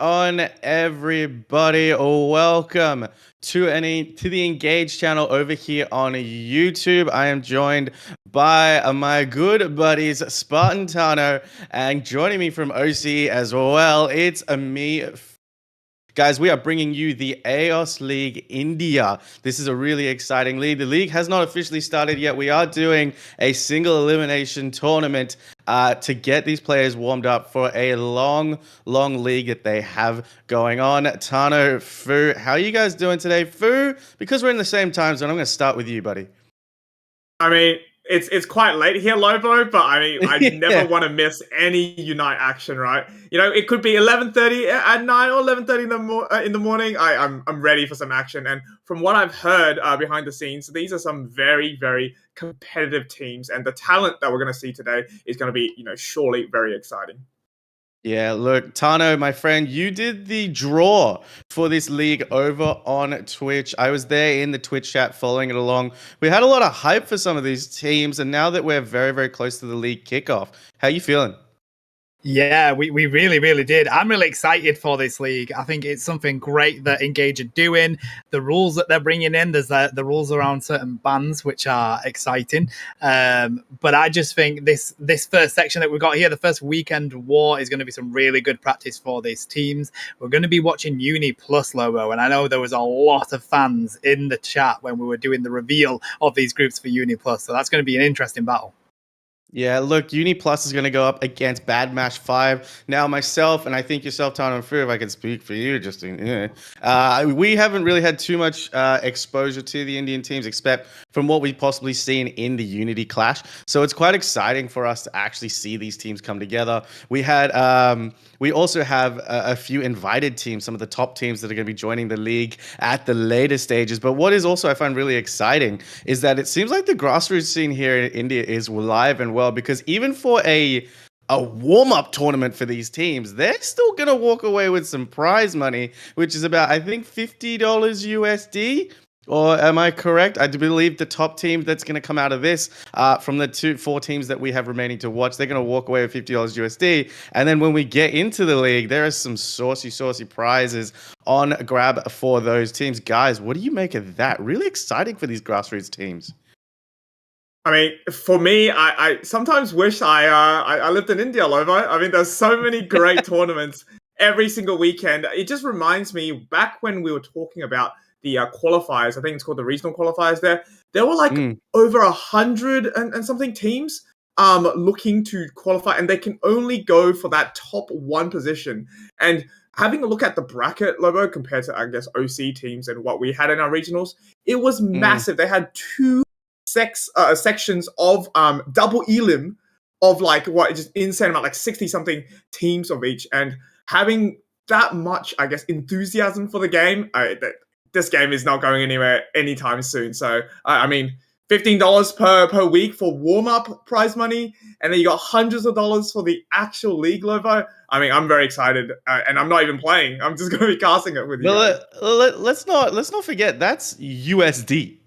On everybody, welcome to the Engage channel over here on YouTube. I am joined by my good buddies SpartanTano, and joining me from OC as well, it's me. Guys, we are bringing you the AEOS League India. This is a really exciting league. The league has not officially started yet. We are doing a single elimination tournament to get these players warmed up for a long league that they have going on. Tano, Fu, how are you guys doing today? Fu, because we're in the same time zone, I'm going to start with you, buddy. I mean, it's quite late here, Lobo, but I mean, I never want to miss any Unite action, right? You know, it could be 11:30 at night or 11:30 in the morning. I'm ready for some action, and from what I've heard behind the scenes, these are some very competitive teams, and the talent that we're going to see today is going to be, surely very exciting. Yeah, look, Tano, my friend, you did the draw for this league over on Twitch. I was there in the Twitch chat following it along. We had a lot of hype for some of these teams, and now that we're very close to the league kickoff, how are you feeling? Yeah, we really did. I'm really excited for this league. I think it's something great that Engage are doing. The rules that they're bringing in, there's the rules around certain bans, which are exciting. But I just think this first section that we've got here, the first weekend war, is going to be some really good practice for these teams. We're going to be watching Uni Plus, Lobo, and I know there was a lot of fans in the chat when we were doing the reveal of these groups for Uni Plus. So that's going to be an interesting battle. Yeah, look, Uni Plus is going to go up against Bad Mash 5. Now, myself, and I think yourself, Tano and Fu, if I can speak for you, just we haven't really had too much exposure to the Indian teams, except from what we've possibly seen in the Unity Clash. So it's quite exciting for us to actually see these teams come together. We also have a few invited teams, some of the top teams that are going to be joining the league at the later stages. But what is also I find really exciting is that it seems like the grassroots scene here in India is live and well, because even for a warm-up tournament for these teams, they're still going to walk away with some prize money, which is about, I think, $50 USD. Or am I correct? I do believe the top team that's going to come out of this, from the 4 teams that we have remaining to watch, they're going to walk away with $50 USD. And then when we get into the league, there are some saucy prizes on grab for those teams. Guys, what do you make of that? Really exciting for these grassroots teams. I mean, for me, I sometimes wish I lived in India, Lobo. I mean, there's so many great tournaments every single weekend. It just reminds me back when we were talking about the qualifiers. I think it's called the regional qualifiers. There were like over 100 and something teams looking to qualify, and they can only go for that top 1 position. And having a look at the bracket, Lobo, compared to, I guess, OC teams and what we had in our regionals, it was massive. They had two sections of double elim of like what just insane amount, like 60-something teams of each. And having that much, I guess, enthusiasm for the game, this game is not going anywhere anytime soon. So, I mean, $15 per week for warm-up prize money, and then you got hundreds of dollars for the actual league, Lobo. I mean, I'm very excited, and I'm not even playing. I'm just going to be casting it with you. Let's not forget that's USD.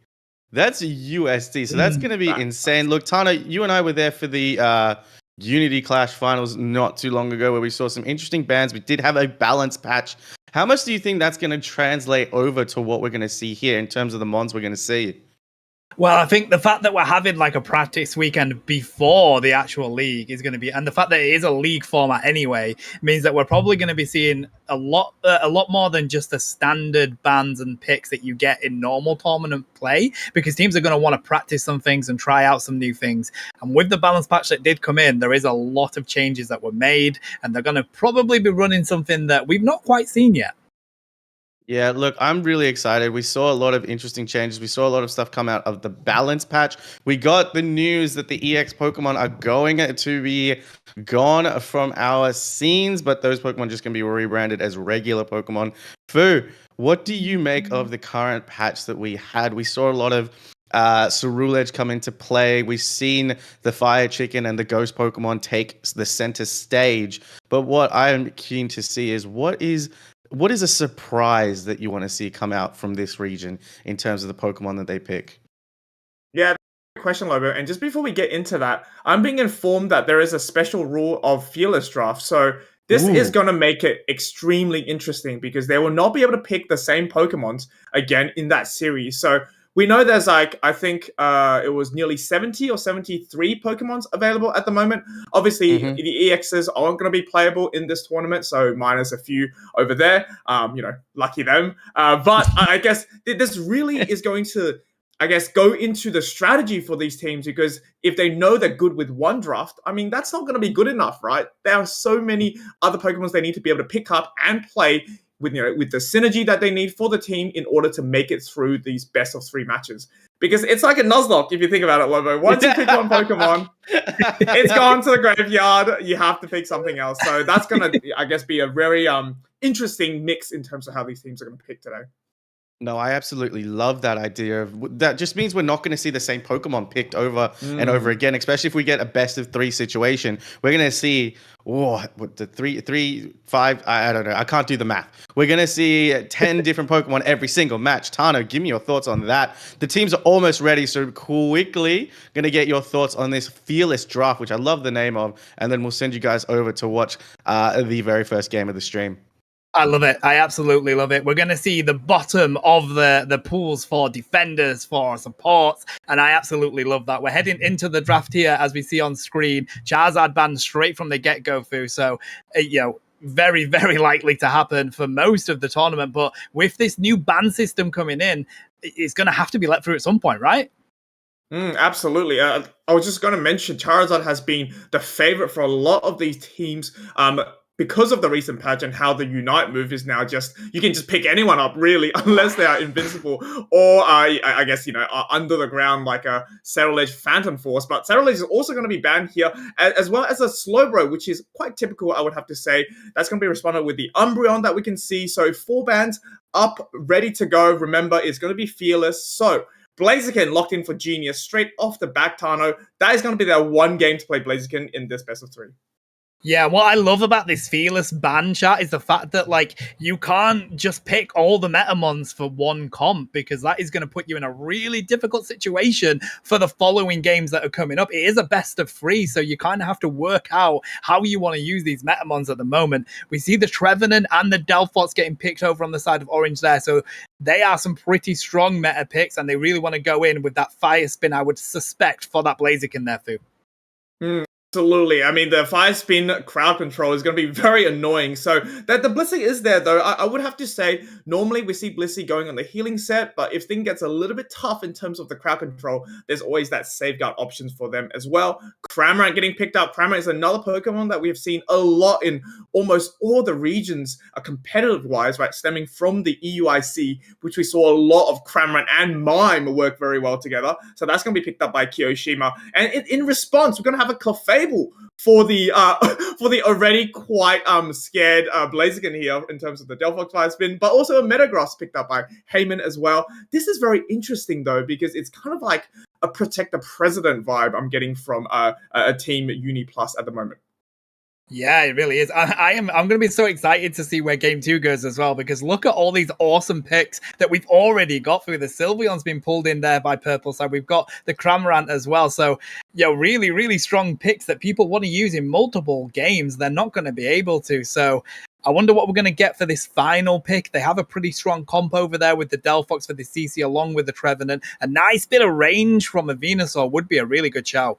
That's USD, so that's going to be insane. Look, Tana, you and I were there for the Unity Clash finals not too long ago, where we saw some interesting bans. We did have a balance patch. How much do you think that's going to translate over to what we're going to see here in terms of the mons we're going to see? Well, I think the fact that we're having like a practice weekend before the actual league is going to be, and the fact that it is a league format anyway, means that we're probably going to be seeing a lot more than just the standard bans and picks that you get in normal tournament play, because teams are going to want to practice some things and try out some new things. And with the balance patch that did come in, there is a lot of changes that were made, and they're going to probably be running something that we've not quite seen yet. Yeah, look, I'm really excited. We saw a lot of interesting changes. We saw a lot of stuff come out of the balance patch. We got the news that the EX Pokemon are going to be gone from our scenes, but those Pokemon just going to be rebranded as regular Pokemon. Fu, what do you make of the current patch that we had? We saw a lot of Cerulege come into play. We've seen the Fire Chicken and the Ghost Pokemon take the center stage. But what I'm keen to see is what is a surprise that you want to see come out from this region in terms of the Pokemon that they pick? Yeah, good question, Lobo. And just before we get into that, I'm being informed that there is a special rule of Fearless Draft. So this is going to make it extremely interesting, because they will not be able to pick the same Pokemons again in that series. So we know there's like, I think it was nearly 70 or 73 Pokemons available at the moment. Obviously, the EXs aren't going to be playable in this tournament, so minus a few over there. Lucky them. But I guess this really is going to, I guess, go into the strategy for these teams, because if they know they're good with one draft, I mean, that's not going to be good enough, right? There are so many other Pokemons they need to be able to pick up and play with the synergy that they need for the team in order to make it through these best of 3 matches. Because it's like a Nuzlocke, if you think about it, Lobo. Once you pick one Pokemon, it's gone to the graveyard. You have to pick something else. So that's going to, I guess, be a very interesting mix in terms of how these teams are going to pick today. No, I absolutely love that idea. That just means we're not going to see the same Pokemon picked over and over again, especially if we get a best of 3 situation. We're going to see, the 3, 5, I don't know. I can't do the math. We're going to see 10 different Pokemon every single match. Tano, give me your thoughts on that. The teams are almost ready, so quickly going to get your thoughts on this Fearless Draft, which I love the name of, and then we'll send you guys over to watch the very first game of the stream. I love it. I absolutely love it. We're going to see the bottom of the pools for defenders, for supports, and I absolutely love that. We're heading into the draft here, as we see on screen. Charizard banned straight from the get-go, Fu. So, very, very likely to happen for most of the tournament. But with this new ban system coming in, it's going to have to be let through at some point, right? Absolutely. I was just going to mention Charizard has been the favorite for a lot of these teams. Because of the recent patch and how the Unite move is now you can just pick anyone up, really, unless they are invincible or, I guess, are under the ground like a Cerulege Phantom Force. But Cerulege is also going to be banned here, as well as a Slowbro, which is quite typical, I would have to say. That's going to be responded with the Umbreon that we can see. So 4 bans up, ready to go. Remember, it's going to be Fearless. So Blaziken locked in for Genius straight off the back, Tano. That is going to be their one game to play Blaziken in this best of 3. Yeah, what I love about this Fearless ban chat is the fact that, you can't just pick all the Metamons for one comp, because that is going to put you in a really difficult situation for the following games that are coming up. It is a best of 3, so you kind of have to work out how you want to use these Metamons at the moment. We see the Trevenant and the Delphox getting picked over on the side of Orange there, so they are some pretty strong meta picks, and they really want to go in with that Fire Spin, I would suspect, for that Blaziken there, Fu. Absolutely. I mean, the 5-spin crowd control is going to be very annoying. So that the Blissey is there, though. I would have to say, normally we see Blissey going on the healing set, but if things gets a little bit tough in terms of the crowd control, there's always that safeguard options for them as well. Cramorant getting picked up. Cramorant is another Pokemon that we have seen a lot in almost all the regions, competitive-wise, right, stemming from the EUIC, which we saw a lot of Cramorant and Mime work very well together. So that's going to be picked up by Kiyoshima. And in response, we're going to have a Clefable for the already quite scared Blaziken here in terms of the Delphox 5-spin, but also a Metagross picked up by Heyman as well. This is very interesting though, because it's kind of like a protect the president vibe I'm getting from a team Uni Plus at the moment. Yeah, it really is. I'm going to be so excited to see where Game 2 goes as well, because look at all these awesome picks that we've already got through. The Sylveon's been pulled in there by Purple Side. We've got the Cramorant as well. So, really, really strong picks that people want to use in multiple games. They're not going to be able to. So, I wonder what we're going to get for this final pick. They have a pretty strong comp over there with the Delphox for the CC along with the Trevenant. A nice bit of range from a Venusaur would be a really good shout.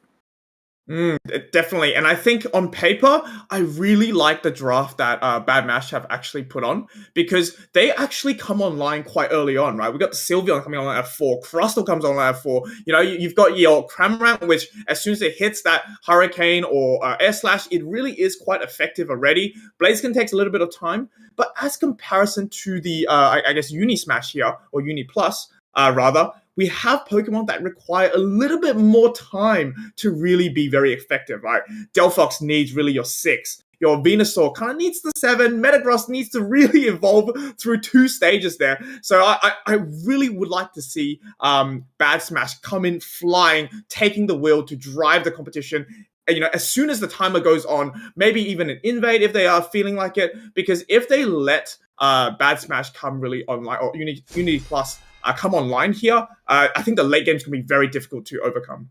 Definitely. And I think on paper, I really like the draft that Bad Mash have actually put on, because they actually come online quite early on, right? We got the Sylveon coming online at 4. Crustle comes online at 4. You've got your Cramorant, which as soon as it hits that Hurricane or Air Slash, it really is quite effective already. Blaziken takes a little bit of time, but as comparison to the, I guess, Uni Smash here, or Uni Plus, rather, we have Pokemon that require a little bit more time to really be very effective, right? Delphox needs really your 6. Your Venusaur kind of needs the 7. Metagross needs to really evolve through 2 stages there. So I really would like to see Bad Smash come in flying, taking the wheel to drive the competition. As soon as the timer goes on, maybe even an invade if they are feeling like it. Because if they let Bad Smash come really online, or Unity Plus come online here, I think the late game's going to be very difficult to overcome.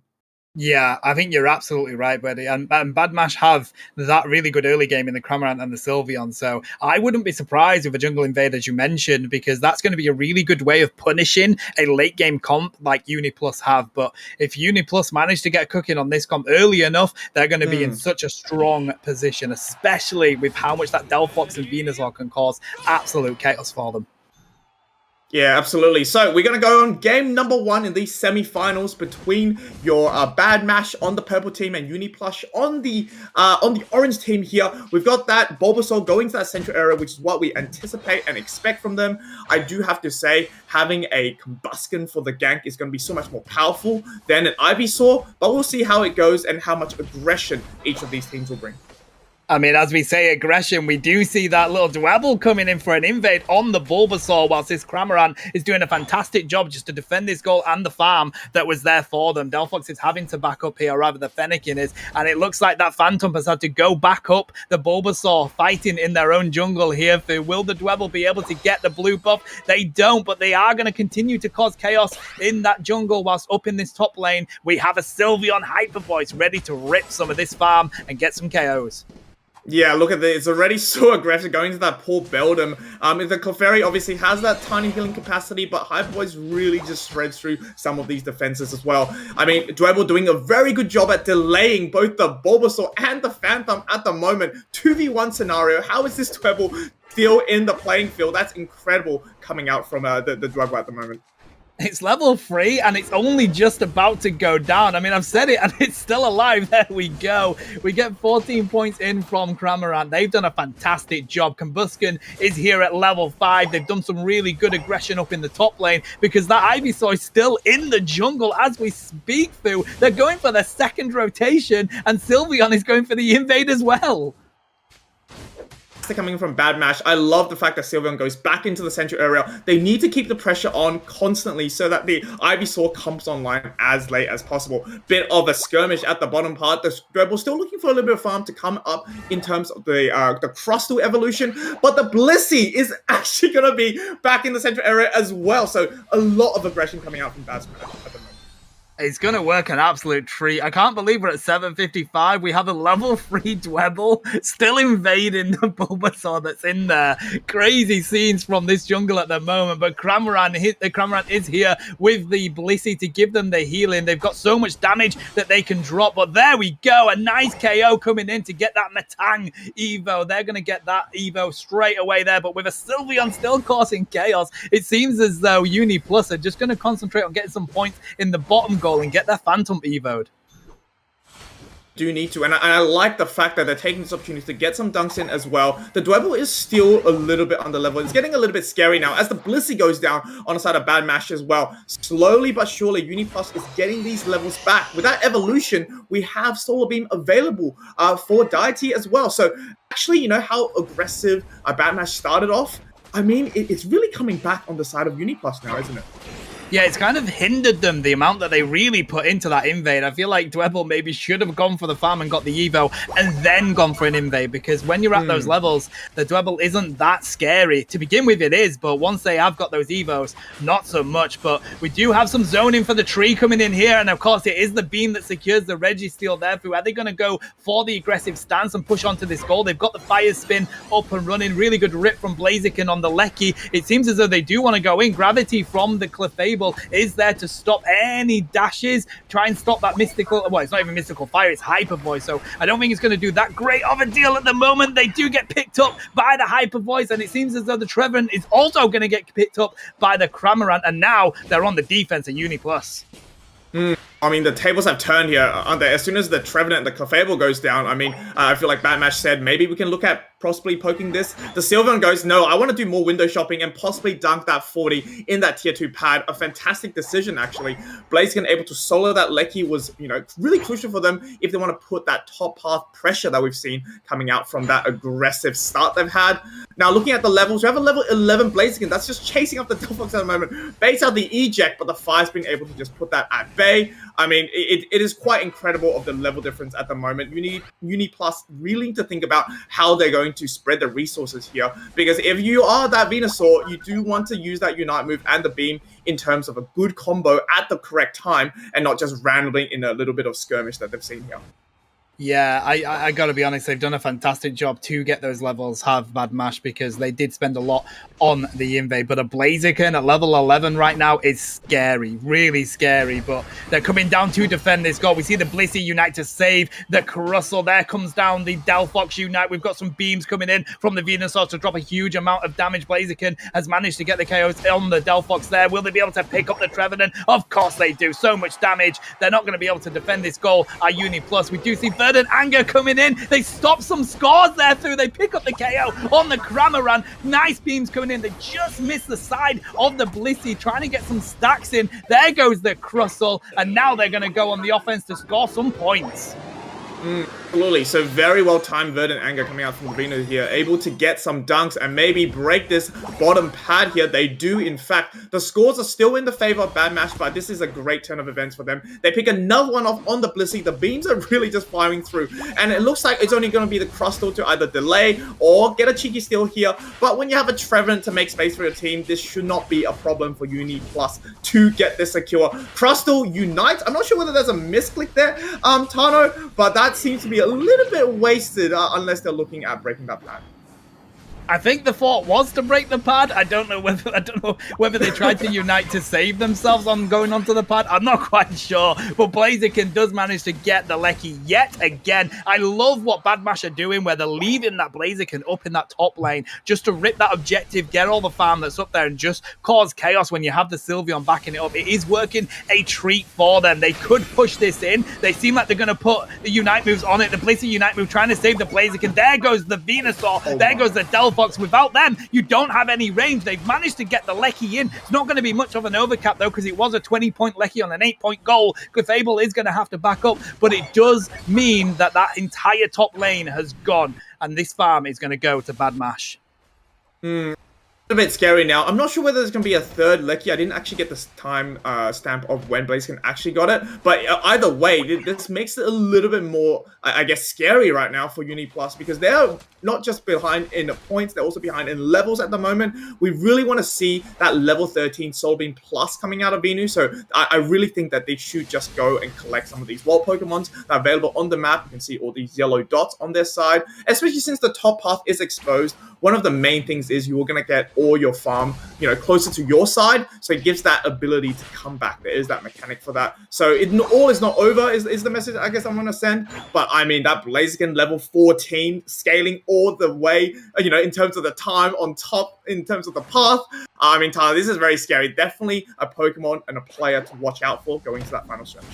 Yeah, I think you're absolutely right, buddy. And Bad Mash have that really good early game in the Cramorant and the Sylveon. So I wouldn't be surprised with a Jungle Invade, as you mentioned, because that's going to be a really good way of punishing a late game comp like Uni Plus have. But if Uni Plus manage to get cooking on this comp early enough, they're going to be in such a strong position, especially with how much that Delphox and Venusaur can cause absolute chaos for them. Yeah, absolutely. So we're going to go on game number 1 in these semi-finals between your Bad Mash on the purple team and Uniplush on the orange team here. We've got that Bulbasaur going to that central area, which is what we anticipate and expect from them. I do have to say, having a Combusken for the gank is going to be so much more powerful than an Ivysaur, but we'll see how it goes and how much aggression each of these teams will bring. I mean, as we say aggression, we do see that little Dwebble coming in for an invade on the Bulbasaur, whilst this Cramorant is doing a fantastic job just to defend this goal and the farm that was there for them. Delphox is having to back up here, rather the Fennekin is, and it looks like that Phantom has had to go back up the Bulbasaur, fighting in their own jungle here. Will the Dwebble be able to get the blue buff? They don't, but they are going to continue to cause chaos in that jungle, whilst up in this top lane, we have a Sylveon Hyper Voice ready to rip some of this farm and get some KOs. Yeah, look at this. It's already so aggressive going to that poor Beldum. The Clefairy obviously has that tiny healing capacity, but Hyper Voice really just spreads through some of these defenses as well. I mean, Dwebble doing a very good job at delaying both the Bulbasaur and the Phantom at the moment. 2v1 scenario. How is this Dwebble still in the playing field? That's incredible coming out from the Dwebble at the moment. It's level 3 and it's only just about to go down. I mean, I've said it and it's still alive. There we go. We get 14 points in from Cramorant. They've done a fantastic job. Combusken is here at level 5. They've done some really good aggression up in the top lane because that Ivysaur is still in the jungle as we speak through. They're going for their second rotation and Sylveon is going for the invade as well. Coming from Bad Mash, I love the fact that Sylveon goes back into the central area. They need to keep the pressure on constantly so that the Ivysaur comes online as late as possible. Bit of a skirmish at the bottom part. The Dwebble still looking for a little bit of farm to come up in terms of the Crustle evolution, but the Blissey is actually going to be back in the central area as well. So a lot of aggression coming out from Bad Smash at the moment. It's going to work an absolute treat. I can't believe we're at 755. We have a level 3 Dwebble still invading the Bulbasaur that's in there. Crazy scenes from this jungle at the moment. But Cramorant is here with the Blissey to give them the healing. They've got so much damage that they can drop. But there we go. A nice KO coming in to get that Metang Evo. They're going to get that Evo straight away there. But with a Sylveon still causing chaos, it seems as though Uni Plus are just going to concentrate on getting some points in the bottom goal and get their Phantom Evo'd. Do need to, and I like the fact that they're taking this opportunity to get some dunks in as well. The Dwebble is still a little bit under level. It's getting a little bit scary now as the Blissey goes down on the side of Bad Mash as well. Slowly but surely, Uniplus is getting these levels back. With that evolution, we have Solar Beam available for Deity as well. So actually, you know how aggressive Bad Mash started off? I mean, it's really coming back on the side of Uniplus now, isn't it? Yeah, it's kind of hindered them, the amount that they really put into that invade. I feel like Dwebble maybe should have gone for the farm and got the Evo and then gone for an invade, because when you're at those levels, the Dwebble isn't that scary. To begin with, it is, but once they have got those Evos, not so much. But we do have some zoning for the tree coming in here, and of course, it is the beam that secures the Registeel there. Are they going to go for the aggressive stance and push onto this goal? They've got the Fire Spin up and running. Really good rip from Blaziken on the Lecky. It seems as though they do want to go in. Gravity from the Clefable is there to stop any dashes, try and stop that mystical, well, it's not even mystical fire, it's Hyper Voice, so I don't think it's going to do that great of a deal at the moment. They do get picked up by the Hyper Voice, and it seems as though the Trevenant is also going to get picked up by the Cramorant, and now they're on the defense at Uni Plus. I mean, the tables have turned here, aren't they? As soon as the Trevenant and the Clefable goes down, I mean, I feel like Batmash said, maybe we can look at possibly poking this. The Sylveon goes, no, I want to do more window shopping and possibly dunk that 40 in that tier 2 pad. A fantastic decision, actually. Blaziken able to solo that Lecky was, you know, really crucial for them if they want to put that top path pressure that we've seen coming out from that aggressive start they've had. Now, looking at the levels, we have a level 11 Blaziken that's just chasing up the Delphox at the moment. Baits out the eject, but the Fire's been able to just put that at bay. I mean, it is quite incredible of the level difference at the moment. Uni Plus really need to think about how they're going to spread the resources here, because if you are that Venusaur, you do want to use that Unite move and the Beam in terms of a good combo at the correct time and not just randomly in a little bit of skirmish that they've seen here. Yeah, I gotta be honest, they've done a fantastic job to get those levels, have Bad Mash, because they did spend a lot on the invade. But a Blaziken at level 11 right now is scary, really scary. But they're coming down to defend this goal. We see the Blissey Unite to save the Crustle. There comes down the Delphox Unite. We've got some beams coming in from the Venusaur to drop a huge amount of damage. Blaziken has managed to get the KOs on the Delphox there. Will they be able to pick up the Trevenant? Of course they do. So much damage. They're not going to be able to defend this goal at Uni Plus. We do see Verdant Anger coming in. They stop some scores there through. They pick up the KO on the Cramorant. Nice beams coming in. They just miss the side of the Blissey, trying to get some stacks in. There goes the Crustle, and now they're going to go on the offense to score some points. Absolutely. So very well timed Verdant Anger coming out from Vino here, able to get some dunks and maybe break this bottom pad here. They do, in fact. The scores are still in the favor of Bad Mash, but this is a great turn of events for them. They pick another one off on the Blissey. The beams are really just firing through, and it looks like it's only going to be the Crustle to either delay or get a cheeky steal here. But when you have a Trevenant to make space for your team, this should not be a problem for Uni Plus to get this secure. Crustle Unite. I'm not sure whether there's a misclick there, Tano, but that seems to be a little bit wasted unless they're looking at breaking that pad. I think the thought was to break the pad. I don't know whether they tried to unite to save themselves on going onto the pad. I'm not quite sure. But Blaziken does manage to get the Lecky yet again. I love what Bad Mash are doing, where they're leaving that Blaziken up in that top lane just to rip that objective, get all the farm that's up there, and just cause chaos when you have the Sylveon backing it up. It is working a treat for them. They could push this in. They seem like they're going to put the Unite moves on it. The Blissey Unite move trying to save the Blaziken. There goes the Venusaur. There goes the Delphox. Without them, you don't have any range. They've managed to get the Lecky in. It's not going to be much of an overcap, though, because it was a 20-point Lecky on an 8-point goal. Clefable is going to have to back up, but it does mean that that entire top lane has gone, and this farm is going to go to Bad Mash. A bit scary now. I'm not sure whether there's going to be a third Lecky. I didn't actually get this time stamp of when Blaziken actually got it. But either way, this makes it a little bit more, I guess, scary right now for Uni Plus, because they're not just behind in points, they're also behind in levels at the moment. We really want to see that level 13 Soul Beam Plus coming out of Venu. So I really think that they should just go and collect some of these wild Pokemons that are available on the map. You can see all these yellow dots on their side, especially since the top path is exposed. One of the main things is you're going to get all your farm, closer to your side. So it gives that ability to come back. There is that mechanic for that. So all is not over is the message I guess I'm going to send. But I mean, that Blaziken level 14 scaling all the way, in terms of the time on top, in terms of the path. I mean, Tyler, this is very scary. Definitely a Pokemon and a player to watch out for going to that final stretch.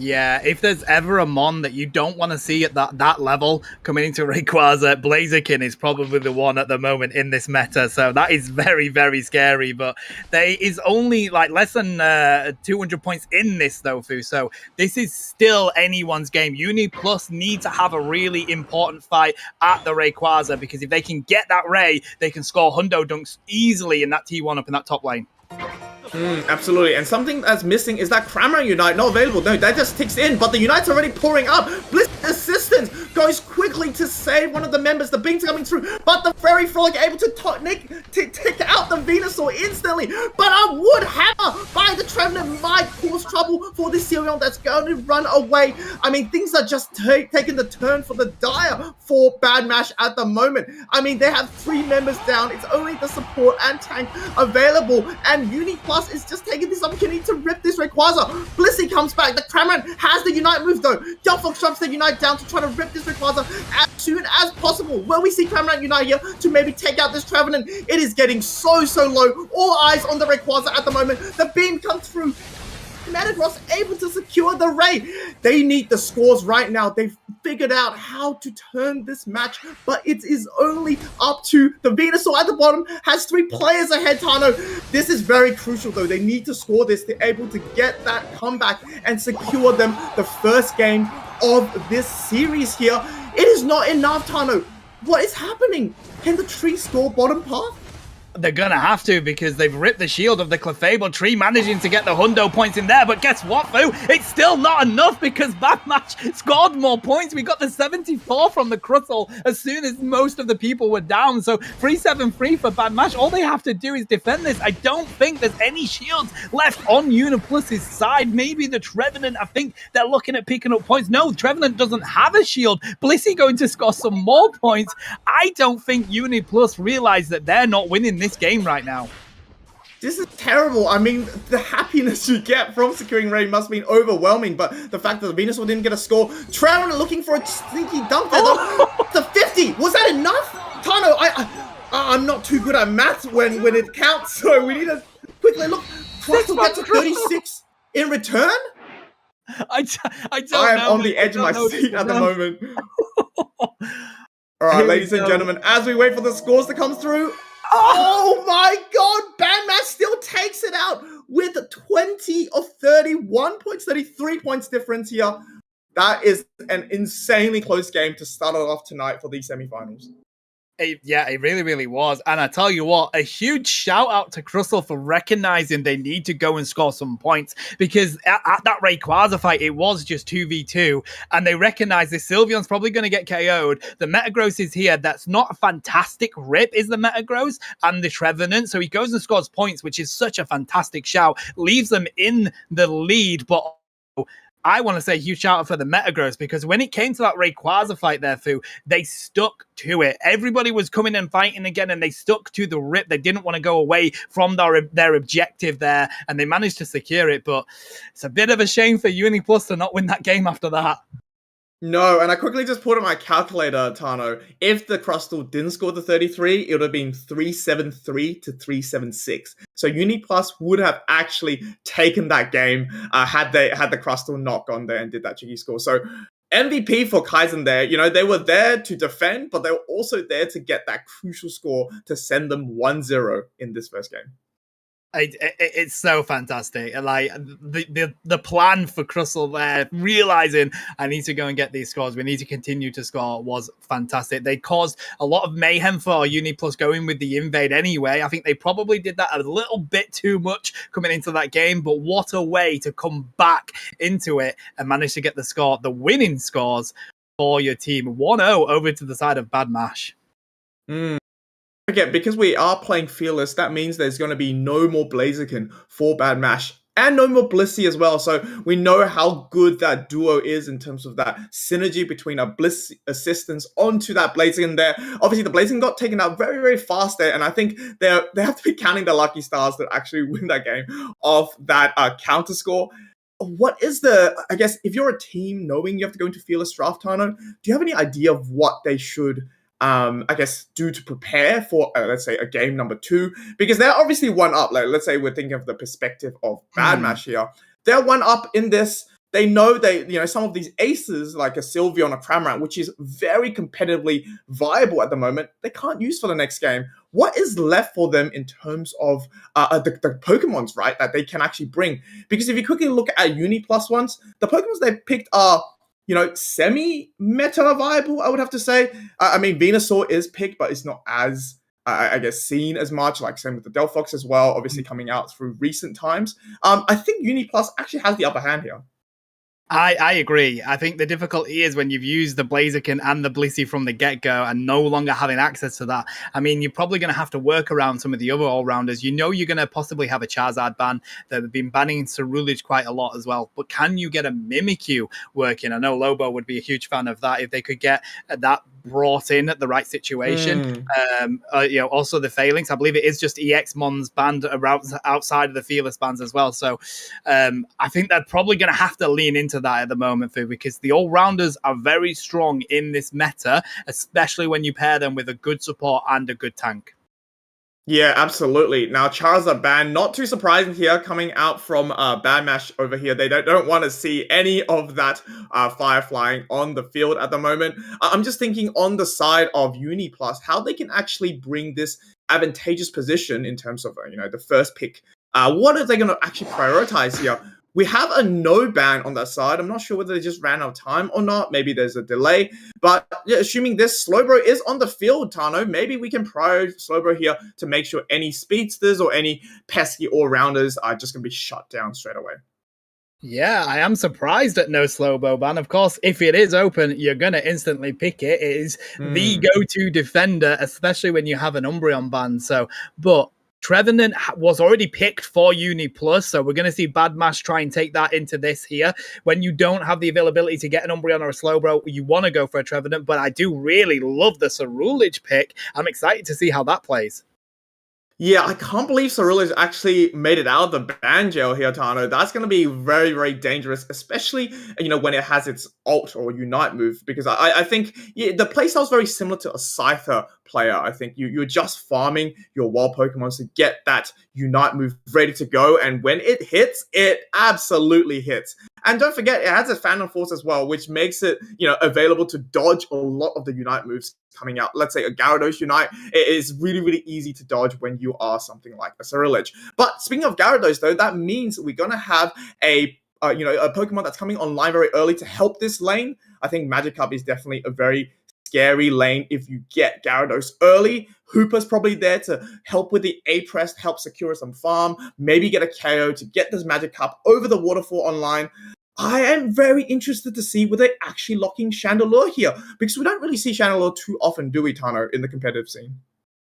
Yeah, if there's ever a Mon that you don't want to see at that level coming into Rayquaza, Blaziken is probably the one at the moment in this meta. So that is very, very scary. But there is only like less than 200 points in this though, Fu. So this is still anyone's game. Uni Plus need to have a really important fight at the Rayquaza, because if they can get that Ray, they can score Hundo Dunks easily in that T1 up in that top lane. Absolutely, and something that's missing is that Cramorant Unite, not available. No, that just ticks in, but the Unite's already pouring up. Blizz's assistant goes quickly to save one of the members. The beans are coming through, but the Fairy Frog able to take out the Venusaur instantly. But a Wood Hammer by the Trevenant might cause trouble for the Sirion that's going to run away. I mean, things are just taking the turn for the dire for Bad Mash at the moment. I mean, they have 3 members down. It's only the support and tank available, and Uni Plus is just taking this opportunity to rip this Rayquaza. Blissey comes back. The Cramorant has the Unite move though. Delphox drops the Unite down to try to rip this Rayquaza as soon as possible. Will we see Cramorant Unite here to maybe take out this Trevenant? It is getting so low. All eyes on the Rayquaza at the moment. The beam comes through. Metagross able to secure the Ray. They need the scores right now. They've figured out how to turn this match, but it is only up to the Venusaur at the bottom. Has 3 players ahead, Tano. This is very crucial, though. They need to score this. They're able to get that comeback and secure them the first game of this series here. It is not enough, Tano. What is happening? Can the tree score bottom path? They're gonna have to, because they've ripped the shield of the Clefable tree, managing to get the Hundo points in there. But guess what, Fu? It's still not enough, because Bad Match scored more points. We got the 74 from the Crustle as soon as most of the people were down. So 3-7-3 for Bad Match. All they have to do is defend this. I don't think there's any shields left on Uniplus's side. Maybe the Trevenant, I think they're looking at picking up points. No, Trevenant doesn't have a shield. Blissey going to score some more points. I don't think Uniplus realize that they're not winning this game right now. This is terrible. I mean, the happiness you get from securing Ray must be overwhelming, but the fact that the Venusaur didn't get a score, Trout looking for a sneaky dunk there, the 50, was that enough? Tano, I'm not too good at maths when it counts, so we need to quickly look. Crustle gets a 36 in return? I don't know. I am on the edge of my seat at the moment. All right, ladies and gentlemen, as we wait for the scores to come through, oh my god, Bandmash still takes it out with 20 of 31 points, 33 points difference here. That is an insanely close game to start it off tonight for these semifinals. It really, really was. And I tell you what, a huge shout out to Crustle for recognizing they need to go and score some points, because at that Rayquaza fight, it was just 2v2, and they recognize this Sylveon's probably going to get KO'd. The Metagross is here. That's not a fantastic rip, is the Metagross, and the Trevenant. So he goes and scores points, which is such a fantastic shout. Leaves them in the lead, but I want to say a huge shout out for the Metagross, because when it came to that Rayquaza fight there, Fu, they stuck to it. Everybody was coming and fighting again, and they stuck to the rip. They didn't want to go away from their objective there, and they managed to secure it. But it's a bit of a shame for Uniplus to not win that game after that. No, and I quickly just put on my calculator, Tano. If the Crustle didn't score the 33, it would have been 373 to 376. So Uniplus would have actually taken that game had the Crustle not gone there and did that cheeky score. So MVP for Kaizen there. You know, they were there to defend, but they were also there to get that crucial score to send them 1-0 in this first game. It's so fantastic. Like the plan for Crustle there, realizing I need to go and get these scores, we need to continue to score, was fantastic. They caused a lot of mayhem for Uni Plus going with the invade anyway. I think they probably did that a little bit too much coming into that game, but what a way to come back into it and manage to get the winning scores for your team. 1-0 over to the side of Bad Mash. Again, because we are playing Fearless, that means there's going to be no more Blaziken for Bad Mash. And no more Blissey as well. So we know how good that duo is in terms of that synergy between a Bliss assistance onto that Blaziken there. Obviously, the Blaziken got taken out very, very fast there. And I think they have to be counting the lucky stars that actually win that game off that counter score. What is I guess, if you're a team knowing you have to go into Fearless Draft, Tano, do you have any idea of what they should I guess, do to prepare for, let's say, a game number 2? Because they're obviously one up. Like, let's say we're thinking of the perspective of Bad Mash here. They're one up in this. They know some of these aces, like a Sylveon or a Cramorant, which is very competitively viable at the moment, they can't use for the next game. What is left for them in terms of the Pokemons, right, that they can actually bring? Because if you quickly look at Uni Plus ones, the Pokemons they picked are semi-meta viable, I would have to say. I mean, Venusaur is picked, but it's not as, I guess, seen as much, like same with the Delphox as well, obviously coming out through recent times. I think Uni Plus actually has the upper hand here. I agree. I think the difficulty is when you've used the Blaziken and the Blissey from the get-go and no longer having access to that. I mean, you're probably going to have to work around some of the other all-rounders. You know you're going to possibly have a Charizard ban. They've been banning Ceruledge quite a lot as well. But can you get a Mimikyu working? I know Lobo would be a huge fan of that if they could get that brought in at the right situation. Also the Failings. I believe it is just EX Mons banned outside of the Fearless bans as well. So I think they're probably going to have to lean into that at the moment, because the all-rounders are very strong in this meta, especially when you pair them with a good support and a good tank. Yeah, absolutely. Now, Charizard ban, not too surprising here, coming out from Bad Mash over here. They don't want to see any of that fire flying on the field at the moment. I'm just thinking on the side of Uni Plus, how they can actually bring this advantageous position in terms of, the first pick. What are they going to actually prioritize here? We have a no ban on that side. I'm not sure whether they just ran out of time or not. Maybe there's a delay. But yeah, assuming this Slowbro is on the field, Tano, maybe we can prioritize Slowbro here to make sure any speedsters or any pesky all-rounders are just going to be shut down straight away. Yeah, I am surprised at no Slowbo ban. Of course, if it is open, you're going to instantly pick it. It is the go-to defender, especially when you have an Umbreon ban. But Trevenant was already picked for Uni Plus, so we're going to see Bad Mash try and take that into this here. When you don't have the availability to get an Umbreon or a Slowbro, you want to go for a Trevenant, but I do really love the Ceruledge pick. I'm excited to see how that plays. Yeah, I can't believe Ceruledge actually made it out of the ban jail here, Tano. That's going to be very, very dangerous, especially, when it has its ult or unite move, because I think the playstyle is very similar to a Scyther player. I think you're just farming your wild Pokemon to get that unite move ready to go, and when it hits, it absolutely hits. And don't forget, it has a Phantom Force as well, which makes it, available to dodge a lot of the Unite moves coming out. Let's say a Gyarados Unite, it is really, really easy to dodge when you are something like a Ceruledge. But speaking of Gyarados, though, that means we're going to have a Pokemon that's coming online very early to help this lane. I think Magikarp is definitely a very scary lane if you get Gyarados early. Hooper's probably there to help with the A-Press, help secure some farm, maybe get a KO to get this Magikarp over the waterfall online. I am very interested to see whether they're actually locking Chandelure here, because we don't really see Chandelure too often, do we, Tano, in the competitive scene?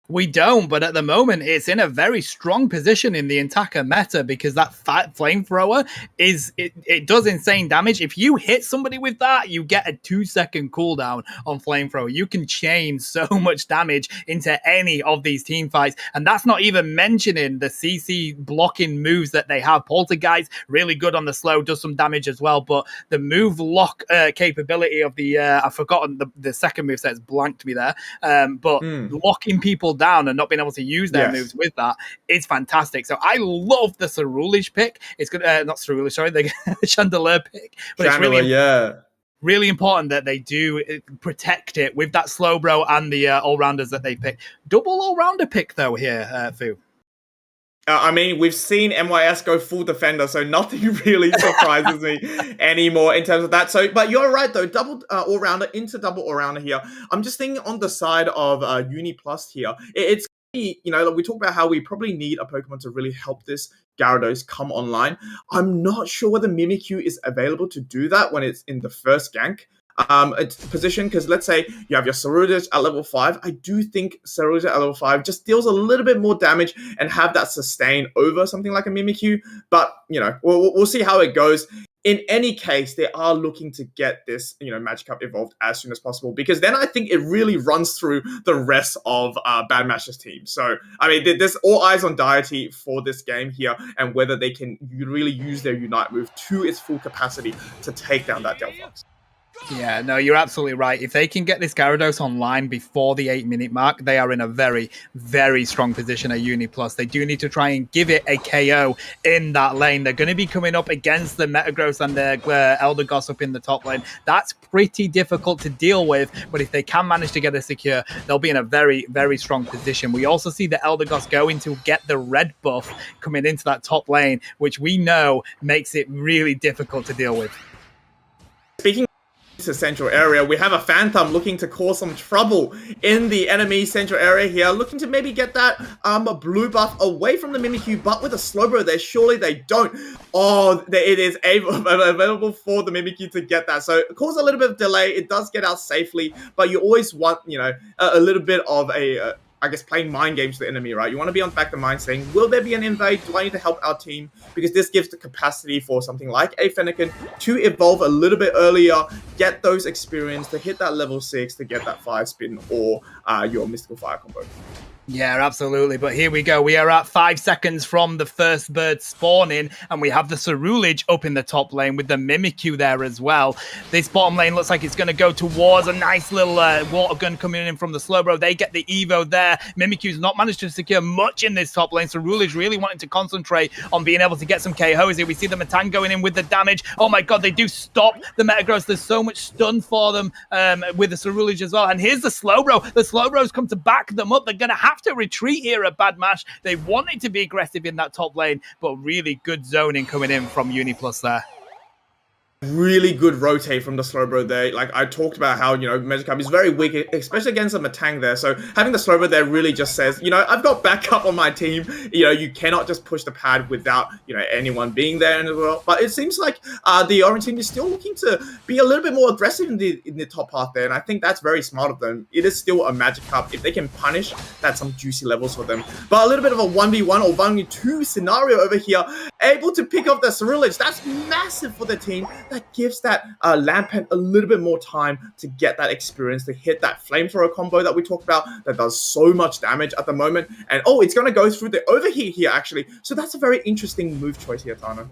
We don't, but at the moment, it's in a very strong position in the Intaka meta because that flamethrower it does insane damage. If you hit somebody with that, you get a 2-second cooldown on flamethrower. You can chain so much damage into any of these team fights, and that's not even mentioning the CC blocking moves that they have. Poltergeist, really good on the slow, does some damage as well, but the move lock capability of the, I've forgotten the second move set, has blanked me there, but locking people down and not being able to use their moves with that is fantastic. So I love the Ceruledge pick. It's good, not Ceruledge, sorry, the Chandelure pick. But Chandelure, it's really important that they do protect it with that Slowbro and the all-rounders that they pick. Double all-rounder pick, though, here, Fu. I mean, we've seen MYS go full defender, so nothing really surprises me anymore in terms of that. So, but you're right though, double all-rounder into double all-rounder here. I'm just thinking on the side of Uni Plus here. It's, you know, we talk about how we probably need a Pokemon to really help this Gyarados come online. I'm not sure whether Mimikyu is available to do that when it's in the first gank. Position, because let's say you have your Sarudas at level 5. I do think Sarudas at level 5 just deals a little bit more damage and have that sustain over something like a Mimikyu, but you know, we'll see how it goes. In any case, they are looking to get this, you know, Magikarp evolved as soon as possible, because then I think it really runs through the rest of Bad Mash's team. So, I mean, there's all eyes on Deity for this game here, and whether they can really use their Unite move to its full capacity to take down that Delphox. Yeah, no, you're absolutely right. If they can get this Gyarados online before the 8-minute mark, they are in a very, very strong position at Uni Plus. They do need to try and give it a KO in that lane. They're going to be coming up against the Metagross and the Eldegoss up in the top lane. That's pretty difficult to deal with, but if they can manage to get a secure, they'll be in a very, very strong position. We also see the Eldegoss going to get the red buff coming into that top lane, which we know makes it really difficult to deal with. Speaking to central area, we have a Phantom looking to cause some trouble in the enemy central area here, looking to maybe get that blue buff away from the Mimikyu, but with a Slowbro there, surely they don't. Oh, it is available for the Mimikyu to get that, so it causes a little bit of delay. It does get out safely, but you always want, you know, a little bit of a I guess playing mind games to the enemy, right? You want to be on back of mind saying, will there be an invade? Do I need to help our team? Because this gives the capacity for something like a Fennekin to evolve a little bit earlier, get those experience to hit that level 6, to get that 5 spin or your Mystical Fire combo. Yeah, absolutely. But here we go. We are at 5 seconds from the first bird spawning, and we have the Ceruledge up in the top lane with the Mimikyu there as well. This bottom lane looks like it's going to go towards a nice little water gun coming in from the Slowbro. They get the Evo there. Mimikyu's not managed to secure much in this top lane. Ceruledge really wanting to concentrate on being able to get some KOs here. We see the Matang going in with the damage. Oh my god, they do stop the Metagross. There's so much stun for them with the Ceruledge as well. And here's the Slowbro. The Slowbros come to back them up. They're going to have to retreat here at Bad Mash. They wanted to be aggressive in that top lane, but really good zoning coming in from Uni Plus there. Really good rotate from the Slowbro there. Like I talked about how, you know, Magikarp is very weak, especially against a Matang there. So having the Slowbro there really just says, you know, I've got backup on my team. You know, you cannot just push the pad without, you know, anyone being there as well. But it seems like the Orange team is still looking to be a little bit more aggressive in the top path there. And I think that's very smart of them. It is still a Magikarp. If they can punish, that's some juicy levels for them. But a little bit of a 1v1 or 1v2 scenario over here, able to pick up the Ceruledge. That's massive for the team. That gives that Lampent a little bit more time to get that experience, to hit that Flamethrower combo that we talked about that does so much damage at the moment. And oh, it's going to go through the Overheat here, actually. So that's a very interesting move choice here, Tano.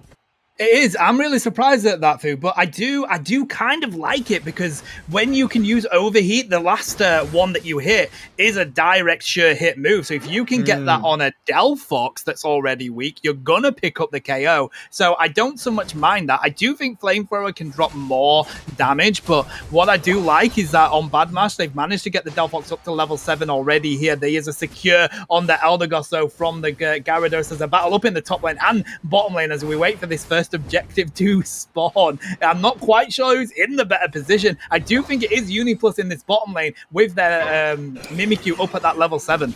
It is. I'm really surprised at that, Fu, but I do kind of like it, because when you can use Overheat, the last one that you hit is a direct sure hit move. So if you can get that on a Delphox that's already weak, you're gonna pick up the KO. So I don't so much mind that. I do think Flamethrower can drop more damage, but what I do like is that on Bad Mash, they've managed to get the Delphox up to level 7 already here. There is a secure on the Eldegoss, though, from the Gyarados. There's a battle up in the top lane and bottom lane as we wait for this first objective to spawn. I'm not quite sure who's in the better position. I do think it is Uni Plus in this bottom lane with their Mimikyu up at that level 7.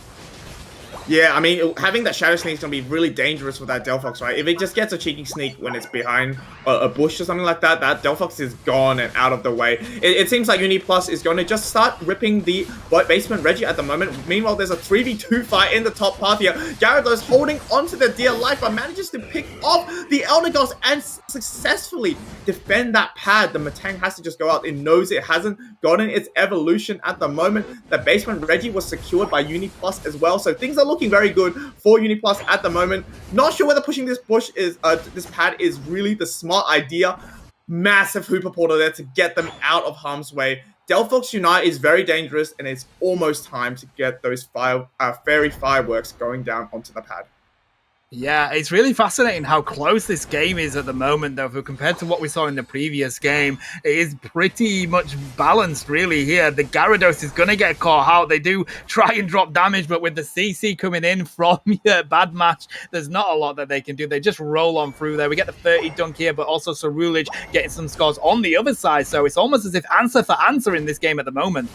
Yeah, I mean, having that Shadow Sneak is going to be really dangerous with that Delphox, right? If it just gets a cheeky sneak when it's behind a bush or something like that, that Delphox is gone and out of the way. It seems like Uni Plus is going to just start ripping the basement Reggie at the moment. Meanwhile, there's a 3v2 fight in the top path here. Gyarados holding onto the dear life, but manages to pick off the Eldegoss and successfully defend that pad. The Matang has to just go out. It knows it hasn't gotten its evolution at the moment. The basement Reggie was secured by Uni Plus as well, so things are looking very good for Uni Plus at the moment. Not sure whether pushing this bush is this pad is really the smart idea. Massive Hooper Portal there to get them out of harm's way. Delphox Unite is very dangerous, and it's almost time to get those fairy fireworks going down onto the pad. Yeah, it's really fascinating how close this game is at the moment, though, compared to what we saw in the previous game. It is pretty much balanced, really, here. The Gyarados is going to get caught out. They do try and drop damage, but with the CC coming in from Bad Match, there's not a lot that they can do. They just roll on through there. We get the 30 dunk here, but also Ceruledge getting some scores on the other side. So it's almost as if answer for answer in this game at the moment.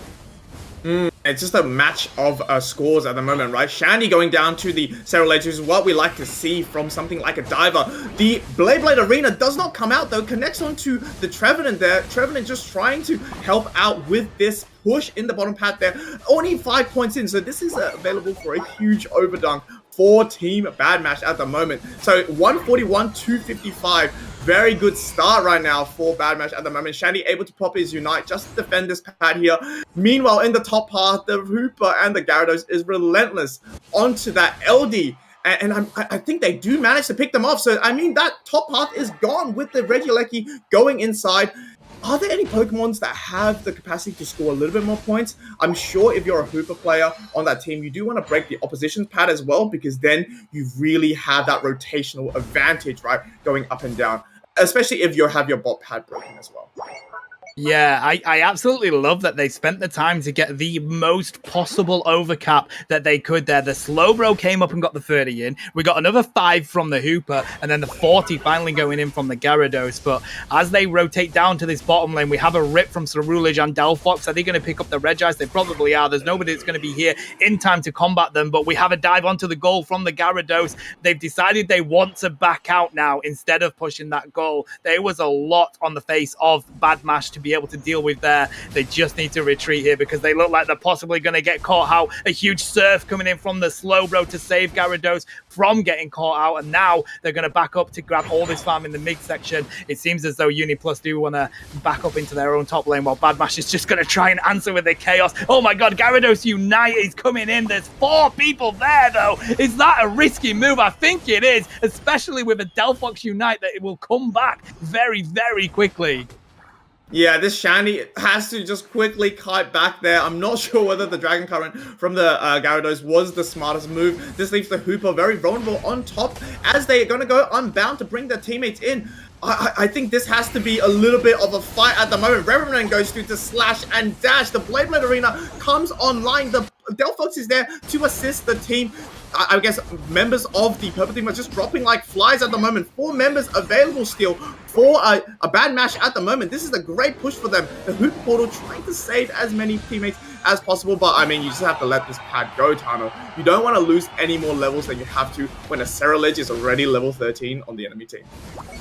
It's just a match of scores at the moment, right? Shandy going down to the Ceruledge is what we like to see from something like a diver. The Blade Arena does not come out, though. Connects onto the Trevenant there. Trevenant just trying to help out with this push in the bottom pad there. Only 5 points in, so this is available for a huge overdunk for Team Bad Match at the moment. So 141-255. Very good start right now for Bad Match at the moment. Shandy able to pop his Unite just to defend this pad here. Meanwhile, in the top part, the Hooper and the Gyarados is relentless onto that LD. And I think they do manage to pick them off. So, I mean, that top path is gone with the Regieleki going inside. Are there any Pokemons that have the capacity to score a little bit more points? I'm sure if you're a Hooper player on that team, you do want to break the opposition's pad as well, because then you really have that rotational advantage, right, going up and down. Especially if you have your bot pad broken as well. Yeah, I absolutely love that they spent the time to get the most possible overcap that they could there. The Slowbro came up and got the 30 in. We got another 5 from the Hooper, and then the 40 finally going in from the Gyarados. But as they rotate down to this bottom lane, we have a rip from Ceruledge and Delphox. Are they going to pick up the Regice? They probably are. There's nobody that's going to be here in time to combat them, but we have a dive onto the goal from the Gyarados. They've decided they want to back out now instead of pushing that goal. There was a lot on the face of Bad Mash to be able to deal with there. They just need to retreat here because they look like they're possibly going to get caught out. A huge surf coming in from the Slowbro to save Gyarados from getting caught out, and now they're going to back up to grab all this farm in the mid section. It seems as though UniPlus do want to back up into their own top lane while Bad Mash is just going to try and answer with the chaos. Oh my god, Gyarados Unite is coming in. There's 4 people there though. Is that a risky move? I think it is, especially with a Delphox Unite that it will come back very, very quickly. Yeah, this Shandy has to just quickly kite back there. I'm not sure whether the Dragon Current from the Gyarados was the smartest move. This leaves the Hooper very vulnerable on top as they are going to go unbound to bring their teammates in. I think this has to be a little bit of a fight at the moment. Reverend goes through to slash and dash. The Blade Arena comes online. The Delphox is there to assist the team. I guess members of the Purple team are just dropping like flies at the moment. 4 members available still for a Bad Match at the moment. This is a great push for them. The Hoop Portal trying to save as many teammates as possible, but I mean, you just have to let this pad go, Tano. You don't want to lose any more levels than you have to when a Ceruledge is already level 13 on the enemy team.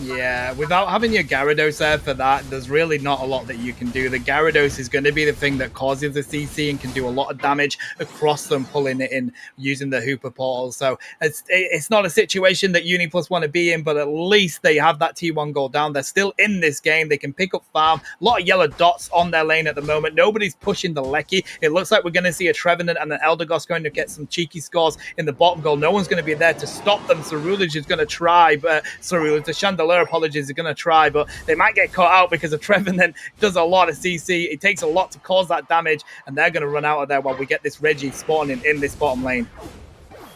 Yeah, without having your Gyarados there for that, there's really not a lot that you can do. The Gyarados is going to be the thing that causes the CC and can do a lot of damage across them, pulling it in using the Hooper Portal. So it's not a situation that UniPlus want to be in, but at least they have that T1 goal down. They're still in this game. They can pick up farm. A lot of yellow dots on their lane at the moment. Nobody's pushing the Lecky. It looks like we're going to see a Trevenant and an Eldegoss going to get some cheeky scores in the bottom goal. No one's going to be there to stop them. Ceruledge is going to try, but Ceruledge, the Chandelier, apologies, is going to try, but they might get caught out because of Trevenant does a lot of CC. It takes a lot to cause that damage, and they're going to run out of there while we get this Reggie spawning in this bottom lane.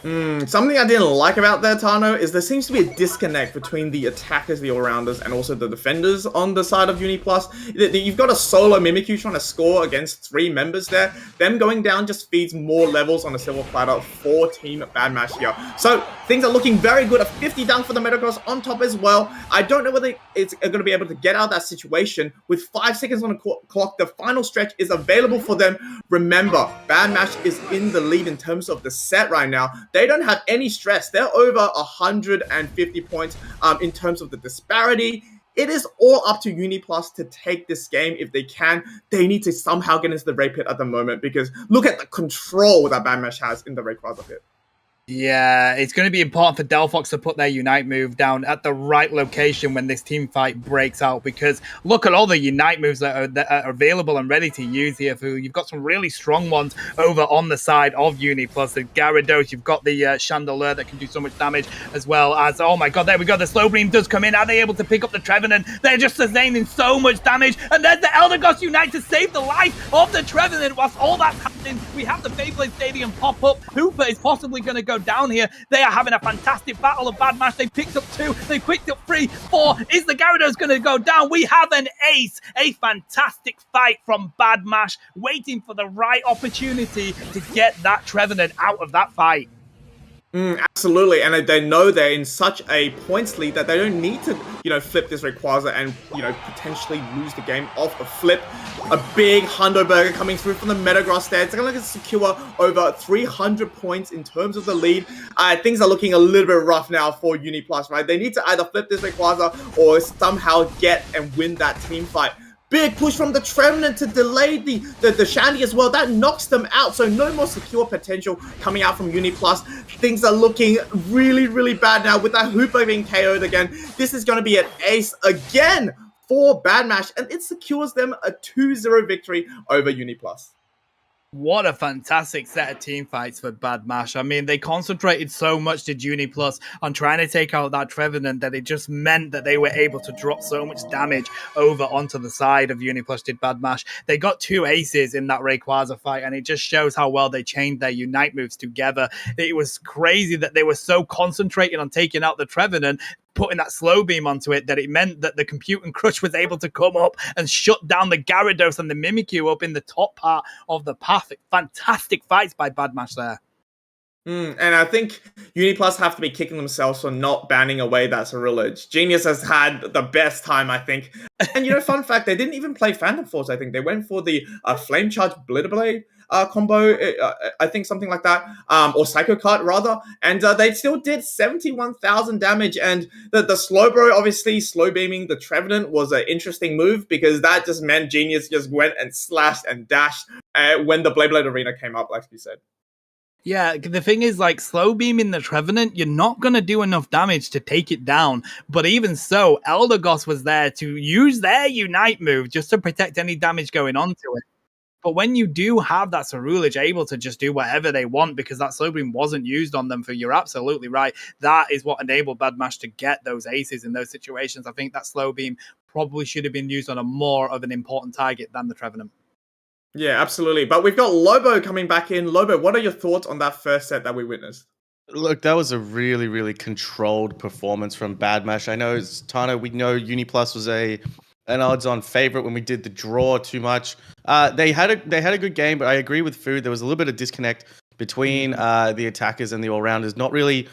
Something I didn't like about that, Tano, is there seems to be a disconnect between the attackers, the all-rounders, and also the defenders on the side of UniPlus. You've got a solo Mimikyu trying to score against 3 members there. Them going down just feeds more levels on a silver platter for Team Bad Match here. So things are looking very good. A 50 dunk for the Metagross on top as well. I don't know whether it's going to be able to get out of that situation. With 5 seconds on the clock, the final stretch is available for them. Remember, Bad Match is in the lead in terms of the set right now. They don't have any stress. They're over 150 points in terms of the disparity. It is all up to UniPlus to take this game if they can. They need to somehow get into the raid pit at the moment because look at the control that Bad Match has in the Rayquaza pit. Yeah, it's going to be important for Delphox to put their Unite move down at the right location when this team fight breaks out, because look at all the Unite moves that are available and ready to use here. You've got some really strong ones over on the side of UniPlus. The Gyarados, you've got the Chandelier that can do so much damage, as well as, oh my god, there we go, the Slow Beam does come in. Are they able to pick up the Trevenant? They're just sustaining so much damage, and there's the Eldegoss Unite to save the life of the Trevenant. Whilst all that's happening, we have the Beyblade Stadium pop up. Hooper is possibly going to go go down here. They are having a fantastic battle of Bad Mash. They picked up 2, they picked up 3, 4. Is the Gyarados going to go down? We have an ace. A fantastic fight from Bad Mash, waiting for the right opportunity to get that Trevenant out of that fight. Absolutely, and they know they're in such a points lead that they don't need to, flip this Rayquaza and, potentially lose the game off a flip. A big Hundo Burger coming through from the Metagross there. It's going to secure over 300 points in terms of the lead. Things are looking a little bit rough now for UniPlus, right? They need to either flip this Rayquaza or somehow get and win that team fight. Big push from the Trevenant to delay the Shandy as well. That knocks them out. So no more secure potential coming out from UniPlus. Things are looking really, really bad now with that Hooper being KO'd again. This is going to be an ace again for Bad Mash, and it secures them a 2-0 victory over UniPlus. What a fantastic set of team fights for Bad Mash. I mean, they concentrated so much, did UniPlus, on trying to take out that Trevenant that it just meant that they were able to drop so much damage over onto the side of UniPlus, did Bad Mash. They got 2 aces in that Rayquaza fight, and it just shows how well they chained their Unite moves together. It was crazy that they were so concentrated on taking out the Trevenant, putting that slow beam onto it, that it meant that the Compute and Crush was able to come up and shut down the Gyarados and the Mimikyu up in the top part of the path. Fantastic fights by Bad Mash there. And I think UniPlus have to be kicking themselves for not banning away that Ceruledge. Genius has had the best time, I think. And fun fact, they didn't even play Phantom Force, I think. They went for the Flame Charge Blitterblade combo, I think something like that, or Psycho Cut rather, and they still did 71,000 damage, and the Slowbro, obviously slow beaming the Trevenant was an interesting move, because that just meant Genius just went and slashed and dashed when the Blade Arena came up, like you said. Yeah, the thing is, like, slow beaming the Trevenant, you're not going to do enough damage to take it down. But even so, Eldegoss was there to use their Unite move just to protect any damage going on to it. But when you do have that Ceruledge able to just do whatever they want because that slow beam wasn't used on them, you're absolutely right. That is what enabled Bad Mash to get those aces in those situations. I think that slow beam probably should have been used on a more of an important target than the Trevenant. Yeah, absolutely. But we've got Lobo coming back in. Lobo, what are your thoughts on that first set that we witnessed? Look, that was a really, really controlled performance from Bad Mash. I know, Tano, we know UniPlus was an odds-on favorite when we did the draw too much. They had a good game, but I agree with Food. There was a little bit of disconnect between the attackers and the all-rounders, not really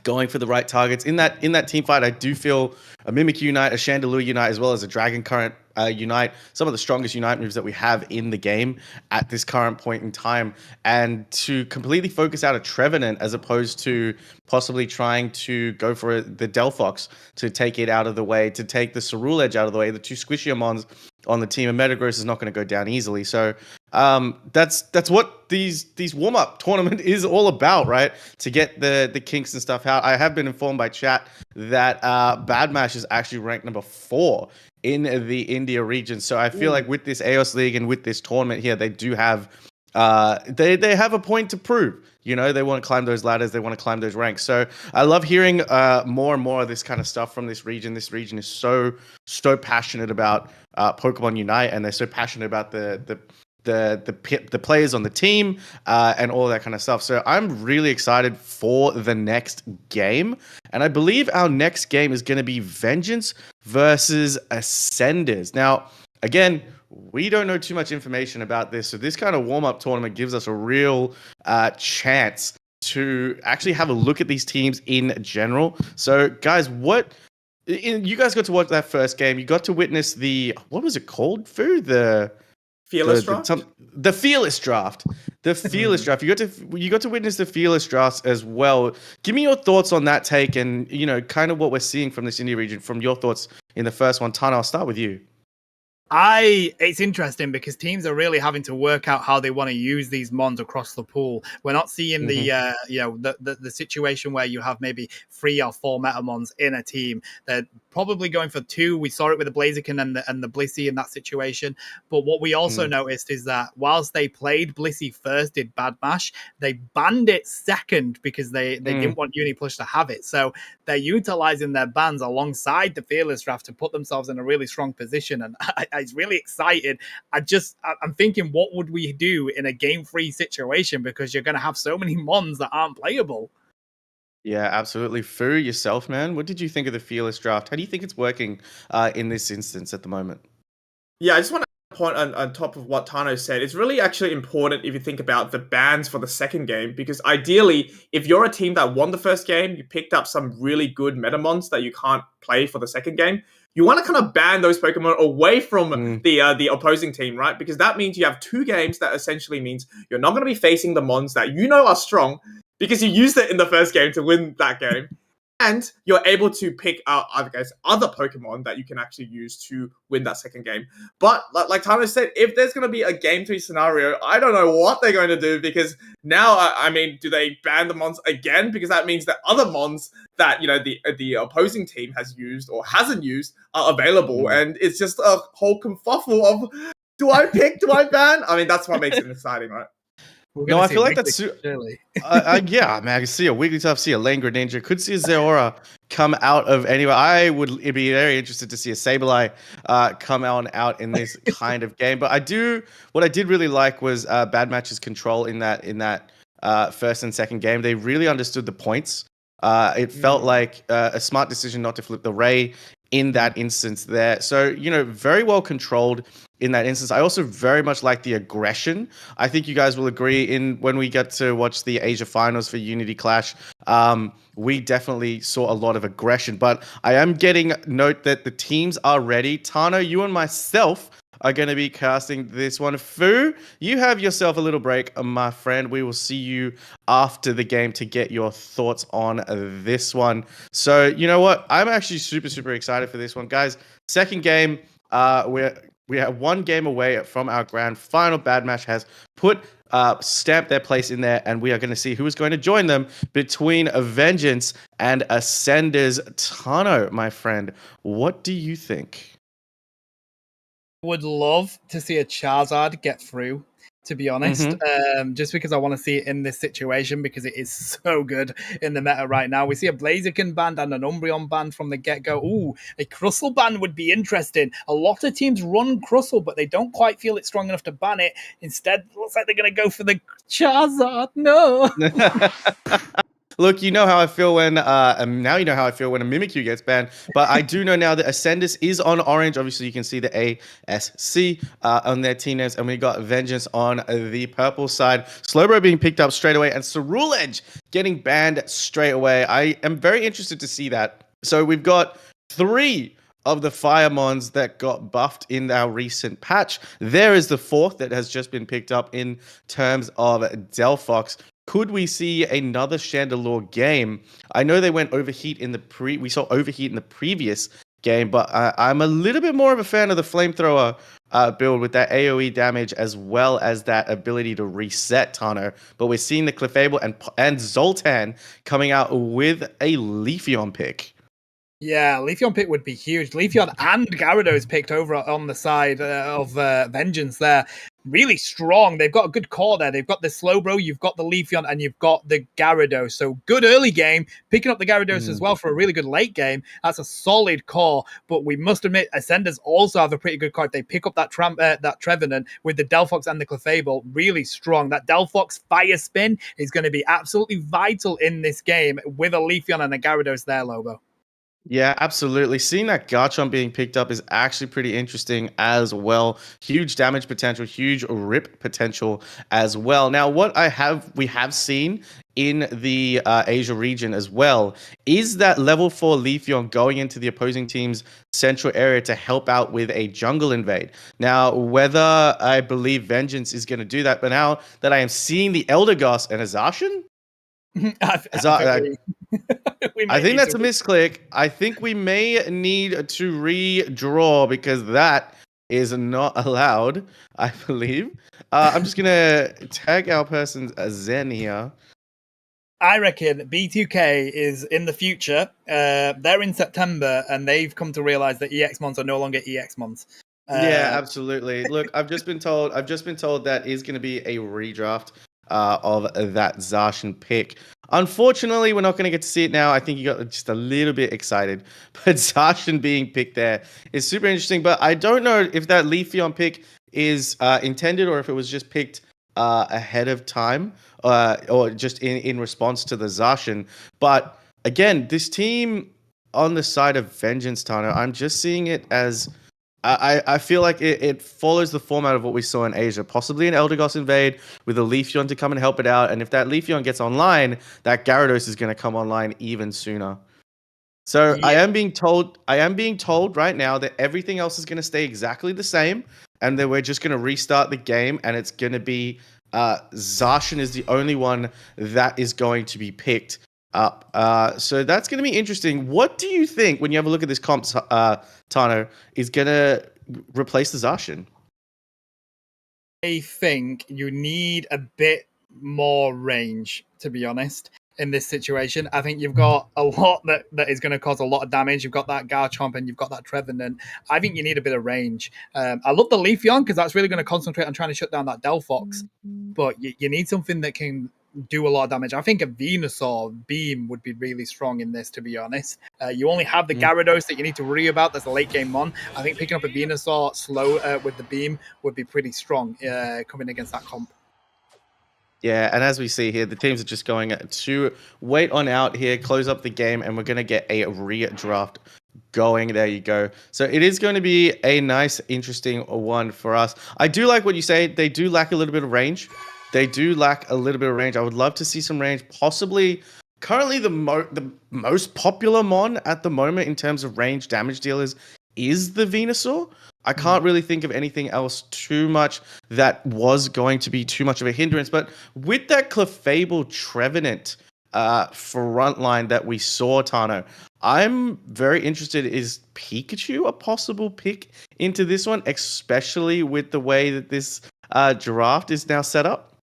going for the right targets. In that team fight, I do feel a Mimikyu Unite, a Chandelure Unite, as well as a Dragon Current Unite, some of the strongest Unite moves that we have in the game at this current point in time. And to completely focus out a Trevenant as opposed to possibly trying to go for the Delphox to take it out of the way, to take the Ceruledge out of the way, the 2 Squishiamons on the team, and Metagross is not going to go down easily. So that's what these warm-up tournament is all about, right? To get the kinks and stuff out. I have been informed by chat that Bad Mash is actually ranked number 4 in the India region. So I feel like with this AEOS League and with this tournament here, they do have they have a point to prove. They want to climb those ladders, they want to climb those ranks. So I love hearing more and more of this kind of stuff from this region. This region is so passionate about Pokemon Unite, and they're so passionate about the players on the team and all that kind of stuff. So I'm really excited for the next game. And I believe our next game is going to be Vengeance versus Ascenders. Now, again, we don't know too much information about this. So this kind of warm-up tournament gives us a real chance to actually have a look at these teams in general. So, guys, you guys got to watch that first game. You got to witness what was it called, Fu? The Fearless Draft? The Fearless Draft. The Fearless Draft. You got to witness the Fearless Drafts as well. Give me your thoughts on that take and, kind of what we're seeing from this India region, from your thoughts in the first one. Tana, I'll start with you. It's interesting because teams are really having to work out how they want to use these mons across the pool. We're not seeing the situation where you have maybe 3 or 4 metamons in a team. They're probably going for 2. We saw it with the Blaziken and the Blissey in that situation. But what we also noticed is that whilst they played Blissey first, did Bad Mash, they banned it second because they didn't want UniPlus to have it. So they're utilizing their bans alongside the Fearless Draft to put themselves in a really strong position. And It's really excited. I'm thinking, what would we do in a game 3 situation? Because you're going to have so many mons that aren't playable. Yeah, absolutely. Fu, yourself, man, what did you think of the Fearless draft? How do you think it's working in this instance at the moment? Yeah, I just want to point on top of what Tano said. It's really actually important if you think about the bans for the second game, because ideally, if you're a team that won the first game, you picked up some really good metamons that you can't play for the second game. You want to kind of ban those Pokemon away from the opposing team, right? Because that means you have 2 games that essentially means you're not going to be facing the mons that you know are strong because you used it in the first game to win that game. And you're able to pick out, I guess, other Pokemon that you can actually use to win that second game. But like Tano said, if there's going to be a game 3 scenario, I don't know what they're going to do, because now, I mean, do they ban the mons again? Because that means that other mons that, you know, the opposing team has used or hasn't used are available. And it's just a whole kerfuffle of, do I pick, do I ban? I mean, that's what makes it exciting, right? No, I feel like that's yeah, man. I could see a Wigglytuff, see a Lane Greninja, could see a Zeraora come out of anywhere. I would be very interested to see a Sableye come out in this kind of game. But what I did really like was Bad Match's control in that first and second game. They really understood the points. It felt like a smart decision not to flip the Ray in that instance there. So, you know, very well controlled in that instance. I also very much like the aggression. I think you guys will agree when we get to watch the Asia finals for Unity Clash, we definitely saw a lot of aggression. But I am getting note that the teams are ready. Tano, you and myself are going to be casting this one. Fu, you have yourself a little break, my friend. We will see you after the game to get your thoughts on this one. So, you know what? I'm actually super, super excited for this one. Guys, second game, we are 1 game away from our grand final. Bad Match has stamped their place in there, and we are going to see who is going to join them between Vengeance and Ascenders. Tano, my friend, what do you think? Would love to see a Charizard get through, to be honest, just because I want to see it in this situation, because it is so good in the meta right now. We see a Blaziken band and an Umbreon band from the get-go. Ooh, a Crustle band would be interesting. A lot of teams run Crustle, but they don't quite feel it's strong enough to ban it. Instead, it looks like they're going to go for the Charizard. No! Look, you know how I feel when, now you know how I feel when a Mimikyu gets banned, but I do know now that Ascendus is on orange. Obviously, you can see the ASC on their team names, and we got Vengeance on the purple side. Slowbro being picked up straight away, and Ceruledge getting banned straight away. I am very interested to see that. So we've got 3 of the Firemons that got buffed in our recent patch. There is the 4th that has just been picked up in terms of Delphox. Could we see another Chandelure game? I know they went Overheat in we saw Overheat in the previous game, but I'm a little bit more of a fan of the Flamethrower build with that AoE damage as well as that ability to reset, Tano. But we're seeing the Clefable and Zoltan coming out with a Leafeon pick. Yeah, Leafeon pick would be huge. Leafeon and Gyarados picked over on the side of Vengeance there. Really strong. They've got a good core there. They've got the Slowbro, you've got the Leafeon, and you've got the Gyarados. So good early game. Picking up the Gyarados as well for a really good late game. That's a solid core. But we must admit, Ascenders also have a pretty good card. They pick up that Trevenant with the Delphox and the Clefable. Really strong. That Delphox Fire Spin is going to be absolutely vital in this game with a Leafeon and a Gyarados there, Lobo. Yeah, absolutely. Seeing that Garchomp being picked up is actually pretty interesting as well. Huge damage potential, huge rip potential as well. Now, what we have seen in the Asia region as well is that level 4 Leafeon going into the opposing team's central area to help out with a jungle invade. Now, whether I believe Vengeance is going to do that, but now that I am seeing the Eldegoss and a Zacian? I think that's a misclick. I think we may need to redraw because that is not allowed, I believe. I'm just going to tag our person's Zen here. I reckon B2K is in the future. They're in September, and they've come to realize that EX Mons are no longer EX Mons. Yeah, absolutely. Look, I've just been told that is going to be a redraft. of that Zarshan pick. Unfortunately, we're not going to get to see it now. I think you got just a little bit excited. But Zarshan being picked there is super interesting. But I don't know if that Leafeon pick is intended or if it was just picked ahead of time or just in response to the Zarshan. But again, this team on the side of Vengeance, Tano, I'm just seeing it as I feel like it follows the format of what we saw in Asia, possibly an Eldegoss invade with a Leafeon to come and help it out. And if that Leafeon gets online, that Gyarados is going to come online even sooner. So Yeah. I am being told right now that everything else is going to stay exactly the same, and that we're just going to restart the game, and it's going to be Zarshan is the only one that is going to be picked up. So that's going to be interesting. What do you think when you have a look at this comp, Tano, is going to replace the Zarshan? I think you need a bit more range, to be honest, in this situation. I think you've got a lot that is going to cause a lot of damage. You've got that Garchomp and you've got that Trevenant. I think you need a bit of range. I love the Leafeon because that's really going to concentrate on trying to shut down that Delphox, but you need something that can do a lot of damage. I think a Venusaur Beam would be really strong in this, to be honest. You only have the Gyarados that you need to worry about. That's a late game mon. I think picking up a Venusaur slow with the Beam would be pretty strong coming against that comp. Yeah, and as we see here, the teams are just going to wait on out here, close up the game, and we're going to get a redraft going. There you go. So it is going to be a nice, interesting one for us. I do like what you say. They do lack a little bit of range. I would love to see some range. Possibly, currently the most popular mon at the moment in terms of range damage dealers is the Venusaur. I can't really think of anything else too much that was going to be too much of a hindrance. But with that Clefable Trevenant frontline that we saw, Tano, I'm very interested. Is Pikachu a possible pick into this one, especially with the way that this draft is now set up?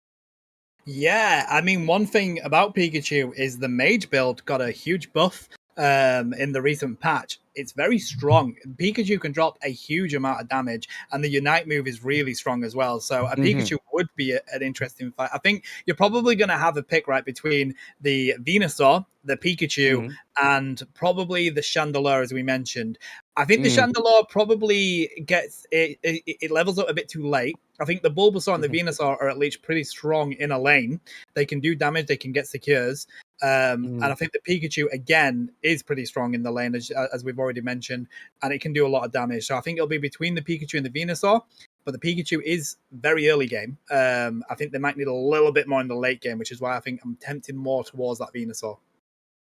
Yeah, I mean, one thing about Pikachu is the Mage build got a huge buff in the recent patch. It's very strong. Pikachu can drop a huge amount of damage, and the Unite move is really strong as well. So a Pikachu would be an interesting fight. I think you're probably going to have a pick right between the Venusaur, the Pikachu, and probably the Chandelure, as we mentioned. I think the Chandelure probably gets it levels up a bit too late. I think the Bulbasaur and the Venusaur are at least pretty strong in a lane. They can do damage. They can get secures. And I think the Pikachu, again, is pretty strong in the lane, as we've already mentioned, and it can do a lot of damage. So I think it'll be between the Pikachu and the Venusaur, but the Pikachu is very early game. I think they might need a little bit more in the late game, which is why I think I'm tempting more towards that Venusaur.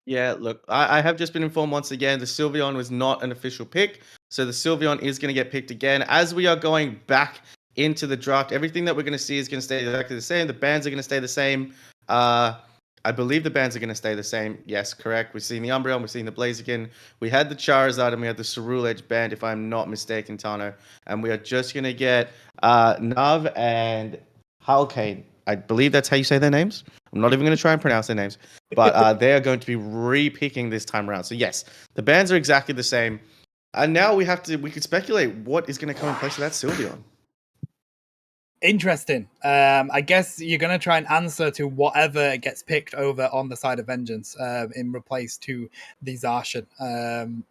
Yeah, look, I have just been informed once again, the Sylveon was not an official pick, so the Sylveon is going to get picked again. As we are going back into the draft, everything that we're going to see is going to stay exactly the same. The bands are going to stay the same. I believe the bands are going to stay the same. Yes, correct. We've seen the Umbreon, we've seen the Blaziken. We had the Charizard, and we had the Cerule Edge band, if I'm not mistaken, Tano. And we are just going to get Nav and Halkane. I believe that's how you say their names. I'm not even going to try and pronounce their names. But they are going to be re-picking this time around. So yes, the bands are exactly the same. And now we could speculate what is going to come in place of that Sylveon. Interesting. I guess you're going to try and answer to whatever gets picked over on the side of Vengeance in replace to the Zarshan.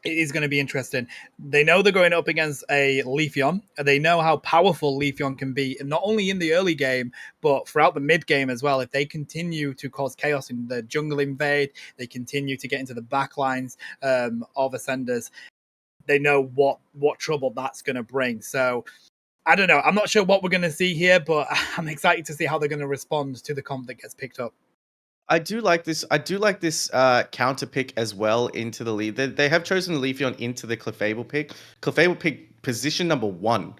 It is going to be interesting. They know they're going up against a Leafeon. They know how powerful Leafeon can be, not only in the early game, but throughout the mid game as well. If they continue to cause chaos in the jungle invade, they continue to get into the backlines of Ascenders, they know what trouble that's going to bring. So I don't know. I'm not sure what we're going to see here, but I'm excited to see how they're going to respond to the comp that gets picked up. I do like this counter pick as well into the lead. They have chosen Leafeon into the Clefable pick. Clefable pick position number 1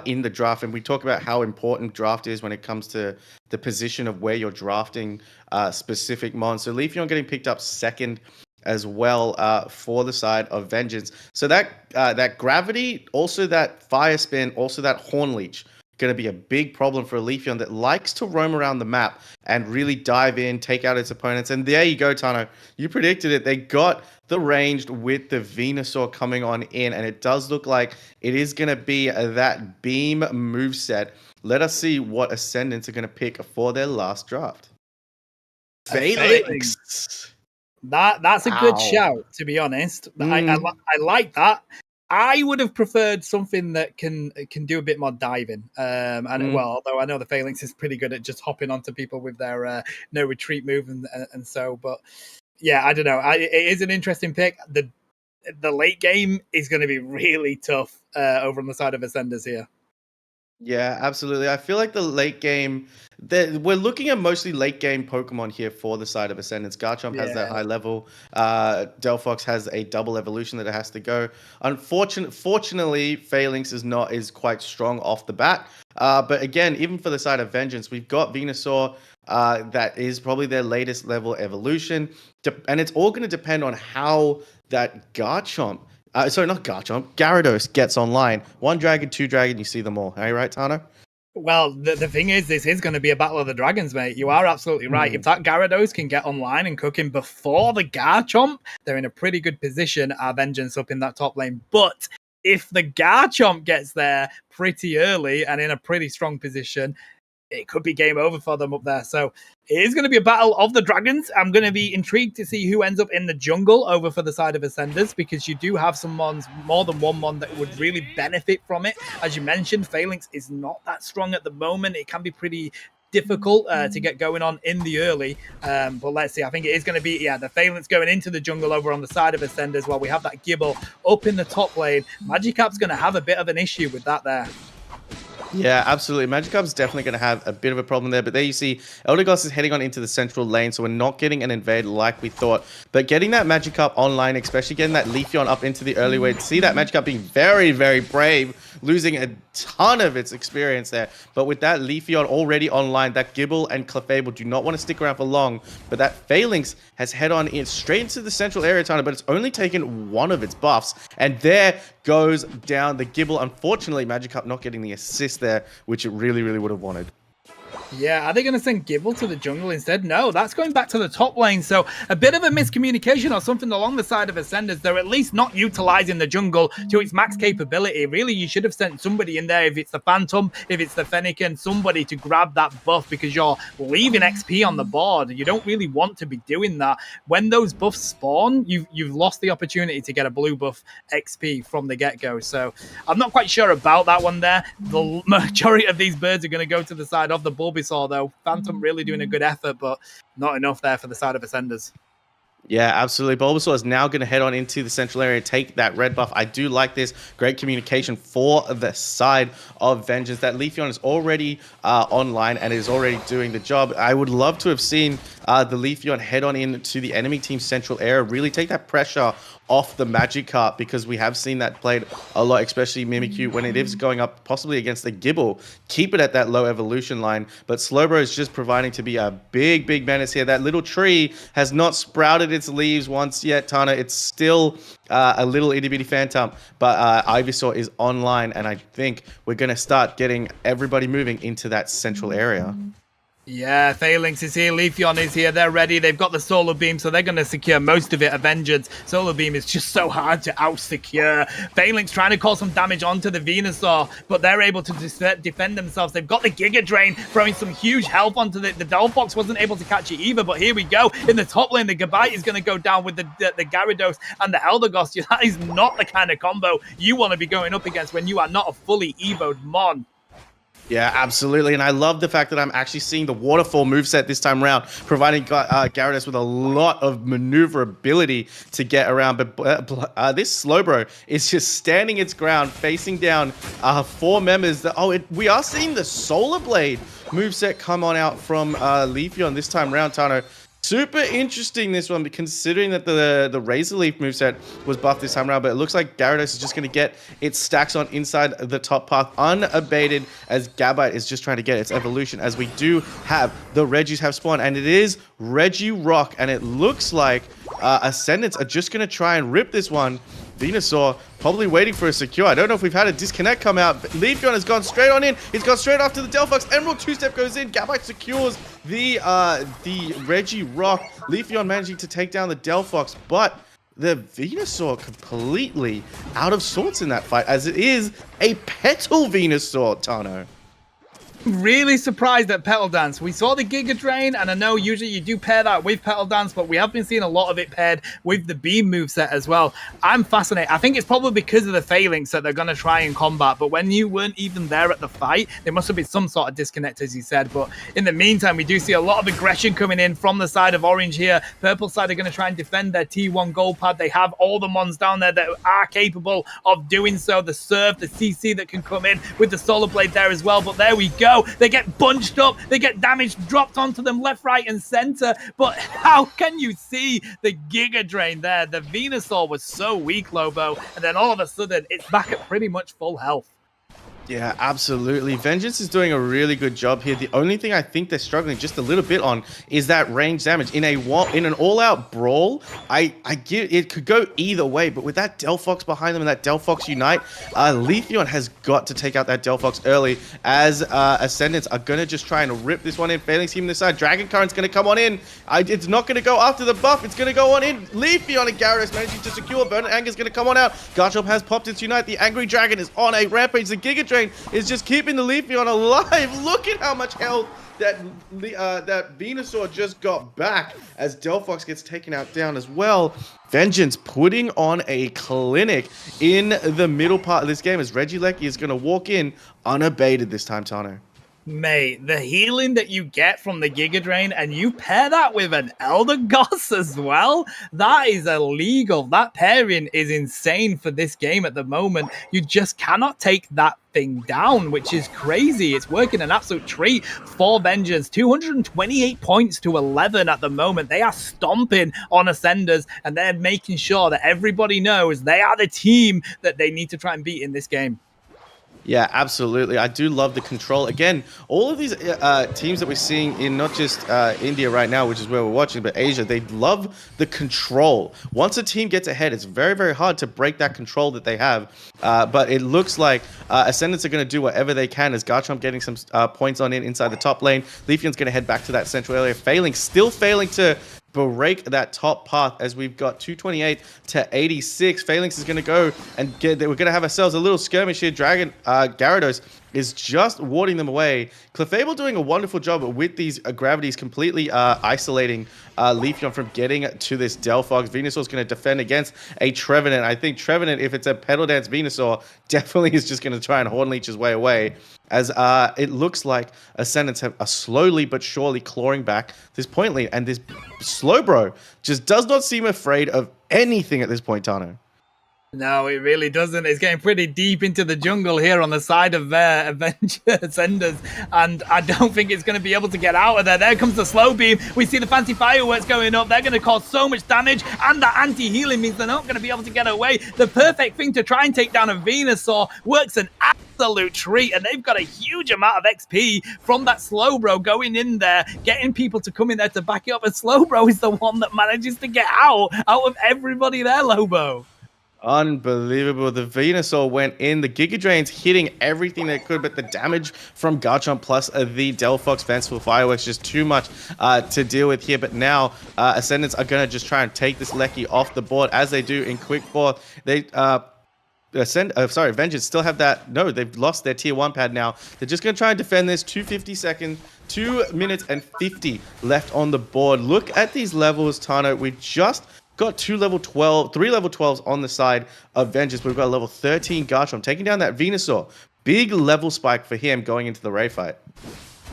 in the draft, and we talk about how important draft is when it comes to the position of where you're drafting specific mons. So Leafeon getting picked up second as well for the side of Vengeance. So that Gravity, also that Fire Spin, also that Horn Leech going to be a big problem for a Leafeon that likes to roam around the map and really dive in, take out its opponents. And there you go, Tano. You predicted it. They got the ranged with the Venusaur coming on in, and it does look like it is going to be that beam moveset. Let us see what Ascendants are going to pick for their last draft. Phalanx. That's a good shout, to be honest. I like that. I would have preferred something that can do a bit more diving. Well, although I know the Phalanx is pretty good at just hopping onto people with their no retreat move and so, but yeah, I don't know. It is an interesting pick. The late game is going to be really tough over on the side of Ascenders here. Yeah, absolutely. I feel like the late game, we're looking at mostly late game Pokemon here for the side of Ascendance. Garchomp has that high level. Delphox has a double evolution that it has to go. Fortunately, Phalanx is quite strong off the bat. But again, even for the side of Vengeance, we've got Venusaur. That is probably their latest level evolution. And it's all going to depend on how that Garchomp, sorry, not Garchomp, Gyarados gets online. 1 dragon, 2 dragon, you see them all. Are you right, Tano? Well, the thing is, this is going to be a battle of the dragons, mate. You are absolutely right. If that Gyarados can get online and cook him before the Garchomp, they're in a pretty good position. Our Vengeance up in that top lane. But if the Garchomp gets there pretty early and in a pretty strong position, it could be game over for them up there. So it is going to be a battle of the dragons. I'm going to be intrigued to see who ends up in the jungle over for the side of Ascenders, because you do have some mons, more than one mon, that would really benefit from it. As you mentioned, Phalanx is not that strong at the moment. It can be pretty difficult to get going on in the early. But let's see. I think it is going to be, the Phalanx going into the jungle over on the side of Ascenders while we have that Gibble up in the top lane. Magicap's going to have a bit of an issue with that there. Yeah, absolutely. Magikarp's definitely going to have a bit of a problem there. But there you see, Eldegoss is heading on into the central lane, so we're not getting an invade like we thought. But getting that Magikarp online, especially getting that Leafeon up into the early way, to see that Magikarp being very, very brave, losing a ton of its experience there. But with that Leafeon already online, that Gibble and Clefable do not want to stick around for long. But that Phalanx has head on in straight into the central area, Tana, but it's only taken one of its buffs. And there goes down the Gibble. Unfortunately, Magikarp not getting the assist there, which it really, really would have wanted. Yeah, are they going to send Gibble to the jungle instead? No, that's going back to the top lane. So a bit of a miscommunication or something along the side of Ascenders. They're at least not utilizing the jungle to its max capability. Really, you should have sent somebody in there, if it's the Phantom, if it's the Fennekin, somebody to grab that buff, because you're leaving XP on the board. You don't really want to be doing that. When those buffs spawn, you've lost the opportunity to get a blue buff XP from the get-go. So I'm not quite sure about that one there. The majority of these birds are going to go to the side of the Bulbasaur, though. Phantom really doing a good effort, but not enough there for the side of Ascenders. Yeah, absolutely. Bulbasaur is now going to head on into the central area, take that red buff. I do like this. Great communication for the side of Vengeance. That Leafeon is already online and is already doing the job. I would love to have seen the Leafeon head on into the enemy team's central area, really take that pressure off the Magikarp, because we have seen that played a lot, especially Mimikyu when it is going up possibly against the Gibble. Keep it at that low evolution line, but Slowbro is just providing to be a big, big menace here. That little tree has not sprouted its leaves once yet, Tana. It's still a little itty-bitty phantom, but Ivysaur is online, and I think we're going to start getting everybody moving into that central area. Yeah, Phalanx is here, Leafeon is here, they're ready, they've got the Solar Beam, so they're going to secure most of it at Vengeance. Solar Beam is just so hard to out-secure. Phalanx trying to cause some damage onto the Venusaur, but they're able to defend themselves. They've got the Giga Drain, throwing some huge health onto the Delphox, wasn't able to catch it either, but here we go. In the top lane, the Gabite is going to go down with the Gyarados and the Eldegoss. That is not the kind of combo you want to be going up against when you are not a fully evoed Mon. Yeah, absolutely. And I love the fact that I'm actually seeing the Waterfall moveset this time around, providing Gyarados with a lot of maneuverability to get around. But this Slowbro is just standing its ground, facing down 4 members. We are seeing the Solar Blade moveset come on out from Leafeon this time around, Tano. Super interesting, this one, considering that the Razor Leaf moveset was buffed this time around, but it looks like Gyarados is just going to get its stacks on inside the top path unabated, as Gabite is just trying to get its evolution, as we do have the Regis have spawned, and it is Regirock, and it looks like Ascendants are just going to try and rip this one Venusaur probably waiting for a secure. I don't know if we've had a disconnect come out. Leafeon has gone straight on in. He's gone straight after the Delphox. Emerald two-step goes in. Gabite secures the Regirock. Leafeon managing to take down the Delphox, but the Venusaur completely out of sorts in that fight, as it is a Petal Venusaur, Tano. Really surprised at Petal Dance. We saw the Giga Drain, and I know usually you do pair that with Petal Dance, but we have been seeing a lot of it paired with the Beam moveset as well. I'm fascinated. I think it's probably because of the Phalanx that they're going to try and combat, but when you weren't even there at the fight, there must have been some sort of disconnect, as you said. But in the meantime, we do see a lot of aggression coming in from the side of Orange here. Purple side are going to try and defend their T1 gold pad. They have all the mons down there that are capable of doing so. The Surf, the CC that can come in with the Solar Blade there as well. But there we go. They get bunched up. They get damage dropped onto them left, right, and center. But how can you see the Giga Drain there? The Venusaur was so weak, Lobo. And then all of a sudden, it's back at pretty much full health. Yeah, absolutely. Vengeance is doing a really good job here. The only thing I think they're struggling just a little bit on is that range damage. In an all-out brawl, I give it could go either way, but with that Delphox behind them and that Delphox Unite, Leafeon has got to take out that Delphox early, as Ascendants are going to just try and rip this one in. Phalanx team this side. Dragon Current's going to come on in. It's not going to go after the buff. It's going to go on in. Leafeon and Gyarados managing to secure. Burning Anger's going to come on out. Garchomp has popped its Unite. The Angry Dragon is on a rampage. The Giga Drain is just keeping the Leafeon alive. Look at how much health that Venusaur just got back as Delphox gets taken out down as well. Vengeance putting on a clinic in the middle part of this game as Regieleki is going to walk in unabated this time, Tano. Mate, the healing that you get from the Giga Drain, and you pair that with an Elder Goss as well, that is illegal. That pairing is insane for this game at the moment. You just cannot take that thing down, which is crazy. It's working an absolute treat for Vengeance. 228 points to 11 at the moment. They are stomping on Ascenders, and they're making sure that everybody knows they are the team that they need to try and beat in this game. Yeah, absolutely. I do love the control. Again, all of these teams that we're seeing in not just India right now, which is where we're watching, but Asia, they love the control. Once a team gets ahead, it's very, very hard to break that control that they have. But it looks like Ascendants are going to do whatever they can as Garchomp getting some points on in inside the top lane. Leafeon's going to head back to that central area, still failing to break that top path as we've got 228 to 86. Phalanx is going to go and we're going to have ourselves a little skirmish here. Gyarados is just warding them away. Clefable doing a wonderful job with these gravities, completely isolating Leafeon from getting to this Delphox. Venusaur's going to defend against a Trevenant. I think Trevenant, if it's a Petal Dance Venusaur, definitely is just going to try and Horn Leech his way away, as it looks like Ascendants are slowly but surely clawing back this point lead, and this Slowbro just does not seem afraid of anything at this point, Tano. No, it really doesn't. It's getting pretty deep into the jungle here on the side of Ascenders, and I don't think it's going to be able to get out of there. There comes the slow beam. We see the fancy fireworks going up. They're going to cause so much damage, and the anti-healing means they're not going to be able to get away. The perfect thing to try and take down a Venusaur works an absolute treat, and they've got a huge amount of XP from that Slowbro going in there, getting people to come in there to back it up, and Slowbro is the one that manages to get out of everybody there, Lobo. Unbelievable. The Venusaur went in. The Giga Drain's hitting everything they could, but the damage from Garchomp plus the Delphox Fanciful Fireworks just too much to deal with here. But now Ascendants are going to just try and take this Lecky off the board, as they do in Quick Fourth. They Vengeance still have that. No, they've lost their tier 1 pad now. They're just going to try and defend this. 250 seconds, 2 minutes and 50 left on the board. Look at these levels, Tano. We just got 3 level 12s on the side of Vengeance. We've got a level 13 Garchomp taking down that Venusaur. Big level spike for him going into the raid fight.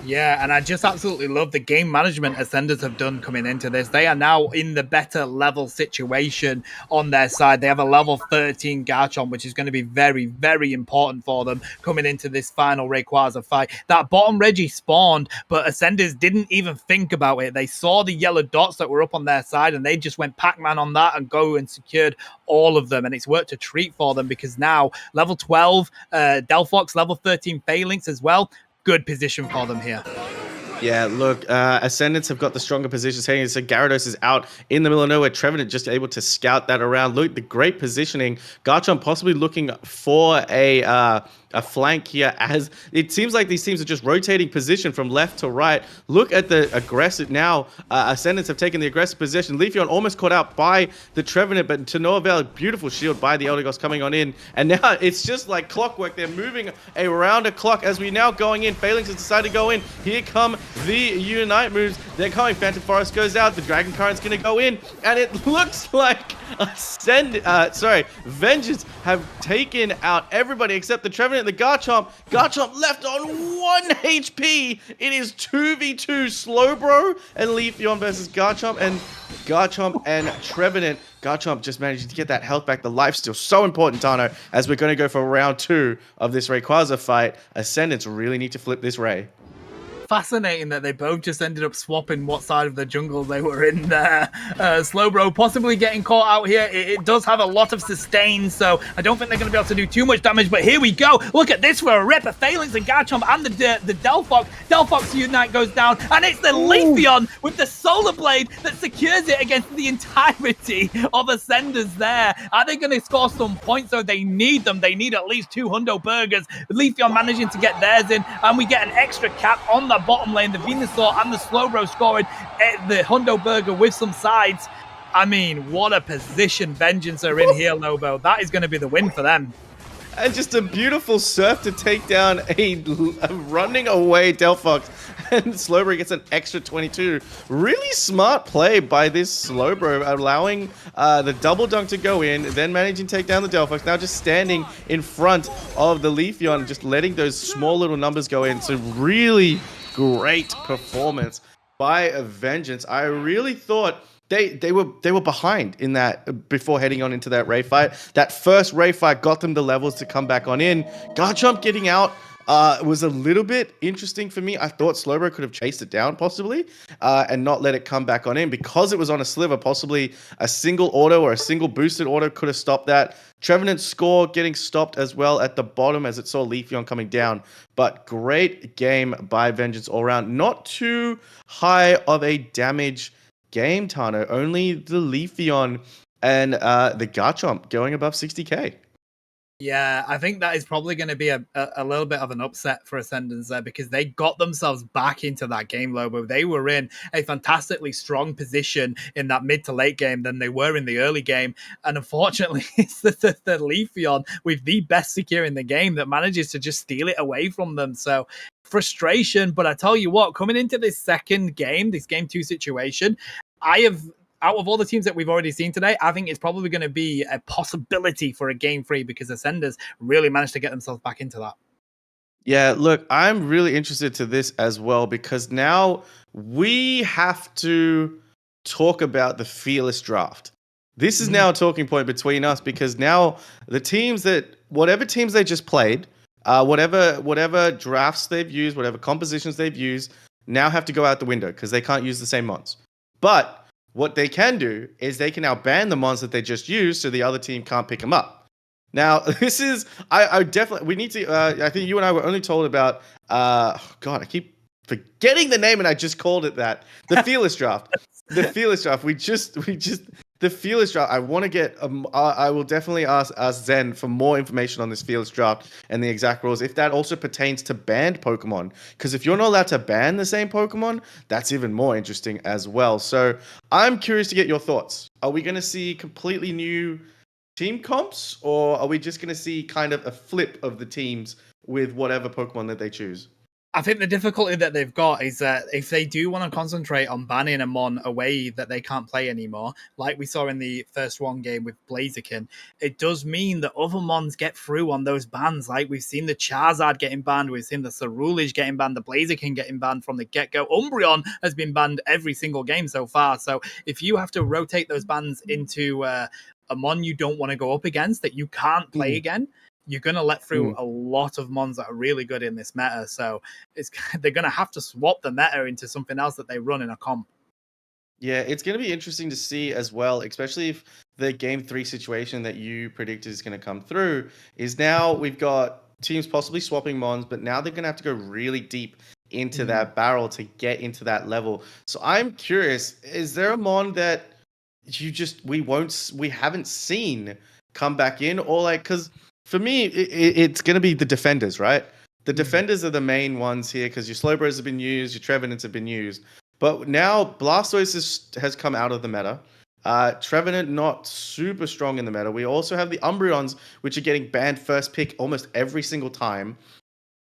Yeah, and I just absolutely love the game management Ascenders have done coming into this. They are now in the better level situation on their side. They have a level 13 Garchomp, which is going to be very, very important for them coming into this final Rayquaza fight. That bottom Reggie spawned, but Ascenders didn't even think about it. They saw the yellow dots that were up on their side, and they just went Pac-Man on that and go and secured all of them. And it's worked a treat for them, because now level 12 Delphox, level 13 Phalanx as well. Good position for them here. Yeah, look, Ascendants have got the stronger positions heading. So Gyarados is out in the middle of nowhere. Trevenant just able to scout that around. Look, the great positioning. Garchomp possibly looking for a flank here, as it seems like these teams are just rotating position from left to right. Look at the aggressive now. Ascendants have taken the aggressive position. Leafeon almost caught out by the Trevenant, but to no avail. Beautiful shield by the Eldegoss coming on in. And now it's just like clockwork. They're moving around a clock as we now going in. Phalanx has decided to go in. Here come the Unite moves. They're coming. Phantom Forest goes out. The Dragon Current's going to go in. And it looks like Vengeance have taken out everybody except the Trevenant and the Garchomp. Garchomp left on 1 HP. It is 2v2 Slowbro and Leafeon versus Garchomp and Trevenant. Garchomp just managing to get that health back. The life steal so important, Tano, as we're going to go for round 2 of this Rayquaza fight. Ascendants really need to flip this Ray. Fascinating that they both just ended up swapping what side of the jungle they were in there. Slowbro possibly getting caught out here. It does have a lot of sustain, so I don't think they're going to be able to do too much damage, but here we go. Look at this for a rip. A Phalanx and Garchomp and the Delphox. Delphox Unite goes down, and it's the Leafeon with the Solar Blade that secures it against the entirety of Ascenders there. Are they going to score some points, though? They need them. They need at least 2 hundo burgers. Leafeon managing to get theirs in, and we get an extra cap on the bottom lane. The Venusaur and the Slowbro scoring the hundo burger with some sides. I mean, what a position Vengeance are in here, Lobo. That is going to be the win for them. And just a beautiful surf to take down a running away Delphox. And Slowbro gets an extra 22. Really smart play by this Slowbro, allowing the double dunk to go in, then managing to take down the Delphox. Now just standing in front of the Leafeon, just letting those small little numbers go in. So really great performance by Vengeance. I really thought they were behind in that before heading on into that Ray fight. That first Ray fight got them the levels to come back on in. Garchomp getting out was a little bit interesting for me. I thought Slowbro could have chased it down possibly and not let it come back on in because it was on a sliver. Possibly a single auto or a single boosted auto could have stopped that. Trevenant's score getting stopped as well at the bottom as it saw Leafeon coming down. But great game by Vengeance all around. Not too high of a damage game, Tano. Only the Leafeon and the Garchomp going above 60k. Yeah, I think that is probably going to be a little bit of an upset for Ascendants there because they got themselves back into that game, Lobo. They were in a fantastically strong position in that mid to late game than they were in the early game. And unfortunately, it's the Leafeon with the best secure in the game that manages to just steal it away from them. So frustration. But I tell you what, coming into this second game, this game 2 situation, out of all the teams that we've already seen today, I think it's probably going to be a possibility for a game 3 because Ascenders really managed to get themselves back into that. Yeah, look, I'm really interested to this as well because now we have to talk about the Fearless Draft. This is now a talking point between us because now the teams whatever teams they just played, whatever drafts they've used, whatever compositions they've used, now have to go out the window because they can't use the same mons. But what they can do is they can now ban the mons that they just used so the other team can't pick them up. Now, this is, I definitely, we need to, I think you and I were only told about, God, I keep forgetting the name and I just called it that. The Fearless Draft. The Fearless Draft. The Fearless Draft. I want to get, I will definitely ask Zen for more information on this Fearless Draft and the exact rules. If that also pertains to banned Pokemon. Because if you're not allowed to ban the same Pokemon, that's even more interesting as well. So I'm curious to get your thoughts. Are we going to see completely new team comps, or are we just going to see kind of a flip of the teams with whatever Pokemon that they choose? I think the difficulty that they've got is that if they do want to concentrate on banning a mon away that they can't play anymore, like we saw in the first one game with Blaziken, it does mean that other mons get through on those bans. Like we've seen the Charizard getting banned, we've seen the Ceruledge getting banned, the Blaziken getting banned from the get-go. Umbreon has been banned every single game so far. So if you have to rotate those bans into a mon you don't want to go up against that you can't play again, you're going to let through a lot of mons that are really good in this meta. So they're going to have to swap the meta into something else that they run in a comp. Yeah, it's going to be interesting to see as well, especially if the game 3 situation that you predicted is going to come through is now we've got teams possibly swapping mons, but now they're going to have to go really deep into that barrel to get into that level. So I'm curious, is there a mon that we haven't seen come back in, or like, because for me it's going to be the defenders, right? The defenders are the main ones here because your Slowbros have been used, your Trevenants have been used, but now Blastoise has come out of the meta. Trevenant not super strong in the meta. We also have the Umbreons, which are getting banned first pick almost every single time.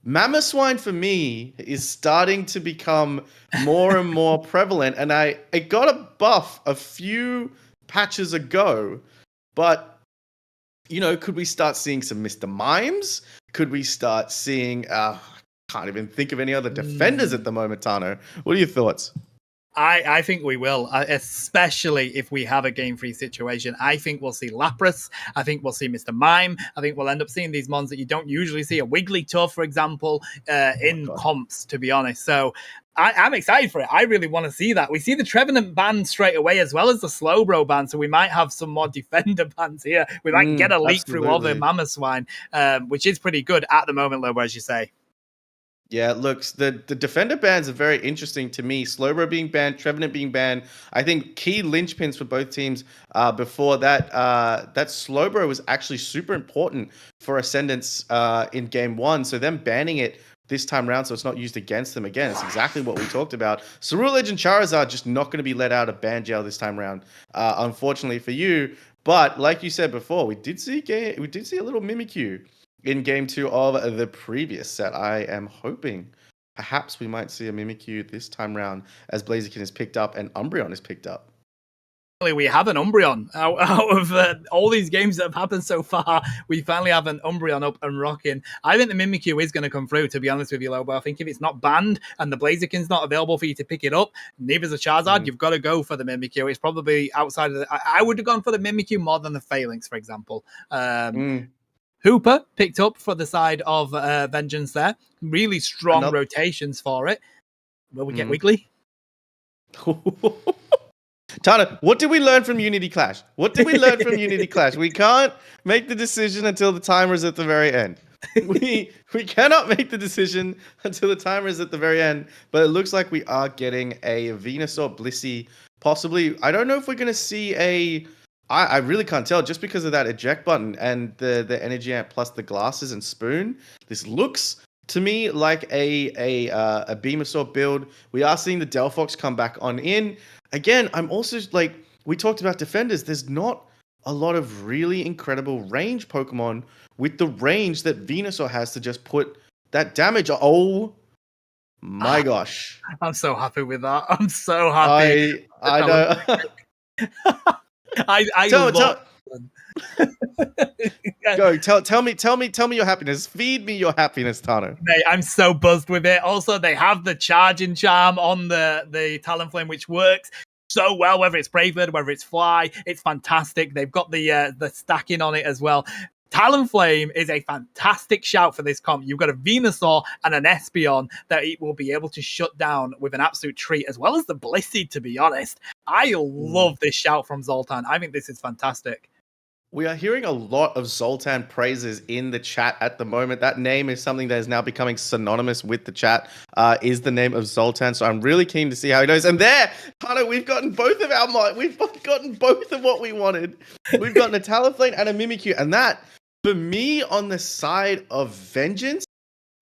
Mamoswine for me is starting to become more and more prevalent, and it got a buff a few patches ago, but could we start seeing some Mr. Mimes? Could we start seeing can't even think of any other defenders at the moment, Tano? What are your thoughts? I think we will, especially if we have a game-free situation. I think we'll see Lapras. I think we'll see Mr. Mime. I think we'll end up seeing these mons that you don't usually see, a Wigglytuff, for example, in comps, to be honest. So I'm excited for it. I really want to see that. We see the Trevenant ban straight away, as well as the Slowbro ban, so we might have some more defender bans here. We might get a leak through all the Mamoswine, which is pretty good at the moment, Lobo, as you say. Yeah, look, the defender bans are very interesting to me. Slowbro being banned, Trevenant being banned. I think key linchpins for both teams before that Slowbro was actually super important for Ascendance in game 1. So them banning it this time around so it's not used against them again. It's exactly what we talked about. Ceruledge and Charizard just not going to be let out of ban jail this time around, unfortunately for you. But like you said before, we did see a little Mimikyu in game 2 of the previous set. I am hoping perhaps we might see a Mimikyu this time round as Blaziken is picked up and Umbreon is picked up. We have an Umbreon out of all these games that have happened so far. We finally have an Umbreon up and rocking. I think the Mimikyu is going to come through, to be honest with you, Lobo. I think if it's not banned and the Blaziken's not available for you to pick it up, neither's a Charizard, you've got to go for the Mimikyu. It's probably outside of the... I would have gone for the Mimikyu more than the Phalanx, for example. Hooper picked up for the side of Vengeance there. Really strong rotations for it. Will we get Wiggly? Tana, what did we learn from Unity Clash? We can't make the decision until the timer is at the very end. We cannot make the decision until the timer is at the very end, but it looks like we are getting a Venusaur Blissey. Possibly, I don't know if we're going to see I really can't tell just because of that eject button and the energy amp plus the glasses and spoon. This looks to me like a Venusaur build. We are seeing the Delphox come back on in. Again, I'm also like, we talked about defenders. There's not a lot of really incredible range Pokemon with the range that Venusaur has to just put that damage. Oh my gosh. I'm so happy with that. I'm so happy. I know. Tell me your happiness. Feed me your happiness, Tano. Mate, I'm so buzzed with it. Also, they have the charging charm on the Talonflame, which works so well, whether it's Brave Bird, whether it's Fly. It's fantastic. They've got the stacking on it as well. Talonflame is a fantastic shout for this comp. You've got a Venusaur and an Espeon that it will be able to shut down with an absolute treat, as well as the Blissey, to be honest. I love this shout from Zoltan. I think this is fantastic. We are hearing a lot of Zoltan praises in the chat at the moment. That name is something that is now becoming synonymous with the chat, is the name of Zoltan. So I'm really keen to see how he goes. And there, Tano, we've gotten both of we've gotten both of what we wanted. We've gotten a Talonflame and a Mimikyu. And that, for me, on the side of Vengeance,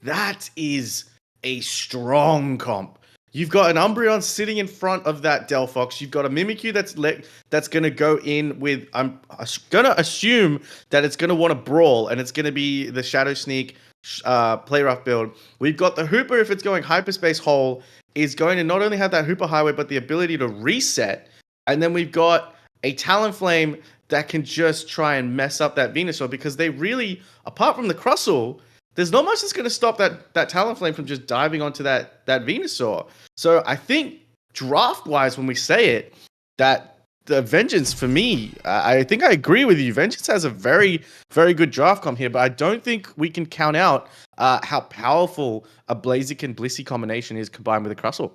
that is a strong comp. You've got an Umbreon sitting in front of that Delphox. You've got a Mimikyu that's going to go in with... I'm going to assume that it's going to want to brawl, and it's going to be the Shadow Sneak Play Rough build. We've got the Hooper, if it's going Hyperspace Hole, is going to not only have that Hooper Highway, but the ability to reset. And then we've got a Talonflame that can just try and mess up that Venusaur, because they really, apart from the Crustle, there's not much that's going to stop that Talonflame from just diving onto that Venusaur. So I think draft-wise, when we say it, that the Vengeance, for me, I think I agree with you. Vengeance has a very, very good draft comp here, but I don't think we can count out how powerful a Blaziken Blissey combination is combined with a Crustle.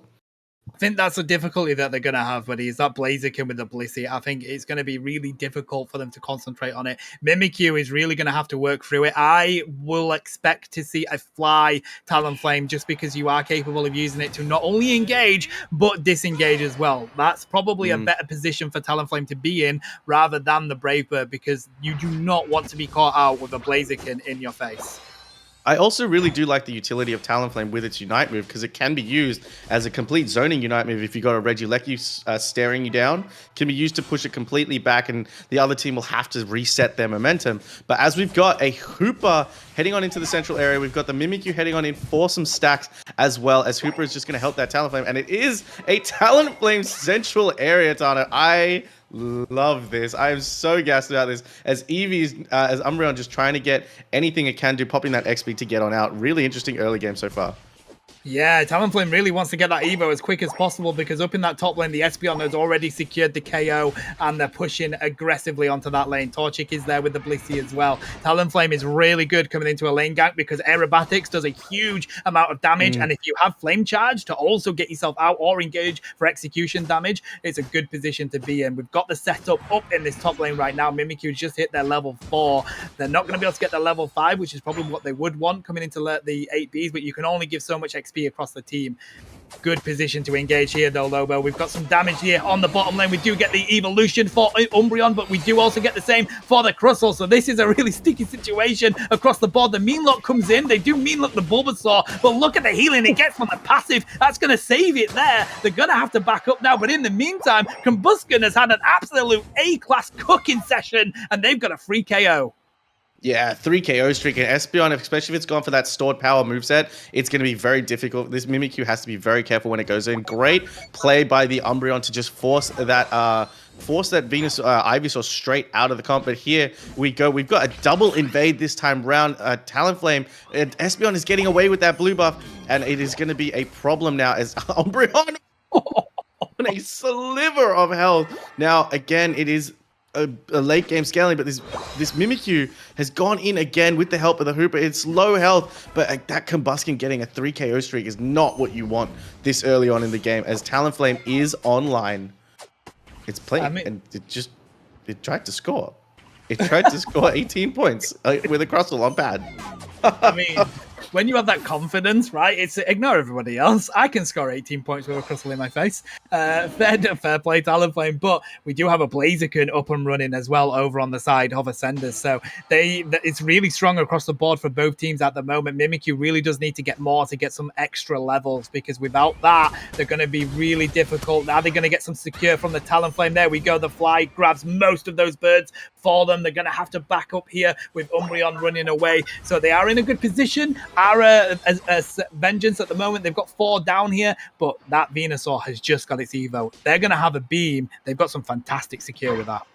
I think that's the difficulty that they're going to have, buddy, is that Blaziken with the Blissey. I think it's going to be really difficult for them to concentrate on it. Mimikyu is really going to have to work through it. I will expect to see a fly Talonflame just because you are capable of using it to not only engage, but disengage as well. That's probably a better position for Talonflame to be in rather than the Brave Bird, because you do not want to be caught out with a Blaziken in your face. I also really do like the utility of Talonflame with its Unite move, because it can be used as a complete zoning Unite move. If you got a Regieleki staring you down, can be used to push it completely back, and the other team will have to reset their momentum. But as we've got a Hooper heading on into the central area, we've got the Mimikyu heading on in for some stacks, as well as Hooper is just going to help that Talonflame, and it is a Talonflame central area, Tano. I love this. I am so gassed about this. As Eevee's, as Umbreon just trying to get anything it can do, popping that XP to get on out. Really interesting early game so far. Yeah, Talonflame really wants to get that Evo as quick as possible, because up in that top lane, the Espeon has already secured the KO, and they're pushing aggressively onto that lane. Torchic is there with the Blissey as well. Talonflame is really good coming into a lane gank, because Aerobatics does a huge amount of damage, and if you have Flame Charge to also get yourself out or engage for execution damage, it's a good position to be in. We've got the setup up in this top lane right now. Mimikyu just hit their level 4. They're not going to be able to get their level 5, which is probably what they would want coming into the 8Bs, but you can only give so much XP across the team. Good position to engage here though, Lobo. We've got some damage here on the bottom lane. We do get the evolution for Umbreon, but we do also get the same for the Crustle. So this is a really sticky situation across the board. The Meanlock comes in. They do Meanlock the Bulbasaur, but look at the healing it gets from the passive. That's going to save it there. They're going to have to back up now, but in the meantime, Combusken has had an absolute A-class cooking session, and they've got a free KO. Yeah, 3 KO streak, and Espeon, especially if it's gone for that stored power moveset, it's going to be very difficult. This Mimikyu has to be very careful when it goes in. Great play by the Umbreon to just force that Venus Ivysaur straight out of the comp. But here we go. We've got a double invade this time round. Talonflame, and Espeon is getting away with that blue buff, and it is going to be a problem now as Umbreon on a sliver of health. Now, again, it is a late game scaling, but this Mimikyu has gone in again with the help of the Hooper. It's low health, but that Combusken getting a 3 KO streak is not what you want this early on in the game, as Talonflame is online. It's playing, and it tried to score. It tried to score 18 points with a Crustle on pad. I mean, when you have that confidence, right, it's ignore everybody else. I can score 18 points with a Crustle in my face. Fair play, Talonflame, but we do have a Blaziken up and running as well over on the side of Ascenders. So it's really strong across the board for both teams at the moment. Mimikyu really does need to get more to get some extra levels, because without that, they're going to be really difficult. Now they're going to get some secure from the Talonflame. There we go. The Fly grabs most of those birds for them. They're going to have to back up here with Umbreon running away. So they are in a good position. Our Vengeance at the moment, they've got 4 down here, but that Venusaur has just got its Evo. They're going to have a beam. They've got some fantastic secure with that.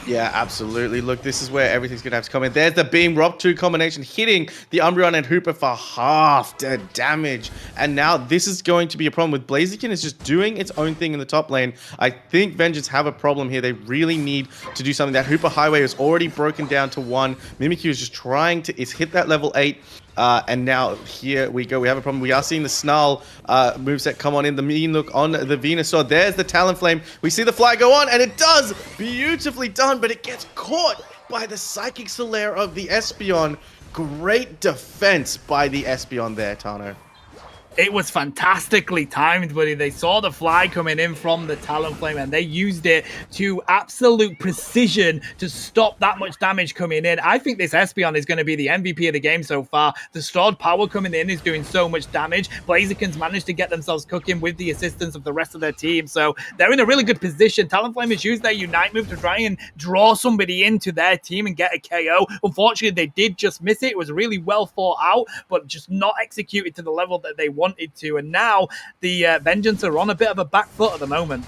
Yeah, absolutely. Look, this is where everything's going to have to come in. There's the Beam Rock 2 combination hitting the Umbreon and Hooper for half the damage. And now this is going to be a problem with Blaziken. Is just doing its own thing in the top lane. I think Vengeance have a problem here. They really need to do something. That Hooper Highway is already broken down to 1. Mimikyu is just trying to hit that level 8. And now here we go. We have a problem. We are seeing the Snarl moveset come on in. The mean look on the Venusaur. There's the Talonflame. We see the fly go on, and it does. Beautifully done, but it gets caught by the Psychic Solaire of the Espeon. Great defense by the Espeon there, Tano. It was fantastically timed, buddy. They saw the fly coming in from the Talonflame, and they used it to absolute precision to stop that much damage coming in. I think this Espeon is going to be the MVP of the game so far. The stored power coming in is doing so much damage. Blaziken's managed to get themselves cooking with the assistance of the rest of their team, so they're in a really good position. Talonflame has used their Unite move to try and draw somebody into their team and get a KO. Unfortunately, they did just miss it. It was really well thought out, but just not executed to the level that they wanted to, and now the Vengeance are on a bit of a back foot at the moment.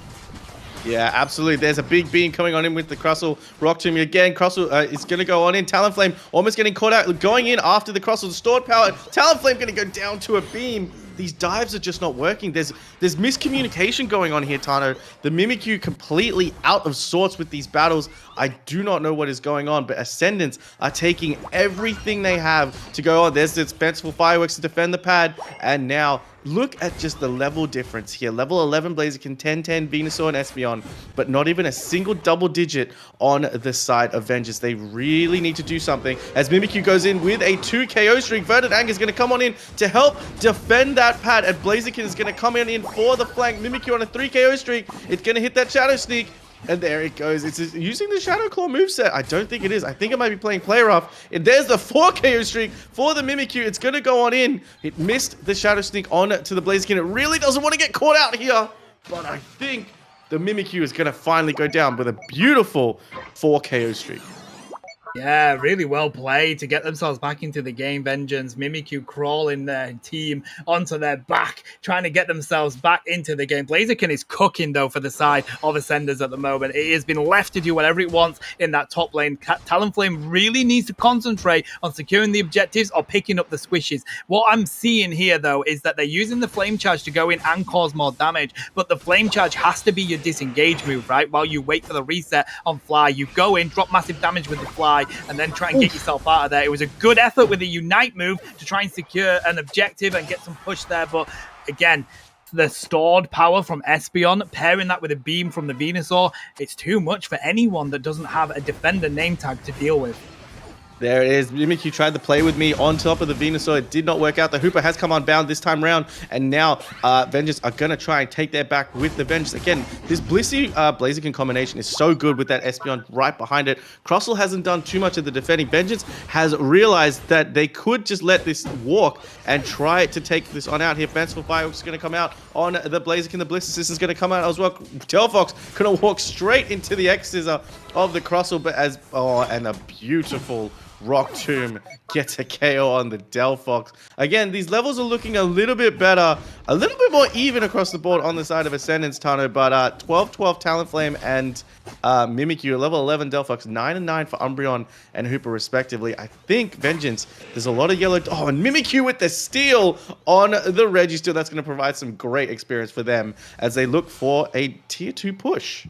Yeah, absolutely. There's a big beam coming on in with the Crustle. Rock Tomb again. Crustle is going to go on in. Talonflame almost getting caught out. Going in after the Crustle. The stored power. Talonflame going to go down to a beam. These dives are just not working. There's miscommunication going on here, Tano. The Mimikyu completely out of sorts with these battles. I do not know what is going on, but Ascendants are taking everything they have to go on. There's this Fanciful Fireworks to defend the pad, and now look at just the level difference here. Level 11 Blaziken, 10-10 Venusaur and Espeon, but not even a single double digit on the side of Vengeance. They really need to do something as Mimikyu goes in with a 2 KO streak. Verdant Anger is going to come on in to help defend that pad, and Blaziken is going to come in for the flank. Mimikyu on a 3 KO streak. It's going to hit that Shadow Sneak. And there it goes. It's using the Shadow Claw moveset. I don't think it is. I think it might be playing Play Rough. And there's the 4 KO streak for the Mimikyu. It's going to go on in. It missed the Shadow Sneak on to the Blaziken. It really doesn't want to get caught out here. But I think the Mimikyu is going to finally go down with a beautiful 4 KO streak. Yeah, really well played to get themselves back into the game. Vengeance, Mimikyu crawling their team onto their back, trying to get themselves back into the game. Blaziken is cooking, though, for the side of Ascenders at the moment. It has been left to do whatever it wants in that top lane. Talonflame really needs to concentrate on securing the objectives or picking up the squishes. What I'm seeing here, though, is that they're using the Flame Charge to go in and cause more damage, but the Flame Charge has to be your disengage move, right? While you wait for the reset on Fly, you go in, drop massive damage with the Fly, and then try and get yourself out of there. It was a good effort with a Unite move to try and secure an objective and get some push there, but again, the stored power from Espeon, pairing that with a beam from the Venusaur, it's too much for anyone that doesn't have a defender name tag to deal with. There it is. Mimikyu tried to play with me on top of the Venusaur. It did not work out. The Hooper has come unbound this time round, and now Vengeance are going to try and take their back with the Vengeance. Again, this Blissey Blaziken combination is so good with that Espeon right behind it. Crossel hasn't done too much of the defending. Vengeance has realized that they could just let this walk and try to take this on out here. Fanciful Fireworks is going to come out on the Blaziken. The Bliss Assist is going to come out as well. Delphox going to walk straight into the X-Scissor of the Crossel, but and a beautiful Rock Tomb gets a KO on the Delphox. Again, these levels are looking a little bit better, a little bit more even across the board on the side of Ascendance, Tano, but 12-12 Talonflame and Mimikyu, level 11 Delphox, 9-9 for Umbreon and Hooper respectively. I think Vengeance, there's a lot of yellow. Oh, and Mimikyu with the steal on the Registeel. That's going to provide some great experience for them as they look for a tier 2 push.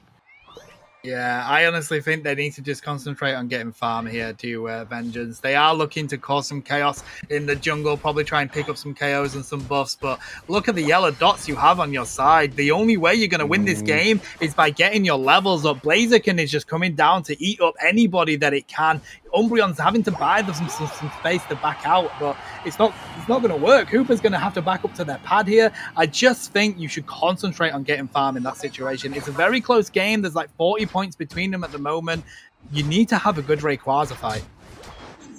Yeah, I honestly think they need to just concentrate on getting farm here to Vengeance. They are looking to cause some chaos in the jungle, probably try and pick up some KOs and some buffs, but look at the yellow dots you have on your side. The only way you're going to win this game is by getting your levels up. Blaziken is just coming down to eat up anybody that it can. Umbreon's having to buy them some space to back out, but it's not going to work. Hooper's going to have to back up to their pad here. I just think you should concentrate on getting farm in that situation. It's a very close game. There's like 40 points between them at the moment. You need to have a good Rayquaza fight.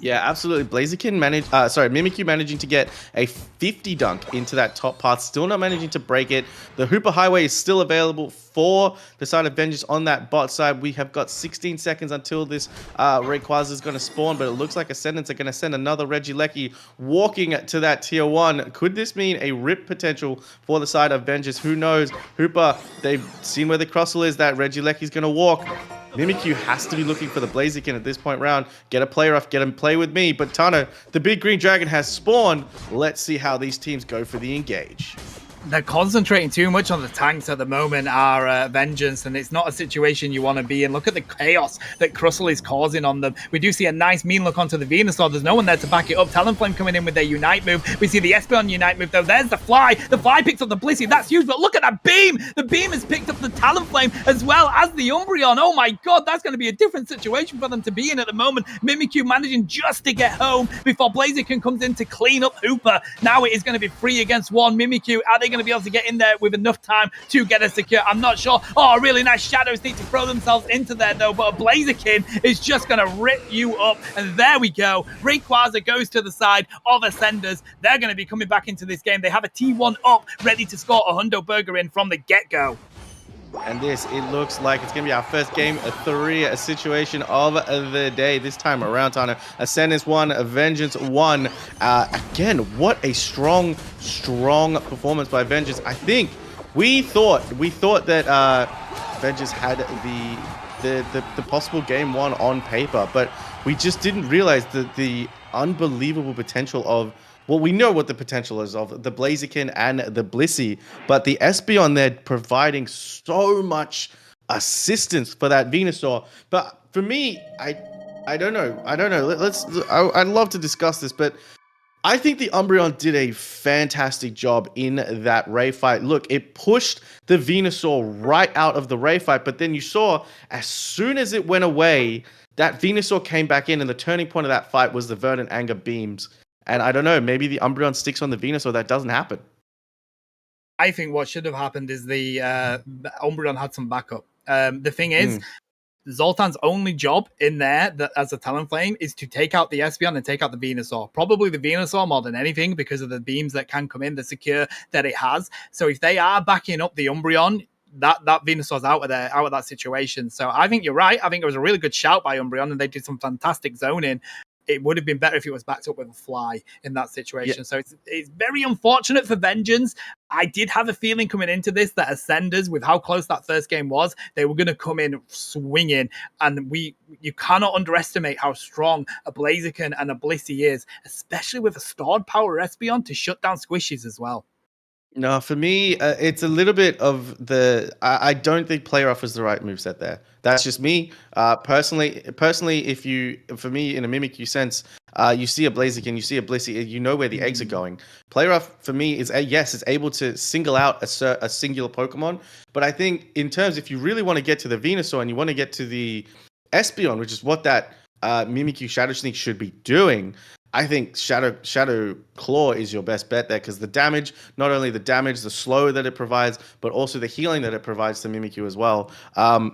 Yeah, absolutely. Mimikyu managing to get a 50 dunk into that top path, still not managing to break it. The Hooper Highway is still available for the side of Vengeance on that bot side. We have got 16 seconds until this Rayquaza is going to spawn, but it looks like Ascendants are going to send another Regieleki walking to that tier 1. Could this mean a rip potential for the side of Vengeance? Who knows? Hooper, they've seen where the Crossel is. That Regieleki is going to walk. Mimikyu has to be looking for the Blaziken at this point round. Get a player off, get him play with me. But Tano, the big green dragon has spawned. Let's see how these teams go for the engage. They're concentrating too much on the tanks at the moment, our Vengeance, and it's not a situation you want to be in. Look at the chaos that Crossel is causing on them. We do see a nice mean look onto the Venusaur. There's no one there to back it up. Talonflame coming in with their Unite move. We see the Espeon Unite move, though. There's the Fly. The Fly picks up the Blissey. That's huge, but look at that beam. The beam has picked up the Talonflame as well as the Umbreon. Oh my god, that's going to be a different situation for them to be in at the moment. Mimikyu managing just to get home before Blaziken comes in to clean up Hooper. Now it is going to be 3 against 1. Mimikyu, are they going to be able to get in there with enough time to get a secure? I'm not sure. Oh, really nice shadows need to throw themselves into there, though, but a Blaziken is just going to rip you up, and there we go. Rayquaza goes to the side of Ascenders. They're going to be coming back into this game. They have a T1 up, ready to score a Hundo Burger in from the get-go. And it looks like it's going to be our first game 3 situation of the day. This time around, Tano. Ascendance 1, Vengeance 1. Again, what a strong performance by Vengeance. I think we thought that Vengeance had the possible game 1 on paper, but we just didn't realize the unbelievable potential of. Well, we know what the potential is of the Blaziken and the Blissey, but the Espeon there providing so much assistance for that Venusaur. But for me, I don't know. I'd love to discuss this, but I think the Umbreon did a fantastic job in that Ray fight. Look, it pushed the Venusaur right out of the Ray fight, but then you saw as soon as it went away, that Venusaur came back in, and the turning point of that fight was the Verdant Anger beams. And I don't know, maybe the Umbreon sticks on the Venusaur. That doesn't happen. I think what should have happened is the Umbreon had some backup. The thing is, Zoltan's only job in there as a Talonflame is to take out the Espeon and take out the Venusaur. Probably the Venusaur more than anything because of the beams that can come in, the secure that it has. So if they are backing up the Umbreon, that Venusaur's out of that situation. So I think you're right. I think it was a really good shout by Umbreon, and they did some fantastic zoning. It would have been better if it was backed up with a fly in that situation. Yeah. So it's very unfortunate for Vengeance. I did have a feeling coming into this that Ascenders, with how close that first game was, they were going to come in swinging. And you cannot underestimate how strong a Blaziken and a Blissey is, especially with a stored power Espeon to shut down squishies as well. No, for me, it's a little bit of the. I don't think Player Off is the right moveset there. That's just me. Personally, for me, in a Mimikyu sense, you see a Blaziken, you see a Blissey, you know where the eggs are going. Player Off, for me, is it's able to single out a singular Pokemon. But I think in terms, if you really want to get to the Venusaur and you want to get to the Espeon, which is what that Mimikyu Shadow Sneak should be doing, I think Shadow Claw is your best bet there, because the damage, not only the damage, the slow that it provides, but also the healing that it provides to Mimikyu as well.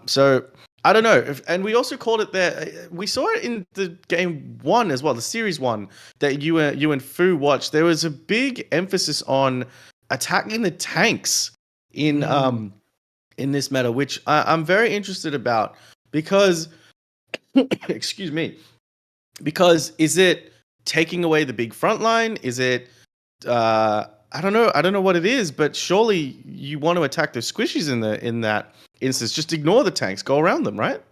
So I don't know. And we also called it there. We saw it in the game 1 as well, the series 1 that you and Fu watched. There was a big emphasis on attacking the tanks in this meta, which I'm very interested about, because excuse me, because is it taking away the big front line? Is it I don't know what it is, but surely you want to attack the squishies in that instance. Just ignore the tanks, go around them, right?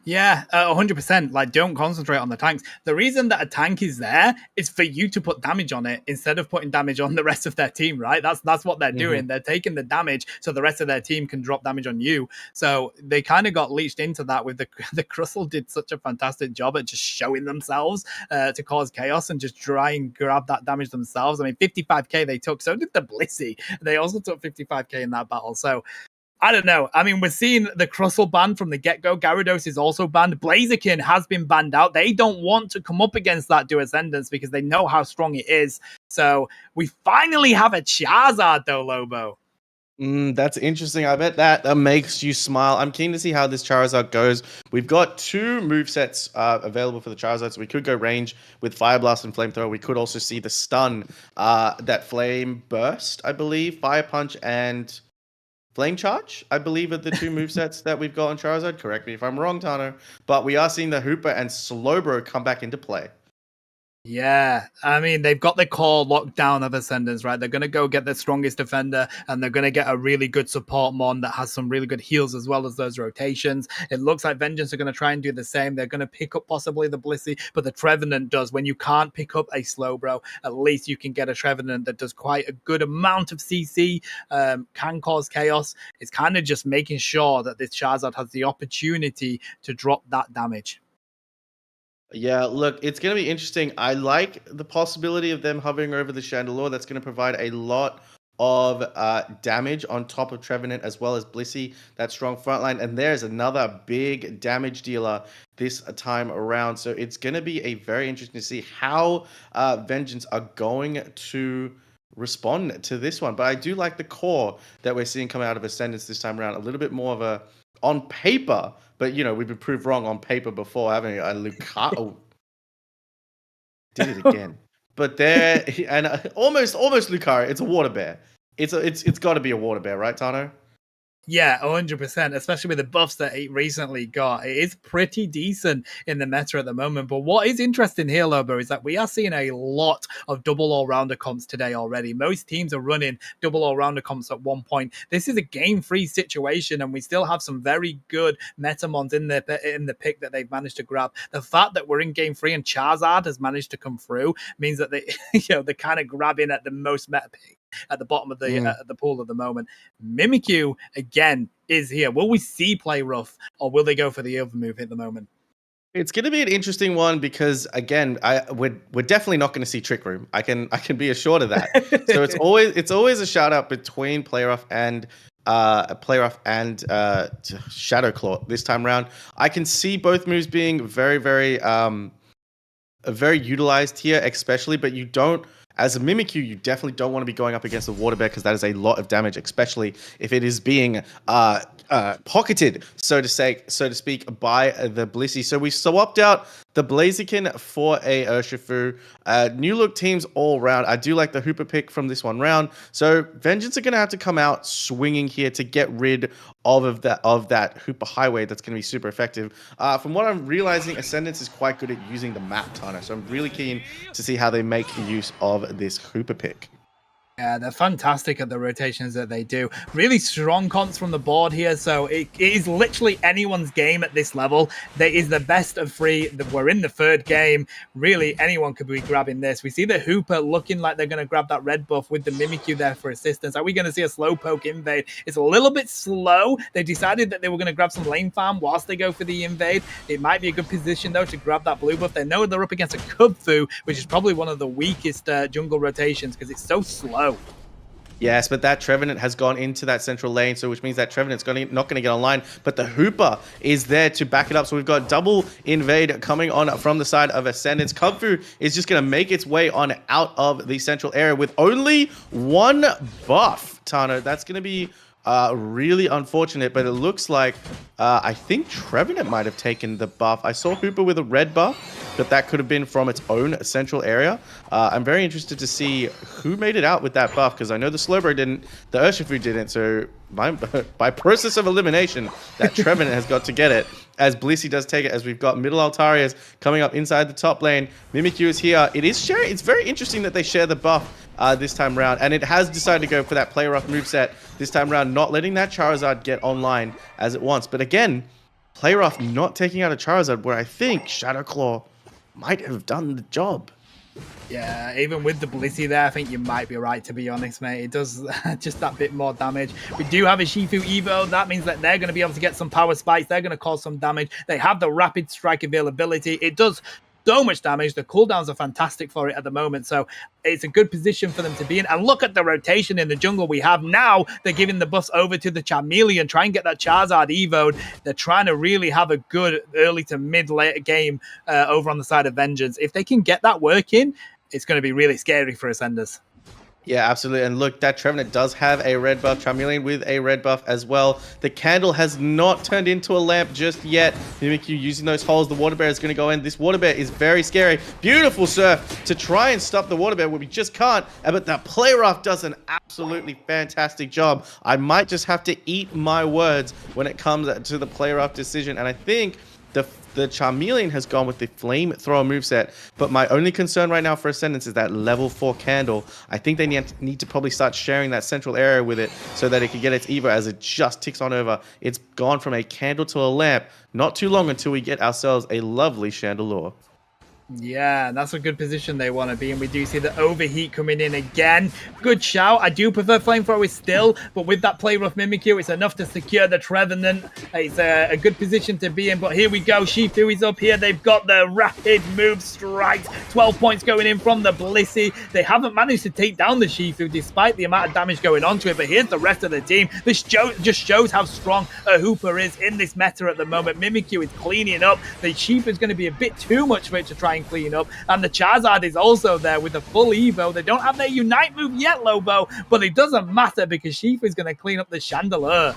Yeah, 100%. Like, don't concentrate on the tanks. The reason that a tank is there is for you to put damage on it instead of putting damage on the rest of their team, right? That's what they're doing. They're taking the damage so the rest of their team can drop damage on you. So they kind of got leached into that with the Crustle did such a fantastic job at just showing themselves to cause chaos and just try and grab that damage themselves. I mean, 55k they took. So did the Blissey. They also took 55k in that battle. So I don't know. I mean, we're seeing the Crustle banned from the get-go. Gyarados is also banned. Blaziken has been banned out. They don't want to come up against that Do Ascendance because they know how strong it is. So we finally have a Charizard, though, Lobo. That's interesting. I bet that makes you smile. I'm keen to see how this Charizard goes. We've got 2 movesets available for the Charizard, so we could go range with Fire Blast and Flamethrower. We could also see the stun, that Flame Burst, I believe, Fire Punch, and Flame Charge, I believe, are the 2 movesets that we've got on Charizard. Correct me if I'm wrong, Tano. But we are seeing the Hooper and Slowbro come back into play. Yeah, I mean, they've got the core lockdown of Ascendants, right? They're going to go get the strongest defender, and they're going to get a really good support mon that has some really good heals as well as those rotations. It looks like Vengeance are going to try and do the same. They're going to pick up possibly the Blissey, but the Trevenant does. When you can't pick up a Slowbro, at least you can get a Trevenant that does quite a good amount of CC, can cause chaos. It's kind of just making sure that this Charizard has the opportunity to drop that damage. Yeah, look, it's going to be interesting. I like the possibility of them hovering over the Chandelure. That's going to provide a lot of damage on top of Trevenant as well as Blissey, that strong frontline. And there's another big damage dealer this time around. So it's going to be a very interesting to see how Vengeance are going to respond to this one. But I do like the core that we're seeing coming out of Ascendance this time around. A little bit more of a, on paper, but we've been proved wrong on paper before, haven't we? Lucario did it again. But there, and almost Lucario. It's a water bear. It's got to be a water bear, right, Tano? Yeah, 100%, especially with the buffs that it recently got. It is pretty decent in the meta at the moment. But what is interesting here, Lobo, is that we are seeing a lot of double all-rounder comps today already. Most teams are running double all-rounder comps at one point. This is a game-free situation, and we still have some very good metamons in the pick that they've managed to grab. The fact that we're in game-free and Charizard has managed to come through means that they, they're kind of grabbing at the most meta pick at the bottom of the pool at the moment. Mimikyu, again, is here. Will we see play rough, or will they go for the other move at the moment? It's going to be an interesting one because again, we're definitely not going to see Trick Room. I can be assured of that. So it's always a shout out between Play Rough and Shadow Claw this time around. I can see both moves being very utilized here, especially, but you don't. As a Mimikyu, you definitely don't want to be going up against the Water Bear because that is a lot of damage, especially if it is being pocketed, so to speak, by the Blissey. So we swapped out the Blaziken for a Urshifu. New look teams all round. I do like the Hooper pick from this one round. So Vengeance are going to have to come out swinging here to get rid of that Hooper Highway. That's going to be super effective. From what I'm realizing, Ascendance is quite good at using the map, Tana. So I'm really keen to see how they make use of this Hooper pick. Yeah, they're fantastic at the rotations that they do. Really strong cons from the board here, so it is literally anyone's game at this level. There is the best of three. We're in the third game. Really, anyone could be grabbing this. We see the Hooper looking like they're going to grab that red buff with the Mimikyu there for assistance. Are we going to see a Slowpoke invade? It's a little bit slow. They decided that they were going to grab some lane farm whilst they go for the invade. It might be a good position, though, to grab that blue buff. They know they're up against a Kubfu, which is probably one of the weakest jungle rotations because it's so slow. Yes, but that Trevenant has gone into that central lane, so which means that Trevenant's not going to get online, but the Hooper is there to back it up. So we've got double invade coming on from the side of Ascendance. Kubfu is just going to make its way on out of the central area with only one buff, Tano. That's going to be really unfortunate, but it looks like I think Trevenant might have taken the buff. I saw Hooper with a red buff, but that could have been from its own central area. I'm very interested to see who made it out with that buff, because I know the Slowbro didn't, the Urshifu didn't, so by process of elimination, that Trevenant has got to get it, as Blissey does take it, as we've got middle Altarias coming up inside the top lane. Mimikyu is here. It's very interesting that they share the buff this time around, and it has decided to go for that Play Rough moveset this time around, not letting that Charizard get online as it wants. But again, Play Rough not taking out a Charizard, where I think Shadow Claw might have done the job. Yeah, even with the Blissey there, I think you might be right, to be honest, mate. It does just that bit more damage. We do have a Shifu Evo. That means that they're going to be able to get some power spikes. They're going to cause some damage. They have the rapid strike availability. It does so much damage. The cooldowns are fantastic for it at the moment, so it's a good position for them to be in. And look at the rotation in the jungle we have now. They're giving the buffs over to the Charmeleon, try and get that Charizard evoed. They're trying to really have a good early to mid-late game over on the side of Vengeance. If they can get that working, it's going to be really scary for Ascenders. Yeah, absolutely. And look, that Trevenant does have a red buff. Charmeleon with a red buff as well. The candle has not turned into a lamp just yet. Mimikyu using those holes. The Water Bear is going to go in. This Water Bear is very scary. Beautiful Surf to try and stop the Water Bear, we just can't. But the Play Rough does an absolutely fantastic job. I might just have to eat my words when it comes to the Play Rough decision. And I think the Charmeleon has gone with the Flamethrower moveset, but my only concern right now for Ascendance is that level 4 candle. I think they need to probably start sharing that central area with it so that it can get its Evo as it just ticks on over. It's gone from a candle to a lamp. Not too long until we get ourselves a lovely Chandelure. Yeah, that's a good position they want to be in. We do see the overheat coming in again. Good shout. I do prefer Flamethrower still, but with that Play Rough Mimikyu, it's enough to secure the Trevenant. It's a good position to be in, but here we go. Shifu is up here. They've got the rapid move strikes. 12 points going in from the Blissey. They haven't managed to take down the Shifu despite the amount of damage going onto it, but here's the rest of the team. This just shows how strong a Hooper is in this meta at the moment. Mimikyu is cleaning up. The Shifu is going to be a bit too much for it to try and clean up, and the Charizard is also there with the full Evo. They don't have their Unite move yet, Lobo, but it doesn't matter because Shifu is going to clean up the Chandelure.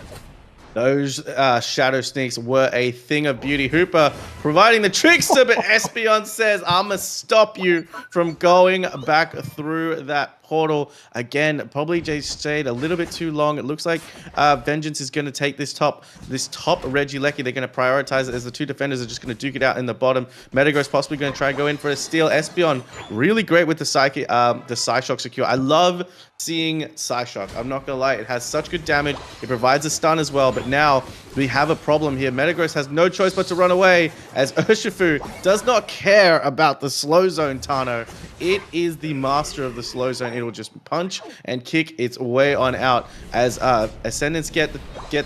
Those Shadow Sneaks were a thing of beauty. Hooper providing the trickster, but Espeon says, I'ma stop you from going back through that portal. Again, probably just stayed a little bit too long. It looks like Vengeance is going to take this top Regieleki. They're going to prioritize it as the two defenders are just going to duke it out in the bottom. Metagross possibly going to try and go in for a steal. Espeon really great with the Psyshock secure. I love seeing Psyshock. I'm not going to lie. It has such good damage. It provides a stun as well, but now we have a problem here. Metagross has no choice but to run away, as Urshifu does not care about the slow zone, Tano. It is the master of the slow zone. It will just punch and kick its way on out, as Ascendants get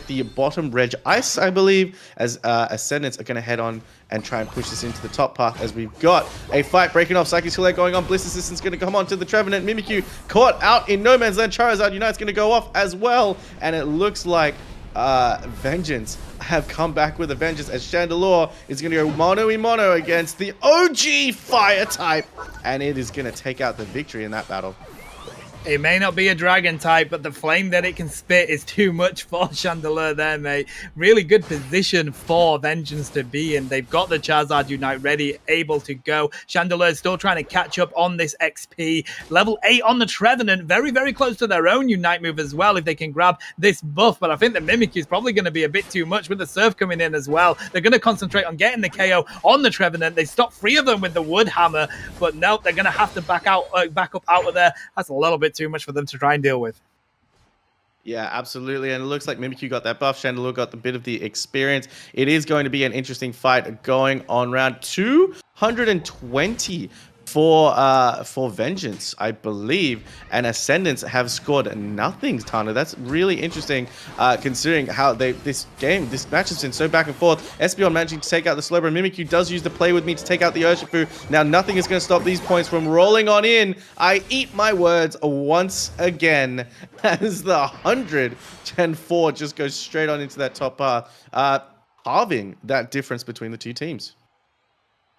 the bottom reg ice, I believe, as Ascendants are going to head on and try and push this into the top path, as we've got a fight breaking off. Psychic Skill going on. Bliss Assistant's going to come on to the Trevenant. Mimikyu caught out in no man's land. Charizard Unite's going to go off as well, and it looks like Vengeance have come back with a vengeance, as Chandelure is going to go mono-y-mono against the OG fire type, and it is going to take out the victory in that battle. It may not be a dragon type, but the flame that it can spit is too much for Chandelure there, mate. Really good position for Vengeance to be in. They've got the Charizard Unite ready, able to go. Chandelure is still trying to catch up on this XP. Level 8 on the Trevenant, very, very close to their own Unite move as well, if they can grab this buff. But I think the Mimikyu is probably going to be a bit too much with the Surf coming in as well. They're going to concentrate on getting the KO on the Trevenant. They stopped 3 of them with the Wood Hammer, but no, they're going to have to back up out of there. That's a little bit too much for them to try and deal with. Yeah, absolutely. And it looks like Mimikyu got that buff. Chandelure got the bit of the experience. It is going to be an interesting fight going on round 220 for Vengeance, I believe, and Ascendants have scored nothing, Tana. That's really interesting, considering how this match has been so back and forth. Espeon managing to take out the Slowbro. Mimikyu does use the Play With Me to take out the Urshifu. Now nothing is going to stop these points from rolling on in. I eat my words once again, as the 104 just goes straight on into that top path, halving that difference between the two teams.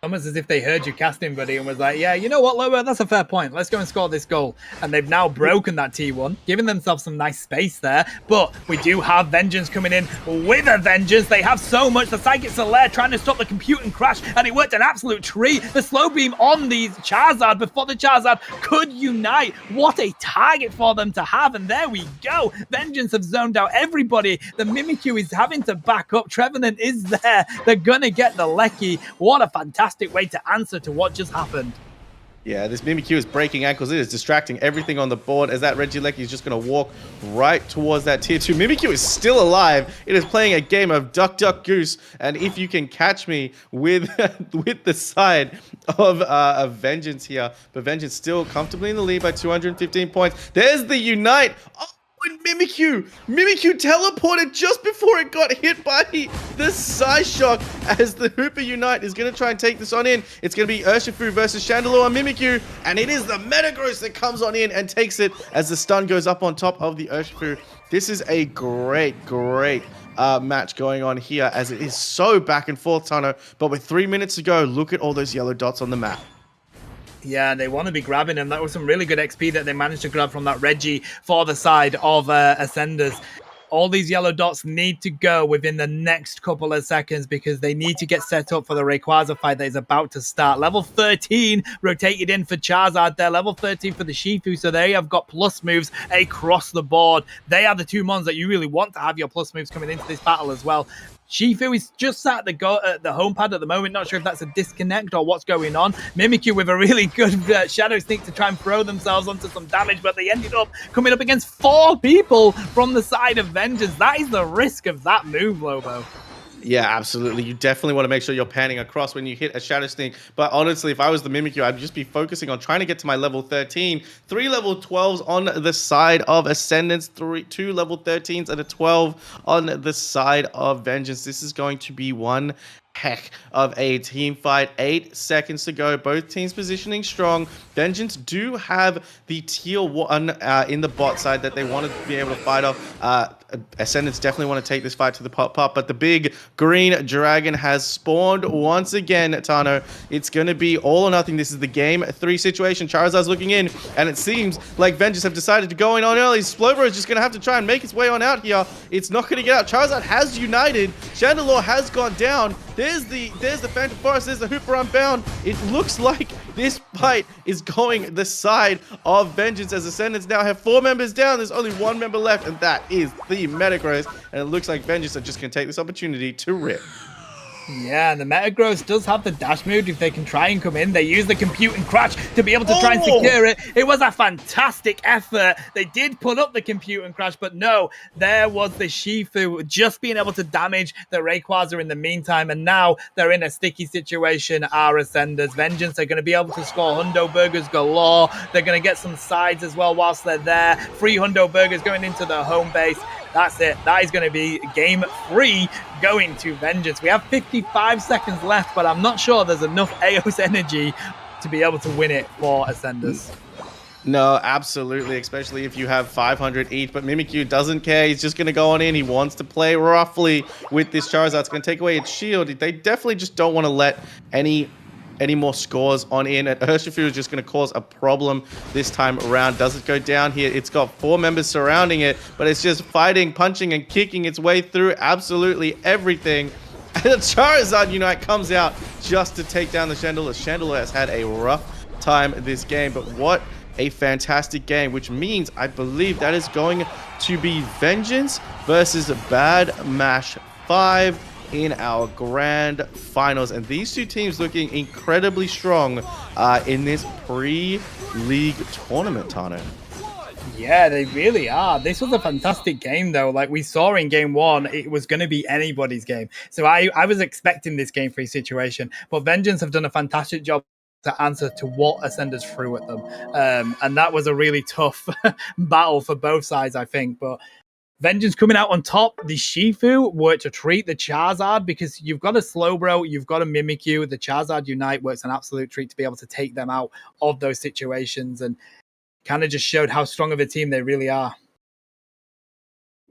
Almost as if they heard you casting, buddy, and was like, yeah, you know what, Lobo, that's a fair point. Let's go and score this goal. And they've now broken that T1, giving themselves some nice space there. But we do have Vengeance coming in with a vengeance. They have so much. The Psychic Solaire trying to stop the computing crash, and it worked an absolute treat. The slow beam on the Charizard before the Charizard could unite. What a target for them to have. And there we go. Vengeance have zoned out everybody. The Mimikyu is having to back up. Trevenant is there. They're going to get the Lecky. What a fantastic way to answer to what just happened. Yeah, this Mimikyu is breaking ankles. It is distracting everything on the board, as that Regieleki is just going to walk right towards that tier 2. Mimikyu is still alive. It is playing a game of duck, duck, goose. And if you can catch me with with the side of Vengeance here, but Vengeance still comfortably in the lead by 215 points. There's the Unite. Oh, and Mimikyu teleported just before it got hit by the Psyshock, as the Hooper Unite is going to try and take this on in. It's going to be Urshifu versus Chandelure and Mimikyu, and it is the Metagross that comes on in and takes it as the stun goes up on top of the Urshifu. This is a great match going on here, as it is so back and forth, Tano. But with 3 minutes to go, look at all those yellow dots on the map. Yeah, they want to be grabbing him. That was some really good XP that they managed to grab from that Reggie for the side of Ascenders. All these yellow dots need to go within the next couple of seconds, because they need to get set up for the Rayquaza fight that is about to start. Level 13 rotated in for Charizard there. Level 13 for the Shifu. So they have got plus moves across the board. They are the two mons that you really want to have your plus moves coming into this battle as well. Shifu is just sat at the home pad at the moment. Not sure if that's a disconnect or what's going on. Mimikyu with a really good Shadow Sneak to try and throw themselves onto some damage, but they ended up coming up against 4 people from the side of Vengeance. That is the risk of that move, Lobo. Yeah, absolutely. You definitely want to make sure you're panning across when you hit a Shadow Sneak. But honestly, if I was the Mimikyu, I'd just be focusing on trying to get to my level 13. 3 level 12s on the side of Ascendance, 2 level 13s and a 12 on the side of Vengeance. This is going to be one heck of a team fight. 8 seconds to go. Both teams positioning strong. Vengeance do have the tier 1 in the bot side that they want to be able to fight off. Ascendants definitely want to take this fight to the pop, but the big green dragon has spawned once again, Tano. It's going to be all or nothing. This is the game 3 situation. Charizard's looking in, and it seems like Vengeance have decided to go in on early. Slowbro is just going to have to try and make its way on out here. It's not going to get out. Charizard has united. Chandelure has gone down. There's the Phantom Forest. There's the Hooper Unbound. It looks like this fight is going the side of Vengeance, as Ascendants now have 4 members down. There's only 1 member left, and that is the Metagross. And it looks like Vengeance are just going to take this opportunity to rip. Yeah, and the Metagross does have the dash move if they can try and come in. They use the compute and crash to be able to try and secure it. It was a fantastic effort. They did put up the compute and crash, but no, there was the Shifu just being able to damage the Rayquaza in the meantime, and now they're in a sticky situation. Our Ascenders, Vengeance are going to be able to score Hundo Burgers galore. They're going to get some sides as well whilst they're there. 3 Hundo Burgers going into the home base. That's it. That is going to be game 3 going to Vengeance. We have 55 seconds left, but I'm not sure there's enough AOS energy to be able to win it for Ascenders. No, absolutely, especially if you have 500 each, but Mimikyu doesn't care. He's just going to go on in. He wants to play roughly with this Charizard. It's going to take away its shield. They definitely just don't want to let any more scores on in. And Urshifu is just going to cause a problem this time around. Does it go down here? It's got 4 members surrounding it, but it's just fighting, punching, and kicking its way through absolutely everything. And the Charizard Unite comes out just to take down the Chandelure. Chandelure has had a rough time this game, but what a fantastic game, which means I believe that is going to be Vengeance versus Bad Mash 5 in our grand finals, and these two teams looking incredibly strong in this pre-league tournament, Tano. Yeah, they really are. This was a fantastic game, though. Like we saw in game 1, it was going to be anybody's game. So I was expecting this game 3 situation, but Vengeance have done a fantastic job to answer to what Ascenders threw at them. And that was a really tough battle for both sides, I think. But Vengeance coming out on top. The Shifu were to treat the Charizard because you've got a Slowbro, you've got a Mimikyu. The Charizard Unite works an absolute treat to be able to take them out of those situations and kind of just showed how strong of a team they really are.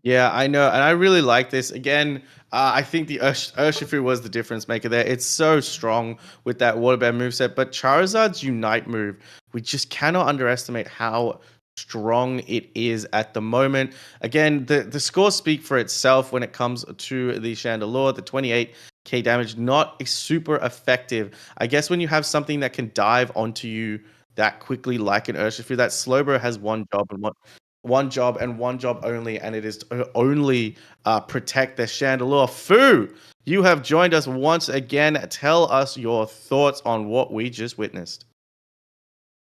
Yeah, I know, and I really like this. Again, I think the Urshifu was the difference maker there. It's so strong with that Water Bear moveset, but Charizard's Unite move, we just cannot underestimate how strong it is at the moment. Again, the scores speak for itself when it comes to the Chandelure. The 28k damage, not super effective. I guess when you have something that can dive onto you that quickly like an Urshifu, that Slowbro has one job and one job only, and it is to only protect the Chandelure. Fu, you have joined us once again. Tell us your thoughts on what we just witnessed.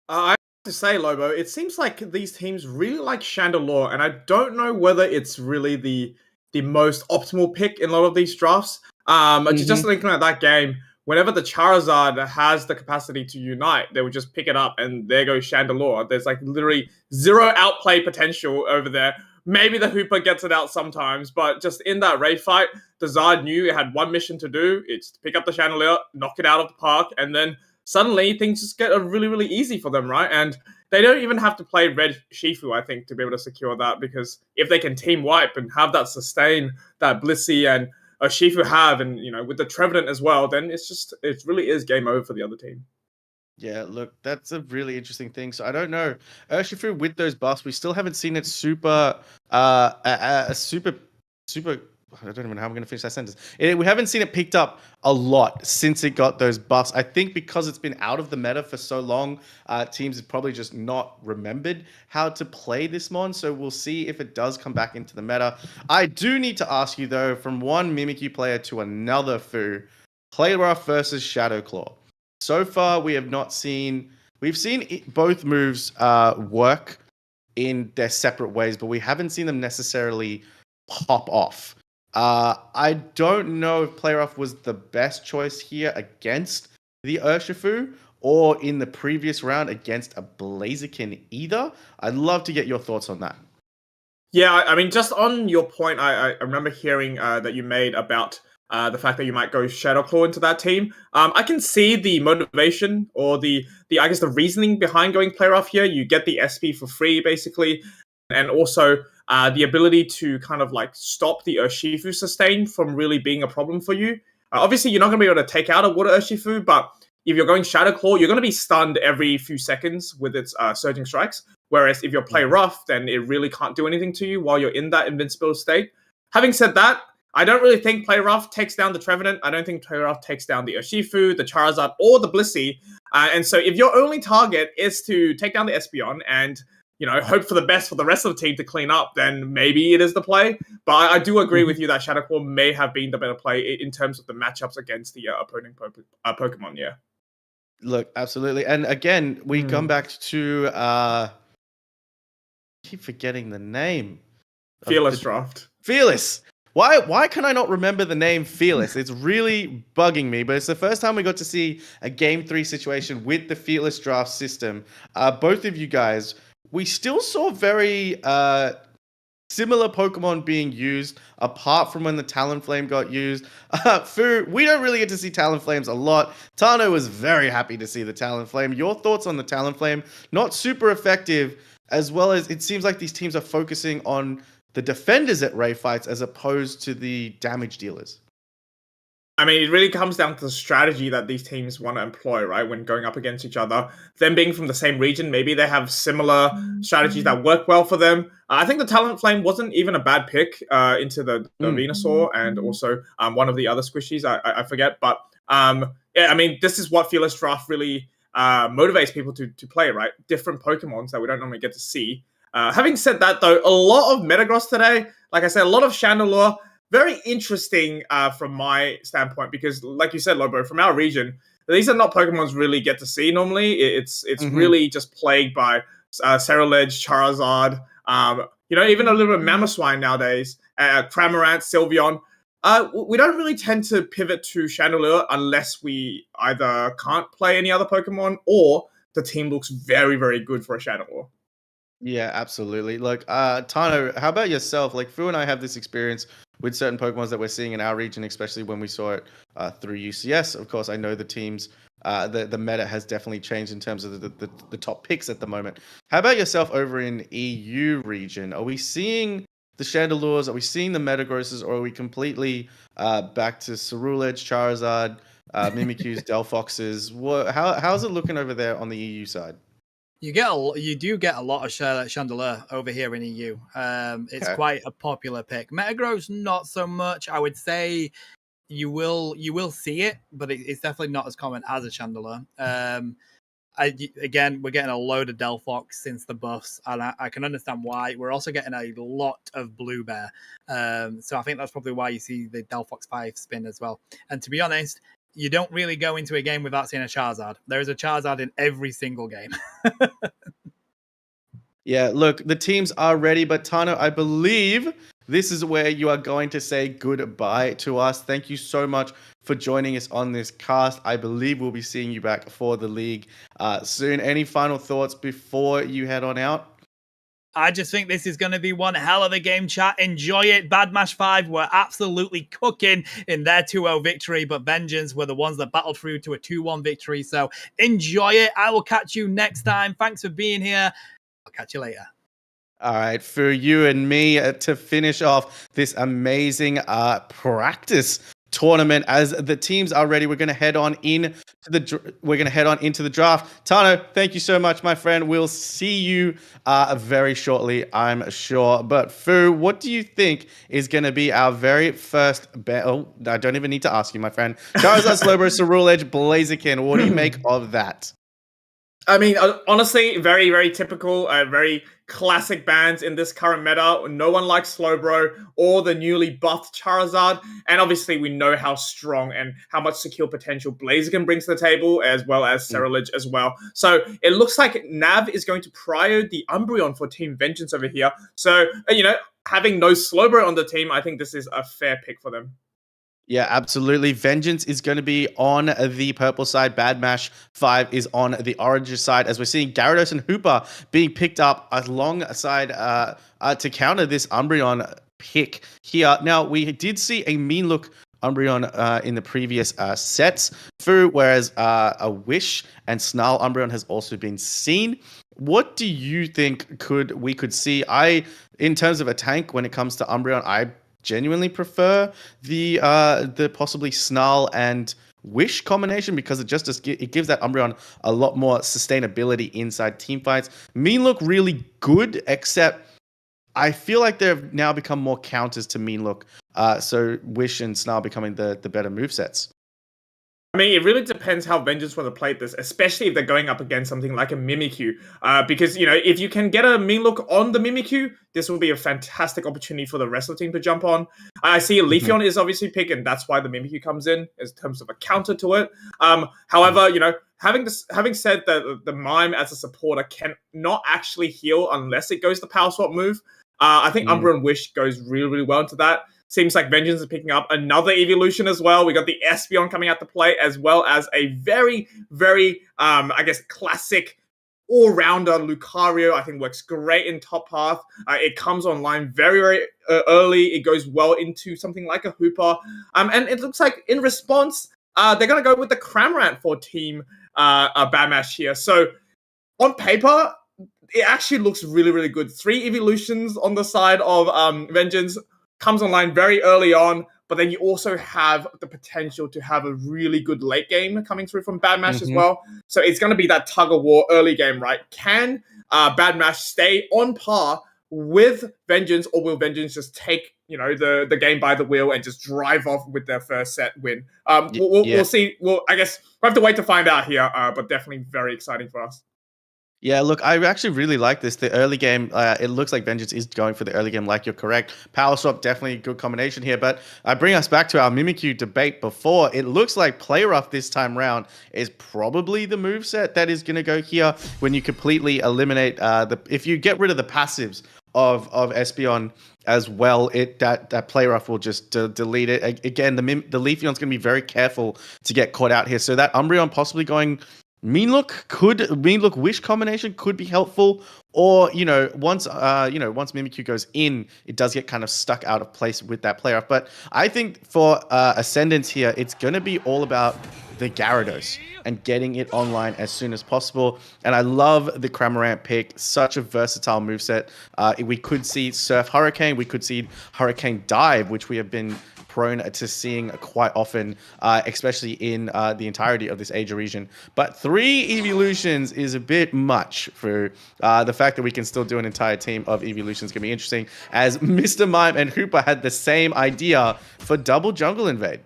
I have to say, Lobo, it seems like these teams really like Chandelure, and I don't know whether it's really the most optimal pick in a lot of these drafts. Just looking at that game, whenever the Charizard has the capacity to unite, they would just pick it up, and there goes Chandelure. There's like literally 0 outplay potential over there. Maybe the Hooper gets it out sometimes, but just in that raid fight, the Zard knew it had one mission to do. It's to pick up the Chandelure, knock it out of the park, and then suddenly things just get really, really easy for them, right? And they don't even have to play Red Shifu, I think, to be able to secure that, because if they can team wipe and have that sustain that Blissey and Shifu have, and with the Trevenant as well, then it really is game over for the other team. Yeah, look, that's a really interesting thing. So I don't know, Urshifu with those buffs, we still haven't seen it super. I don't even know how I'm going to finish that sentence. We haven't seen it picked up a lot since it got those buffs. I think because it's been out of the meta for so long, teams have probably just not remembered how to play this mon. So we'll see if it does come back into the meta. I do need to ask you, though, from one Mimikyu player to another, Fu, Playrough versus Shadowclaw. So far, we have not seen... We've seen both moves work in their separate ways, but we haven't seen them necessarily pop off. I don't know if Playoff was the best choice here against the Urshifu or in the previous round against a Blaziken either. I'd love to get your thoughts on that. Yeah, I mean, just on your point, I remember hearing that you made about the fact that you might go Shadowclaw into that team. I can see the motivation or the I guess the reasoning behind going Playoff here. You get the SP for free, basically, and also the ability to kind of like stop the Urshifu sustain from really being a problem for you. Obviously, you're not going to be able to take out a Water Urshifu, but if you're going Shadowclaw, you're going to be stunned every few seconds with its Surging Strikes. Whereas if you're Play Rough, then it really can't do anything to you while you're in that invincible state. Having said that, I don't really think Play Rough takes down the Trevenant. I don't think Play Rough takes down the Urshifu, the Charizard, or the Blissey. And so if your only target is to take down the Espeon and hope for the best for the rest of the team to clean up, then maybe it is the play. But I do agree with you that Shadow Claw may have been the better play in terms of the matchups against the opponent Pokemon. Yeah. Look, absolutely. And again, we come back to keep forgetting the name. Fearless Draft. Fearless. Why can I not remember the name Fearless? It's really bugging me, but it's the first time we got to see a Game 3 situation with the Fearless Draft system. Both of you guys, we still saw very similar Pokemon being used, apart from when the Talonflame got used. Fu, we don't really get to see Talonflames a lot. Tano was very happy to see the Talonflame. Your thoughts on the Talonflame? Not super effective, as well as it seems like these teams are focusing on the defenders at Ray fights as opposed to the damage dealers. I mean, it really comes down to the strategy that these teams want to employ, right? When going up against each other. Them being from the same region, maybe they have similar strategies that work well for them. I think the Talonflame wasn't even a bad pick into the Venusaur and also one of the other squishies, I forget. But yeah, I mean, this is what Fearless Draft really motivates people to play, right? Different Pokemons that we don't normally get to see. Having said that, though, a lot of Metagross today, like I said, a lot of Chandelure. Very interesting from my standpoint, because like you said, Lobo, from our region, these are not Pokemons really get to see normally. It's really just plagued by Cerulege, Charizard, even a little bit of Mamoswine nowadays, Cramorant, Sylveon. We don't really tend to pivot to Chandelure unless we either can't play any other Pokemon or the team looks very, very good for a Chandelure. Yeah, absolutely. Look, Tano, how about yourself? Like, Fu and I have this experience with certain Pokemons that we're seeing in our region, especially when we saw it through UCS. Of course, I know the teams, the meta has definitely changed in terms of the top picks at the moment. How about yourself over in EU region? Are we seeing the Chandelures? Are we seeing the Metagrosses? Or are we completely back to Cerulege, Charizard, Mimikyus, Delphoxes? How's it looking over there on the EU side? You do get a lot of Chandelure over here in EU. It's quite a popular pick. Metagross, not so much. I would say you will see it, but it's definitely not as common as a Chandelure. Again, we're getting a load of Delphox since the buffs, and I can understand why. We're also getting a lot of Blue Bear. So I think that's probably why you see the Delphox 5 spin as well. And to be honest, you don't really go into a game without seeing a Charizard. There is a Charizard in every single game. Yeah, look, the teams are ready, but Tano, I believe this is where you are going to say goodbye to us. Thank you so much for joining us on this cast. I believe we'll be seeing you back for the league soon. Any final thoughts before you head on out? I just think this is going to be one hell of a game, chat. Enjoy it. Bad Mash 5 were absolutely cooking in their 2-0 victory, but Vengeance were the ones that battled through to a 2-1 victory. So enjoy it. I will catch you next time. Thanks for being here. I'll catch you later. All right, for you and me to finish off this amazing practice tournament, as the teams are ready, we're going to head on into the draft. Tano, thank you so much, my friend. We'll see you very shortly, I'm sure. But Fu, what do you think is going to be our very first I don't even need to ask you, my friend. Charizard, Slowbro, Cerulege, Blaziken. What do you make of that? I mean, honestly, very, very typical, very classic bands in this current meta. No one likes Slowbro or the newly buffed Charizard. And obviously, we know how strong and how much secure potential Blaziken brings to the table, as well as Cerulege as well. So it looks like Nav is going to prio the Umbreon for Team Vengeance over here. So, having no Slowbro on the team, I think this is a fair pick for them. Yeah, absolutely. Vengeance is going to be on the purple side. Bad Mash 5 is on the orange side, as we're seeing Gyarados and Hoopa being picked up alongside to counter this Umbreon pick here. Now, we did see a mean look Umbreon in the previous sets through, whereas a Wish and Snarl Umbreon has also been seen. What do you think we could see? In terms of a tank, when it comes to Umbreon, I genuinely prefer the possibly Snarl and Wish combination, because it gives that Umbreon a lot more sustainability inside team fights. Mean look really good, except I feel like they've now become more counters to mean look. So Wish and Snarl becoming the better movesets. I mean, it really depends how Vengeance want to play this, especially if they're going up against something like a Mimikyu. Because, you know, if you can get a mean look on the Mimikyu, this will be a fantastic opportunity for the rest of the team to jump on. I see Leafeon is obviously picked, and that's why the Mimikyu comes in terms of a counter to it. However, you know, having said that the Mime as a supporter can not actually heal unless it goes the Power Swap move, I think Umbreon Wish goes really, really well into that. Seems like Vengeance is picking up another evolution as well. We got the Espeon coming out to play, as well as a very, very, I guess, classic all-rounder Lucario. I think works great in top path. It comes online very, very early. It goes well into something like a Hooper. And it looks like in response, they're going to go with the Cramorant for Team Badmash here. So on paper, it actually looks really, really good. 3 evolutions on the side of Vengeance. Comes online very early on, but then you also have the potential to have a really good late game coming through from Badmash as well. So it's going to be that tug of war early game, right? Can Badmash stay on par with Vengeance, or will Vengeance just take, you know, the game by the wheel and just drive off with their first set win? We'll see. I guess we'll have to wait to find out here, but definitely very exciting for us. Yeah, look, I actually really like this. The early game, it looks like Vengeance is going for the early game, like you're correct. Power Swap, definitely a good combination here. But I bring us back to our Mimikyu debate before. It looks like Play Rough this time round is probably the moveset that is going to go here when you completely eliminate if you get rid of the passives of Espeon as well, that Play Rough will just delete it. Again, the Leafeon's going to be very careful to get caught out here. So that Umbreon possibly going Mean Look Wish combination could be helpful, or once Mimikyu goes in, it does get kind of stuck out of place with that player. But I think for Ascendance here, it's going to be all about the Gyarados and getting it online as soon as possible. And I love the Cramorant pick, such a versatile moveset. We could see Surf Hurricane, we could see Hurricane Dive, which we have been prone to seeing quite often, especially in the entirety of this Asia region. But 3 evolutions is a bit much for the fact that we can still do an entire team of evolutions. Going to be interesting, as Mr. Mime and Hooper had the same idea for double jungle invade.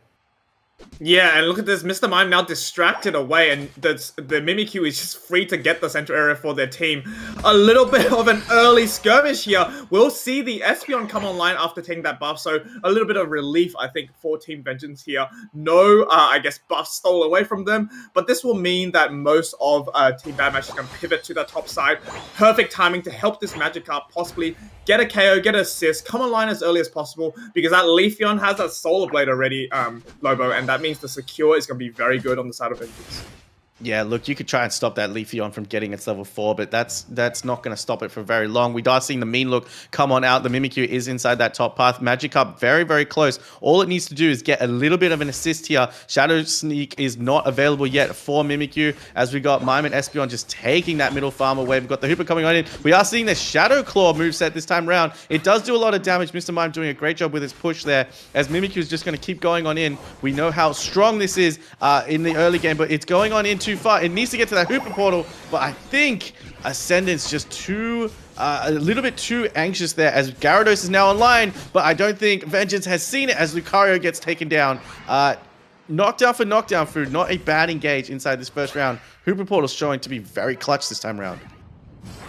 Yeah, and look at this. Mr. Mime now distracted away, and the Mimikyu is just free to get the central area for their team. A little bit of an early skirmish here. We'll see the Espeon come online after taking that buff, so a little bit of relief, I think, for Team Vengeance here. No, I guess, buff stole away from them, but this will mean that most of Team Badmash is going to pivot to the top side. Perfect timing to help this Magikarp possibly get a KO, get an assist, come online as early as possible, because that Leafeon has that Solar Blade already, Lobo, and that means the secure is going to be very good on the side of Vengeance. Yeah, look, you could try and stop that Leafeon from getting its level 4, but that's not going to stop it for very long. We are seeing the Mean Look come on out. The Mimikyu is inside that top path. Magikarp very, very close. All it needs to do is get a little bit of an assist here. Shadow Sneak is not available yet for Mimikyu, as we got Mime and Espeon just taking that middle farm away. We've got the Hooper coming on in. We are seeing the Shadow Claw moveset this time around. It does do a lot of damage. Mr. Mime doing a great job with his push there, as Mimikyu is just going to keep going on in. We know how strong this is in the early game, but it's going on in too far. It needs to get to that Hooper portal, but I think Ascendance just a little bit too anxious there, as Gyarados is now online, but I don't think Vengeance has seen it as Lucario gets taken down. Knockdown for knockdown food, not a bad engage inside this first round. Hooper portal showing to be very clutch this time around.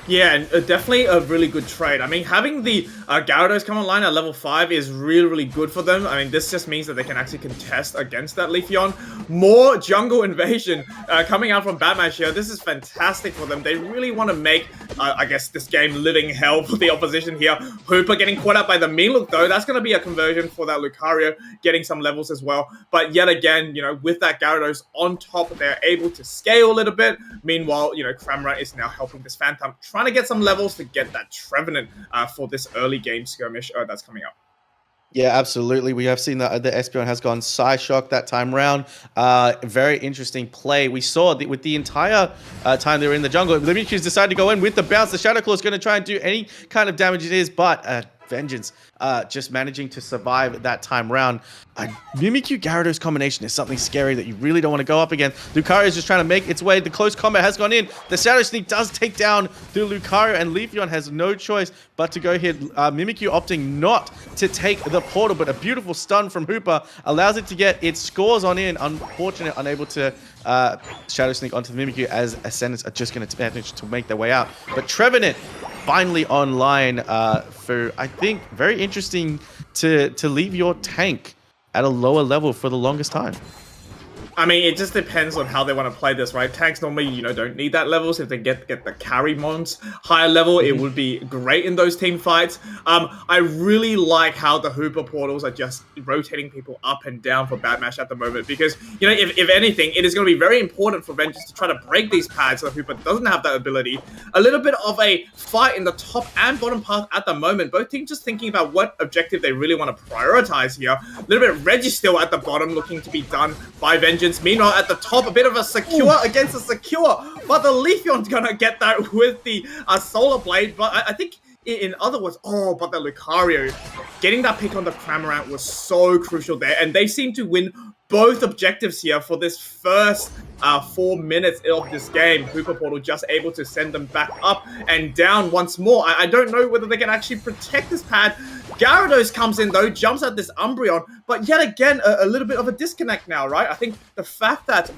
Yeah, and definitely a really good trade. I mean, having the Gyarados come online at level 5 is really, really good for them. I mean, this just means that they can actually contest against that Leafeon. More jungle invasion coming out from Badmash here. This is fantastic for them. They really want to make, I guess, this game living hell for the opposition here. Hooper getting caught out by the Mean Look, though. That's going to be a conversion for that Lucario, getting some levels as well. But yet again, with that Gyarados on top, they're able to scale a little bit. Meanwhile, Cramorant is now helping this Phantom, trying to get some levels to get that Trevenant for this early game skirmish that's coming up. Yeah, absolutely. We have seen that the Espeon has gone Psyshock that time round. Very interesting play. We saw that with the entire time they were in the jungle, the Mimikyu's decided to go in with the bounce. The Shadow Claw is going to try and do any kind of damage it is, but Vengeance just managing to survive that time round. Mimikyu Gyarados combination is something scary that you really don't want to go up against. Lucario is just trying to make its way. The close combat has gone in. The Shadow Sneak does take down the Lucario, and Leafeon has no choice but to go here. Mimikyu opting not to take the portal, but a beautiful stun from Hooper allows it to get its scores on in. Unfortunate, unable to Shadow Sneak onto the Mimikyu, as Ascendants are just going to manage to make their way out. But Trevenant finally online for, I think, very interesting to leave your tank at a lower level for the longest time. I mean, it just depends on how they want to play this, right? Tanks normally, you know, don't need that level, so if they get the carry mons higher level, it would be great in those team fights. I really like how the Hooper portals are just rotating people up and down for Bad Match at the moment, because, you know, if anything, it is going to be very important for Vengeance to try to break these pads so that Hooper doesn't have that ability. A little bit of a fight in the top and bottom path at the moment. Both teams just thinking about what objective they really want to prioritize here. A little bit of Registeel at the bottom looking to be done by Vengeance. Meanwhile, at the top, a bit of a secure against a secure, but the Leafeon's gonna get that with the Solar Blade. But I think, in other words, but the Lucario getting that pick on the Cramorant was so crucial there, and they seem to win both objectives here for this first 4 minutes of this game. Hooper Portal just able to send them back up and down once more. I don't know whether they can actually protect this pad. Gyarados comes in though, jumps at this Umbreon, but yet again, a little bit of a disconnect now, right? I think the fact that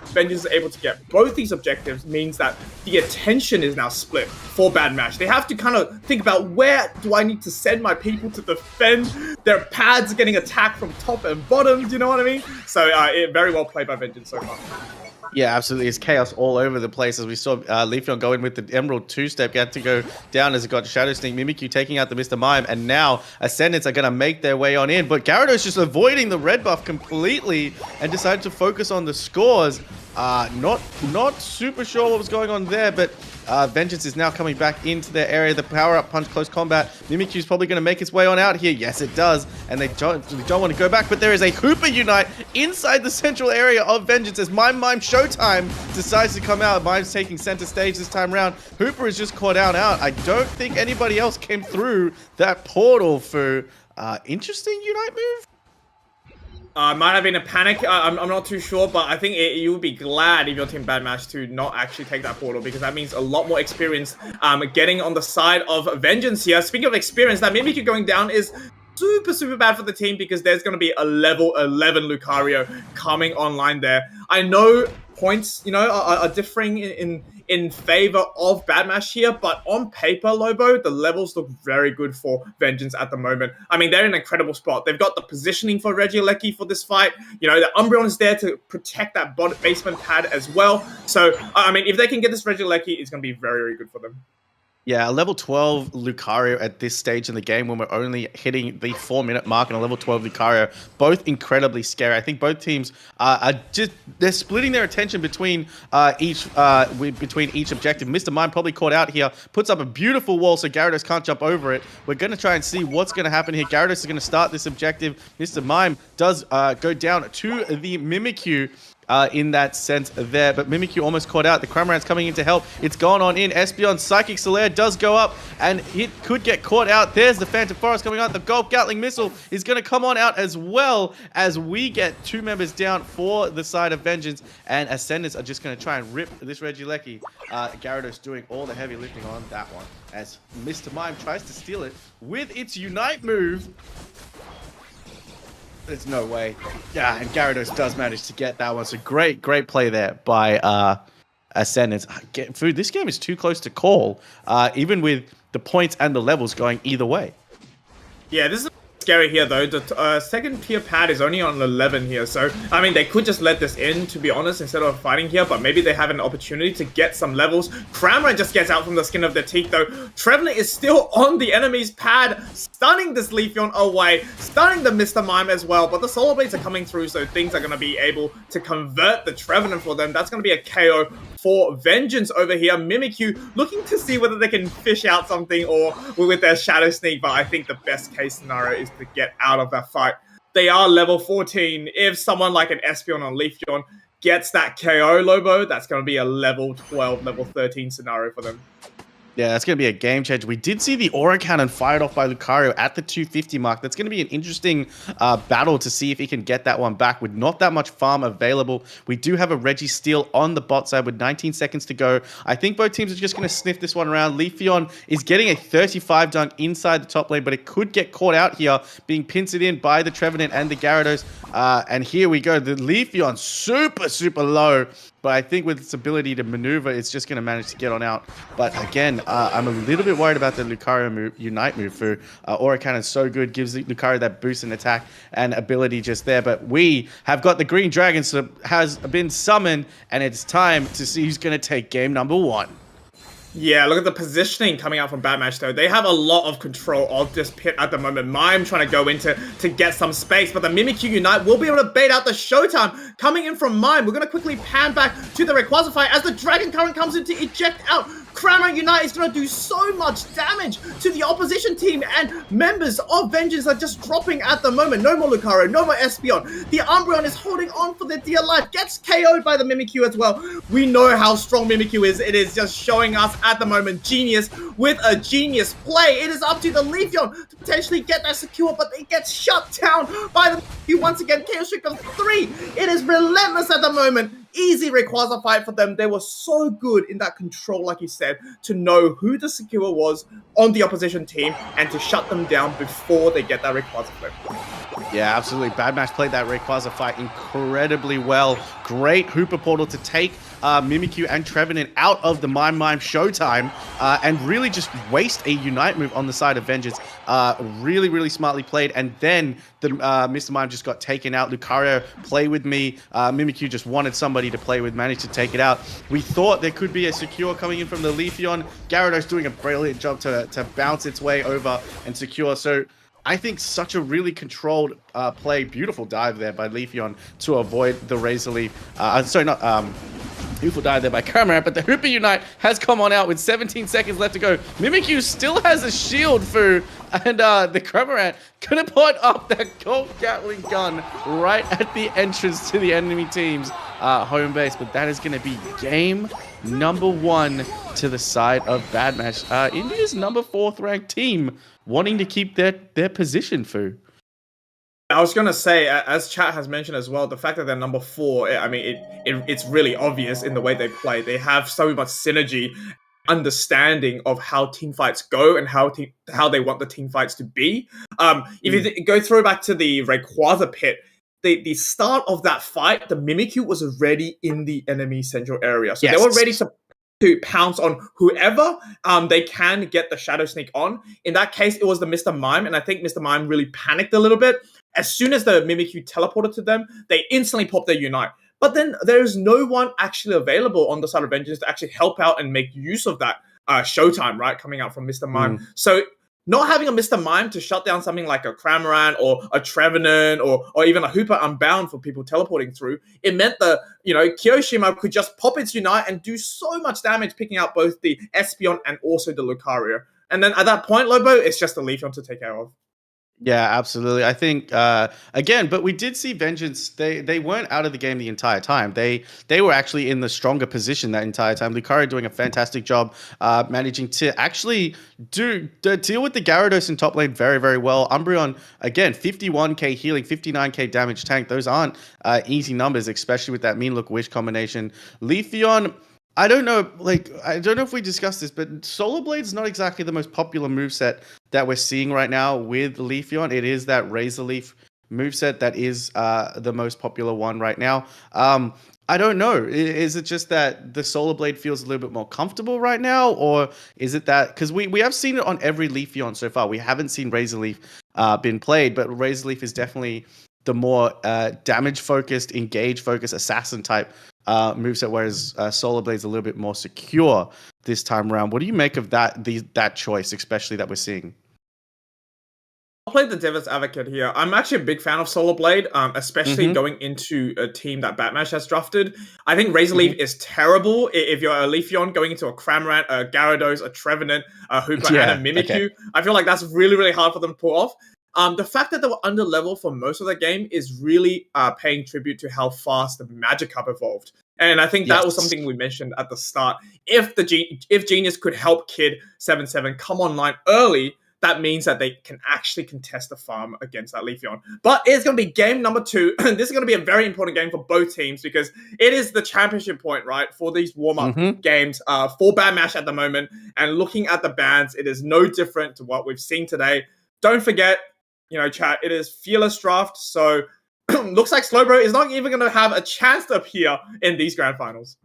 Vengeance is able to get both these objectives means that the attention is now split for Bad Match. They have to kind of think about, where do I need to send my people to defend? Their pads are getting attacked from top and bottom, do you know what I mean? So very well played by Vengeance so far. Yeah, absolutely. It's chaos all over the place, as we saw Leafeon go in with the Emerald two-step, had to go down as it got Shadow Sneak, Mimikyu taking out the Mr. Mime, and now Ascendants are going to make their way on in, but Gyarados just avoiding the red buff completely and decided to focus on the scores. Not super sure what was going on there, but Vengeance is now coming back into their area. The power-up punch, close combat. Mimikyu's probably going to make its way on out here. Yes, it does. And they don't want to go back, but there is a Hooper Unite inside the central area of Vengeance as Mime Showtime decides to come out. Mime's taking center stage this time around. Hooper is just caught out. I don't think anybody else came through that portal for interesting Unite move. Might have been a panic. I'm not too sure, but I think you would be glad if your team Bad Match to not actually take that portal, because that means a lot more experience getting on the side of Vengeance here. Speaking of experience, that Mimikyu going down is super bad for the team, because there's going to be a level 11 Lucario coming online there. I know points, you know, are differing in favor of Bad Match here, but on paper, Lobo, the levels look very good for Vengeance at the moment. I mean, they're in an incredible spot. They've got the positioning for Regieleki for this fight. You know, the Umbreon is there to protect that basement pad as well. So, I mean, if they can get this Regieleki, it's going to be very good for them. Yeah, a level 12 Lucario at this stage in the game, when we're only hitting the 4-minute mark, and a level 12 Lucario, both incredibly scary. I think both teams they're splitting their attention between each objective. Mr. Mime probably caught out here, puts up a beautiful wall so Gyarados can't jump over it. We're going to try and see what's going to happen here. Gyarados is going to start this objective. Mr. Mime does go down to the Mimikyu. In that sense there, but Mimikyu almost caught out. The Cramorant's coming in to help. It's gone on in. Espeon Psychic Solaire does go up, and it could get caught out. There's the Phantom Forest coming out. The Golf Gatling Missile is going to come on out, as well as we get 2 members down for the side of Vengeance, and Ascendants are just going to try and rip this Regieleki. Gyarados doing all the heavy lifting on that one, as Mr. Mime tries to steal it with its Unite move. There's no way. Yeah, and Gyarados does manage to get that one. So great play there by Ascendants. Food, this game is too close to call, even with the points and the levels going either way. Yeah, this is scary here, though. The second tier pad is only on 11 here, so I mean, they could just let this in, to be honest, instead of fighting here, but maybe they have an opportunity to get some levels. Cramorant just gets out from the skin of their teeth, though. Trevenant is still on the enemy's pad, stunning this Leafeon away, stunning the Mr. Mime as well, but the Solar Blades are coming through, so things are going to be able to convert the Trevenant for them. That's going to be a KO for Vengeance over here. Mimikyu looking to see whether they can fish out something or with their Shadow Sneak, but I think the best case scenario is to get out of that fight. They are level 14. If someone like an Espeon or Leafeon gets that KO, Lobo, that's going to be a level 12, level 13 scenario for them. Yeah, that's going to be a game changer. We did see the aura cannon fired off by Lucario at the 250 mark. That's going to be an interesting battle to see if he can get that one back with not that much farm available. We do have a Registeel on the bot side with 19 seconds to go. I think both teams are just going to sniff this one around. Leafeon is getting a 35 dunk inside the top lane, but it could get caught out here, being pincered in by the Trevenant and the Gyarados. And here we go. The Leafeon super, super low. But I think with its ability to maneuver, it's just going to manage to get on out. But again, I'm a little bit worried about the Lucario Unite move. For Aura Cannon is so good, gives Lucario that boost in attack and ability just there. But we have got the Green Dragon has been summoned, and it's time to see who's going to take game number 1. Yeah, look at the positioning coming out from Batmatch though. They have a lot of control of this pit at the moment. Mime trying to go into to get some space, but the Mimikyu Unite will be able to bait out the Showtime coming in from Mime. We're going to quickly pan back to the Rayquaza fight as the Dragon Current comes in to eject out. Cramorant Unite is going to do so much damage to the opposition team, and members of Vengeance are just dropping at the moment. No more Lucario, no more Espeon. The Umbreon is holding on for their dear life, gets KO'd by the Mimikyu as well. We know how strong Mimikyu is. It is just showing us at the moment genius with a genius play. It is up to the Leafeon to potentially get that secure, but it gets shut down by the Mimikyu once again. KO streak of 3. It is relentless at the moment. Easy Rayquaza fight for them. They were so good in that control, like you said, to know who the secure was on the opposition team and to shut them down before they get that Rayquaza flip. Yeah, absolutely. Badmatch played that Rayquaza fight incredibly well. Great Hooper Portal to take Mimikyu and Trevenant out of the Mime Showtime and really just waste a Unite move on the side of Vengeance. Really, really smartly played. And then the Mr. Mime just got taken out. Lucario, play with me. Mimikyu just wanted somebody to play with, managed to take it out. We thought there could be a secure coming in from the Leafeon. Gyarados doing a brilliant job to bounce its way over and secure. So I think such a really controlled play. Beautiful dive there by Leafeon to avoid the Razor Leaf. Sorry, not Beautiful dive there by Cramorant, but the Hooper Unite has come on out with 17 seconds left to go. Mimikyu still has a shield, Fu, and the Cramorant gonna put up that gold Gatling gun right at the entrance to the enemy team's home base. But that is gonna be game number 1 to the side of Badmatch. India's number 4th ranked team wanting to keep their position, Fu. I was gonna say, as chat has mentioned as well, the fact that they're number 4, I mean, it's really obvious in the way they play. They have so much synergy, understanding of how team fights go and how they want the team fights to be. If you go through back to the Rayquaza pit, the start of that fight, the Mimikyu was already in the enemy central area, so they were ready to pounce on whoever they can get the Shadow Sneak on. In that case, it was the Mr. Mime, and I think Mr. Mime really panicked a little bit. As soon as the Mimikyu teleported to them, they instantly popped their Unite. But then there is no one actually available on the side of Vengeance to actually help out and make use of that Showtime, right, coming out from Mr. Mime. So not having a Mr. Mime to shut down something like a Cramorant or a Trevenant or even a Hooper Unbound for people teleporting through, it meant that, Kyoshima could just pop its Unite and do so much damage, picking out both the Espeon and also the Lucario. And then at that point, Lobo, it's just the Leafeon to take care of. Yeah, absolutely. I think again, but we did see Vengeance. They weren't out of the game the entire time. They were actually in the stronger position that entire time. Lucario doing a fantastic job, managing to actually deal with the Gyarados in top lane very, very well. Umbreon again, 51k healing, 59k damage tank. Those aren't easy numbers, especially with that Mean Look Wish combination. Leafeon, I don't know if we discussed this, but Solar Blade's not exactly the most popular moveset that we're seeing right now with Leafeon. It is that Razor Leaf moveset that is the most popular one right now. I don't know. Is it just that the Solar Blade feels a little bit more comfortable right now? Or is it that... Because we have seen it on every Leafeon so far. We haven't seen Razor Leaf been played, but Razor Leaf is definitely the more damage-focused, engage-focused, assassin-type moveset, whereas Solar Blade's a little bit more secure this time around. What do you make of that choice, especially that we're seeing? I'll play the devil's advocate here. I'm actually a big fan of Solar Blade, especially going into a team that Batmatch has drafted. I think Razor Leaf is terrible if you're a Leafeon going into a Cramorant, a Gyarados, a Trevenant, a Hooper, and a Mimikyu. Okay. I feel like that's really, really hard for them to pull off. The fact that they were under level for most of the game is really paying tribute to how fast the Magikarp evolved. And I think that was Yes. something we mentioned at the start. If Genius could help Kid 7-7 come online early, that means that they can actually contest the farm against that Leafeon. But it's going to be game number 2. This is going to be a very important game for both teams because it is the championship point, right, for these warm-up games for Bad Mash at the moment. And looking at the bans, it is no different to what we've seen today. Don't forget, chat, it is Fearless Draft, so looks like Slowbro is not even going to have a chance to appear in these grand finals.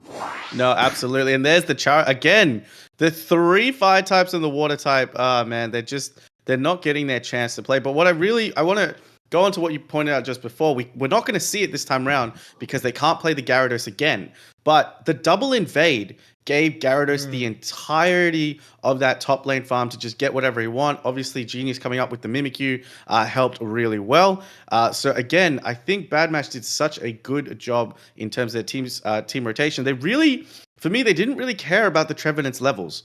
No, absolutely. And there's the chart again. The 3 fire types and the water type. Man, they're not getting their chance to play. But what I want to go on to what you pointed out just before. We're not going to see it this time around because they can't play the Gyarados again. But the double invade gave Gyarados the entirety of that top lane farm to just get whatever he want. Obviously, Genius coming up with the Mimikyu helped really well. So again, I think Bad Mash did such a good job in terms of their team rotation. For me, they didn't really care about the Trevenant's levels,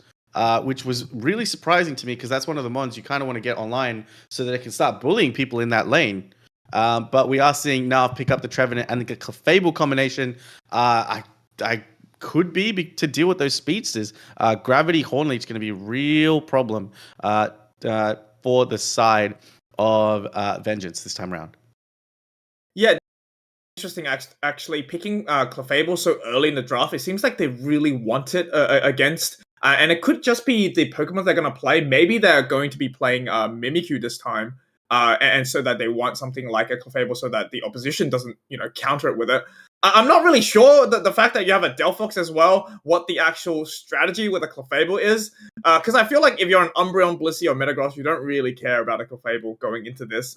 which was really surprising to me because that's one of the mons you kind of want to get online so that they can start bullying people in that lane. But we are seeing now pick up the Trevenant and the Clefable combination. I could be to deal with those speedsters. Gravity Hornleech is going to be a real problem for the side of Vengeance this time around. Yeah, interesting actually picking Clefable so early in the draft. It seems like they really want it against, and it could just be the Pokemon they're going to play. Maybe they're going to be playing Mimikyu this time, and so that they want something like a Clefable so that the opposition doesn't, counter it with it. I'm not really sure that the fact that you have a Delphox as well, what the actual strategy with a Clefable is. Because I feel like if you're an Umbreon, Blissey, or Metagross, you don't really care about a Clefable going into this.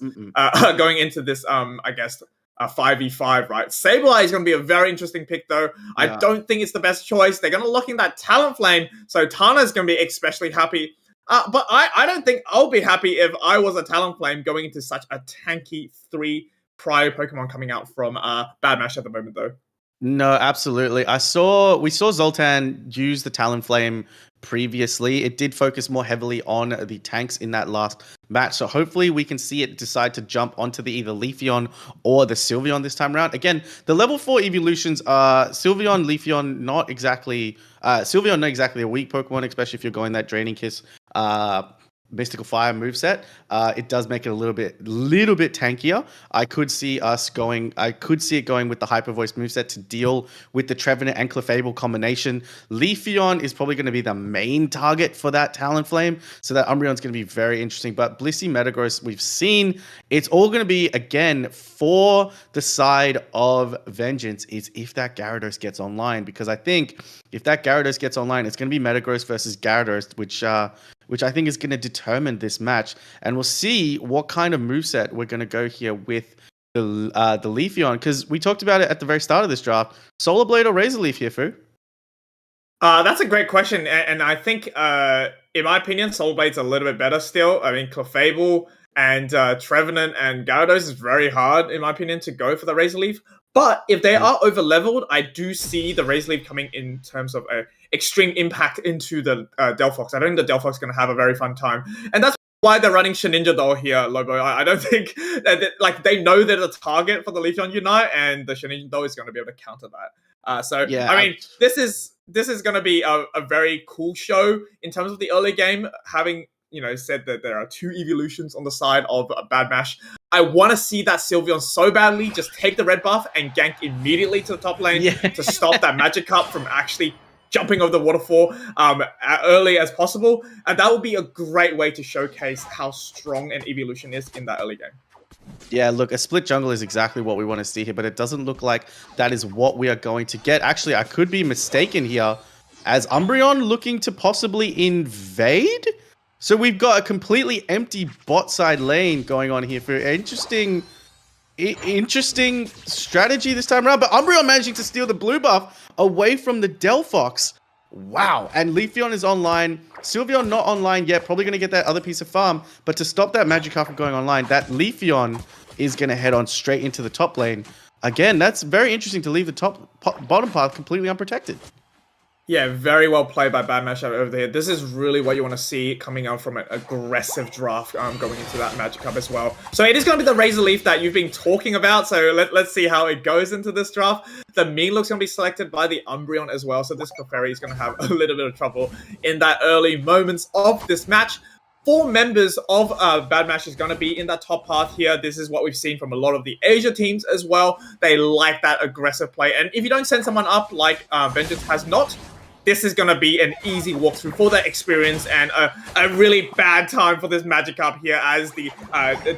I guess, 5v5, right? Sableye is going to be a very interesting pick, though. Yeah. I don't think it's the best choice. They're going to lock in that Talonflame, so Tana's going to be especially happy. But I don't think I'll be happy if I was a Talonflame going into such a tanky 3 prior Pokemon coming out from Bad Mash at the moment, though. No, absolutely. We saw Zoltan use the Talonflame previously. It did focus more heavily on the tanks in that last match, so hopefully we can see it decide to jump onto the either Leafeon or the Sylveon this time around. Again, the level 4 evolutions are Sylveon, Leafeon, not exactly a weak Pokemon, especially if you're going that Draining Kiss Mystical Fire moveset. It does make it a little bit tankier. I could see it going with the Hyper Voice moveset to deal with the Trevenant and Clefable combination. Leafeon is probably going to be the main target for that Talonflame, so that Umbreon's going to be very interesting. But Blissey, Metagross, we've seen it's all going to be again for the side of Vengeance is if that Gyarados gets online, because I think if that Gyarados gets online, it's going to be Metagross versus Gyarados, which I think is going to determine this match. And we'll see what kind of moveset we're going to go here with the Leafeon, because we talked about it at the very start of this draft. Solar Blade or Razor Leaf here, Fu? That's a great question. And I think, in my opinion, Solar Blade's a little bit better still. I mean, Clefable and Trevenant and Gyarados is very hard, in my opinion, to go for the Razor Leaf. But if they are over-leveled, I do see the Razor Leaf coming in terms of a extreme impact into the Delphox. I don't think the Delphox is going to have a very fun time. And that's why they're running Shedinja Doll here, Lobo. I don't think that they know they're the target for the Leafeon Unite, and the Shedinja Doll is going to be able to counter that. I mean, this is going to be a very cool show in terms of the early game, having said that there are 2 evolutions on the side of Bad Mash. I want to see that Sylveon so badly just take the red buff and gank immediately to the top lane to stop that Magikarp from actually jumping over the waterfall early as possible. And that would be a great way to showcase how strong an evolution is in that early game. Yeah, look, a split jungle is exactly what we want to see here, but it doesn't look like that is what we are going to get. Actually, I could be mistaken here, as Umbreon looking to possibly invade? So we've got a completely empty bot side lane going on here for interesting strategy this time around. But Umbreon managing to steal the blue buff away from the Delphox. Wow. And Leafeon is online. Sylveon not online yet. Probably going to get that other piece of farm. But to stop that Magikarp from going online, that Leafeon is going to head on straight into the top lane. Again, that's very interesting to leave the bottom path completely unprotected. Yeah, very well played by Bad Matchup over there. This is really what you want to see coming out from an aggressive draft going into that Magic Cup as well. So it is going to be the Razor Leaf that you've been talking about. So let's see how it goes into this draft. The Meanlook's going to be selected by the Umbreon as well. So this Clefairy is going to have a little bit of trouble in that early moments of this match. 4 members of Bad Match is going to be in that top path here. This is what we've seen from a lot of the Asia teams as well. They like that aggressive play. And if you don't send someone up like Vengeance has not, this is going to be an easy walkthrough for that experience and a really bad time for this Magic Cup here as the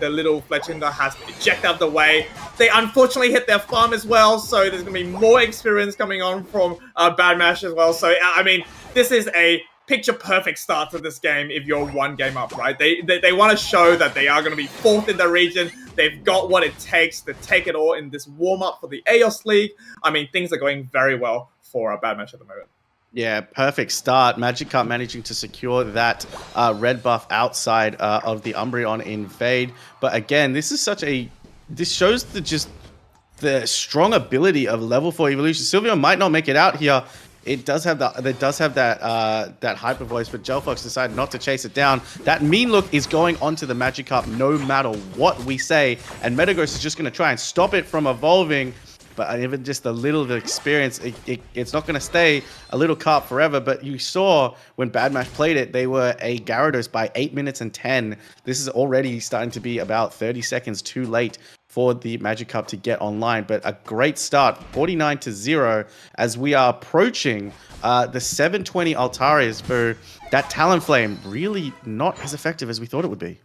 little Fletchinder has to eject out of the way. They unfortunately hit their farm as well, so there's going to be more experience coming on from Bad Match as well. So, I mean, this is a picture-perfect start to this game if you're 1 game up, right? They want to show that they are going to be 4th in the region. They've got what it takes to take it all in this warm-up for the AEOS League. I mean, things are going very well for a Bad Match at the moment. Yeah, perfect start. Magic Cup managing to secure that red buff outside of the Umbreon invade. But again, this shows the strong ability of level 4 evolution. Sylveon might not make it out here. It does have that hyper voice, but Gelfox decided not to chase it down. That Meanlook is going onto the Magic Cup no matter what we say, and Metagross is just going to try and stop it from evolving. But even just a little of the experience, it's not going to stay a little carp forever. But you saw when Bad Match played it, they were a Gyarados by 8 minutes and 10. This is already starting to be about 30 seconds too late for the Magic Cup to get online. But a great start, 49-0, as we are approaching the 720 Altaris for that Talonflame. Really not as effective as we thought it would be.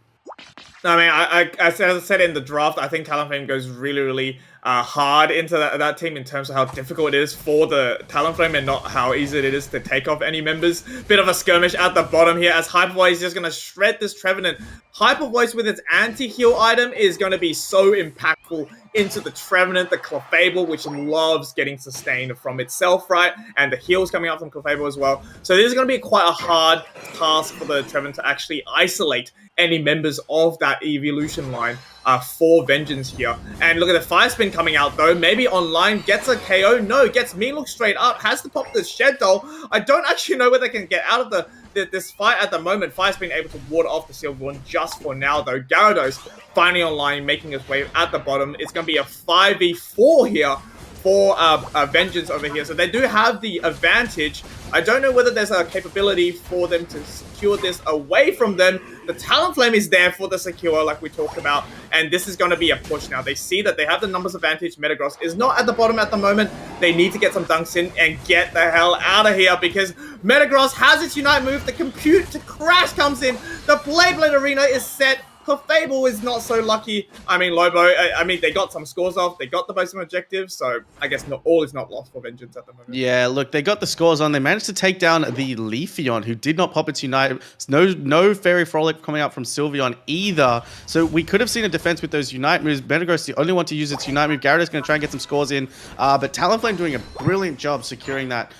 I mean, as I said in the draft, I think Talonflame goes really hard into that team in terms of how difficult it is for the Talonflame and not how easy it is to take off any members. Bit of a skirmish at the bottom here as Hyper Voice is just going to shred this Trevenant. Hyper Voice with its anti-heal item is going to be so impactful into the Trevenant, the Clefable, which loves getting sustained from itself, right? And the heals coming out from Clefable as well. So this is going to be quite a hard task for the Trevenant to actually isolate any members of that evolution line for Vengeance here. And look at the Fire Spin coming out though. Maybe online gets a KO. No, gets Meanlook straight up. Has to pop the Shed Doll. I don't actually know whether they can get out of this fight at the moment. Fire Spin able to ward off the Sylveon just for now though. Gyarados finally online, making his way at the bottom. It's going to be a 5v4 here for Vengeance over here. So they do have the advantage. I don't know whether there's a capability for them to secure this away from them. The Talonflame is there for the secure, like we talked about, and this is going to be a push now. They see that they have the numbers advantage. Metagross is not at the bottom at the moment. They need to get some dunks in and get the hell out of here because Metagross has its Unite move. The compute to crash comes in. The Blade Arena is set. Clefable is not so lucky. I mean, Lobo, I mean, they got some scores off. They got the most objectives, so I guess not all is not lost for Vengeance at the moment. Yeah, look, they got the scores on. They managed to take down the Leafeon, who did not pop its Unite. No Fairy Frolic coming out from Sylveon either. So we could have seen a defense with those Unite moves. Metagross the only one to use its Unite move. Gyarados going to try and get some scores in. But Talonflame doing a brilliant job securing that.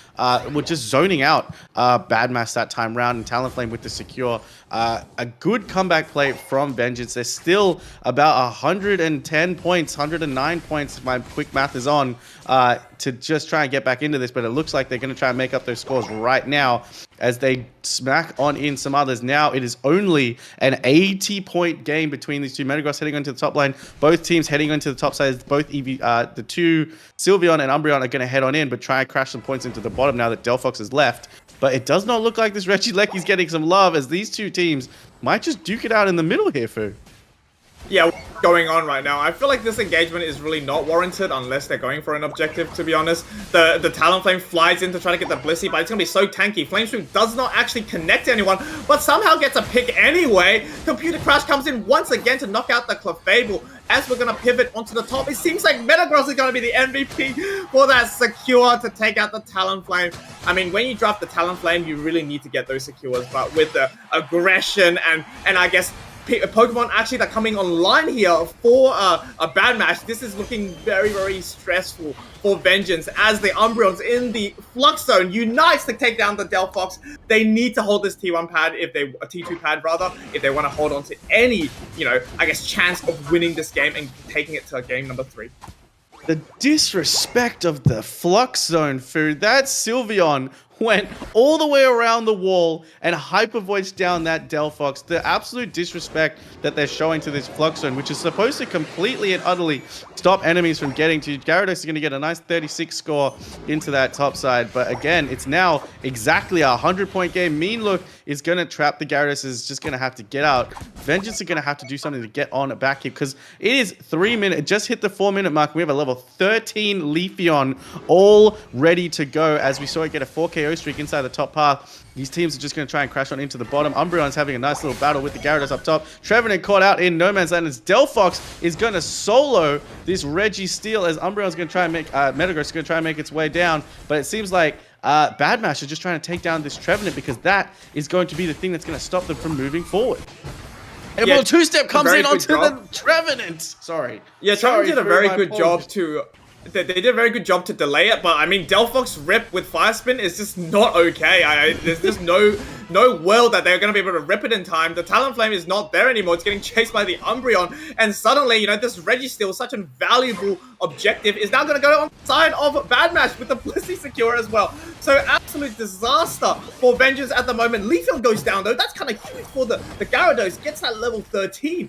We're just zoning out Bad Mass that time round, and Talonflame with the secure. A good comeback play from Vengeance. They're still about 110 points, 109 points, if my quick math is on, to just try and get back into this. But it looks like they're going to try and make up those scores right now as they smack on in some others. Now it is only an 80-point game between these two. Metagross heading onto the top lane. Both teams heading onto the top side. Both the two, Sylveon and Umbreon, are going to head on in, but try and crash some points into the bottom now that Delphox is left. But it does not look like this Regieleki's getting some love, as these two teams might just duke it out in the middle here, Fu. Yeah, what's going on right now? I feel like this engagement is really not warranted unless they're going for an objective, to be honest. The Talonflame flies in to try to get the Blissey, but it's going to be so tanky. Flamesweep does not actually connect to anyone, but somehow gets a pick anyway. Computer Crash comes in once again to knock out the Clefable. As we're going to pivot onto the top, it seems like Metagross is going to be the MVP for that secure to take out the Talonflame. I mean, when you draft the Talonflame, you really need to get those secures, but with the aggression and I guess Pokemon actually that are coming online here for a Bad Match, this is looking very stressful for Vengeance as the Umbreons in the Flux Zone unites to take down the Delphox. They need to hold this T1 pad, a T2 pad rather, if they want to hold on to any, I guess, chance of winning this game and taking it to game number 3. The disrespect of the Flux Zone, Fu. That Sylveon went all the way around the wall and hyper voiced down that Delphox. The absolute disrespect that they're showing to this Flux Zone, which is supposed to completely and utterly stop enemies from getting to you. Gyarados is going to get a nice 36 score into that top side. But again, it's now exactly a 100-point game. Mean Look is going to trap the Gyarados. Is just going to have to get out. Vengeance are going to have to do something to get on a back hit because it is 3 minutes. It just hit the 4-minute mark. We have a level 13 Leafeon all ready to go as we saw it get a 4KO streak inside the top path. These teams are just going to try and crash on into the bottom. Umbreon's having a nice little battle with the Gyarados up top. Trevenant caught out in no man's land as Delphox is going to solo this Registeel as Umbreon's going to try and make, Metagross is going to try and make its way down. But it seems like Badmash is just trying to take down this Trevenant because that is going to be the thing that's going to stop them from moving forward. And well, two-step comes in onto the Trevenant. Sorry. Yeah, Trevenant did a very good job to... They did a very good job to delay it, but I mean, Delphox rip with Fire Spin is just not okay. There's just no world that they're going to be able to rip it in time. The Talonflame is not there anymore. It's getting chased by the Umbreon, and suddenly, you know, this Registeel, such a valuable objective, is now going to go on the side of Badmash with the Blissey secure as well. So absolute disaster for Vengeance at the moment. Leafeon goes down though. That's kind of huge for the Gyarados. Gets that level 13.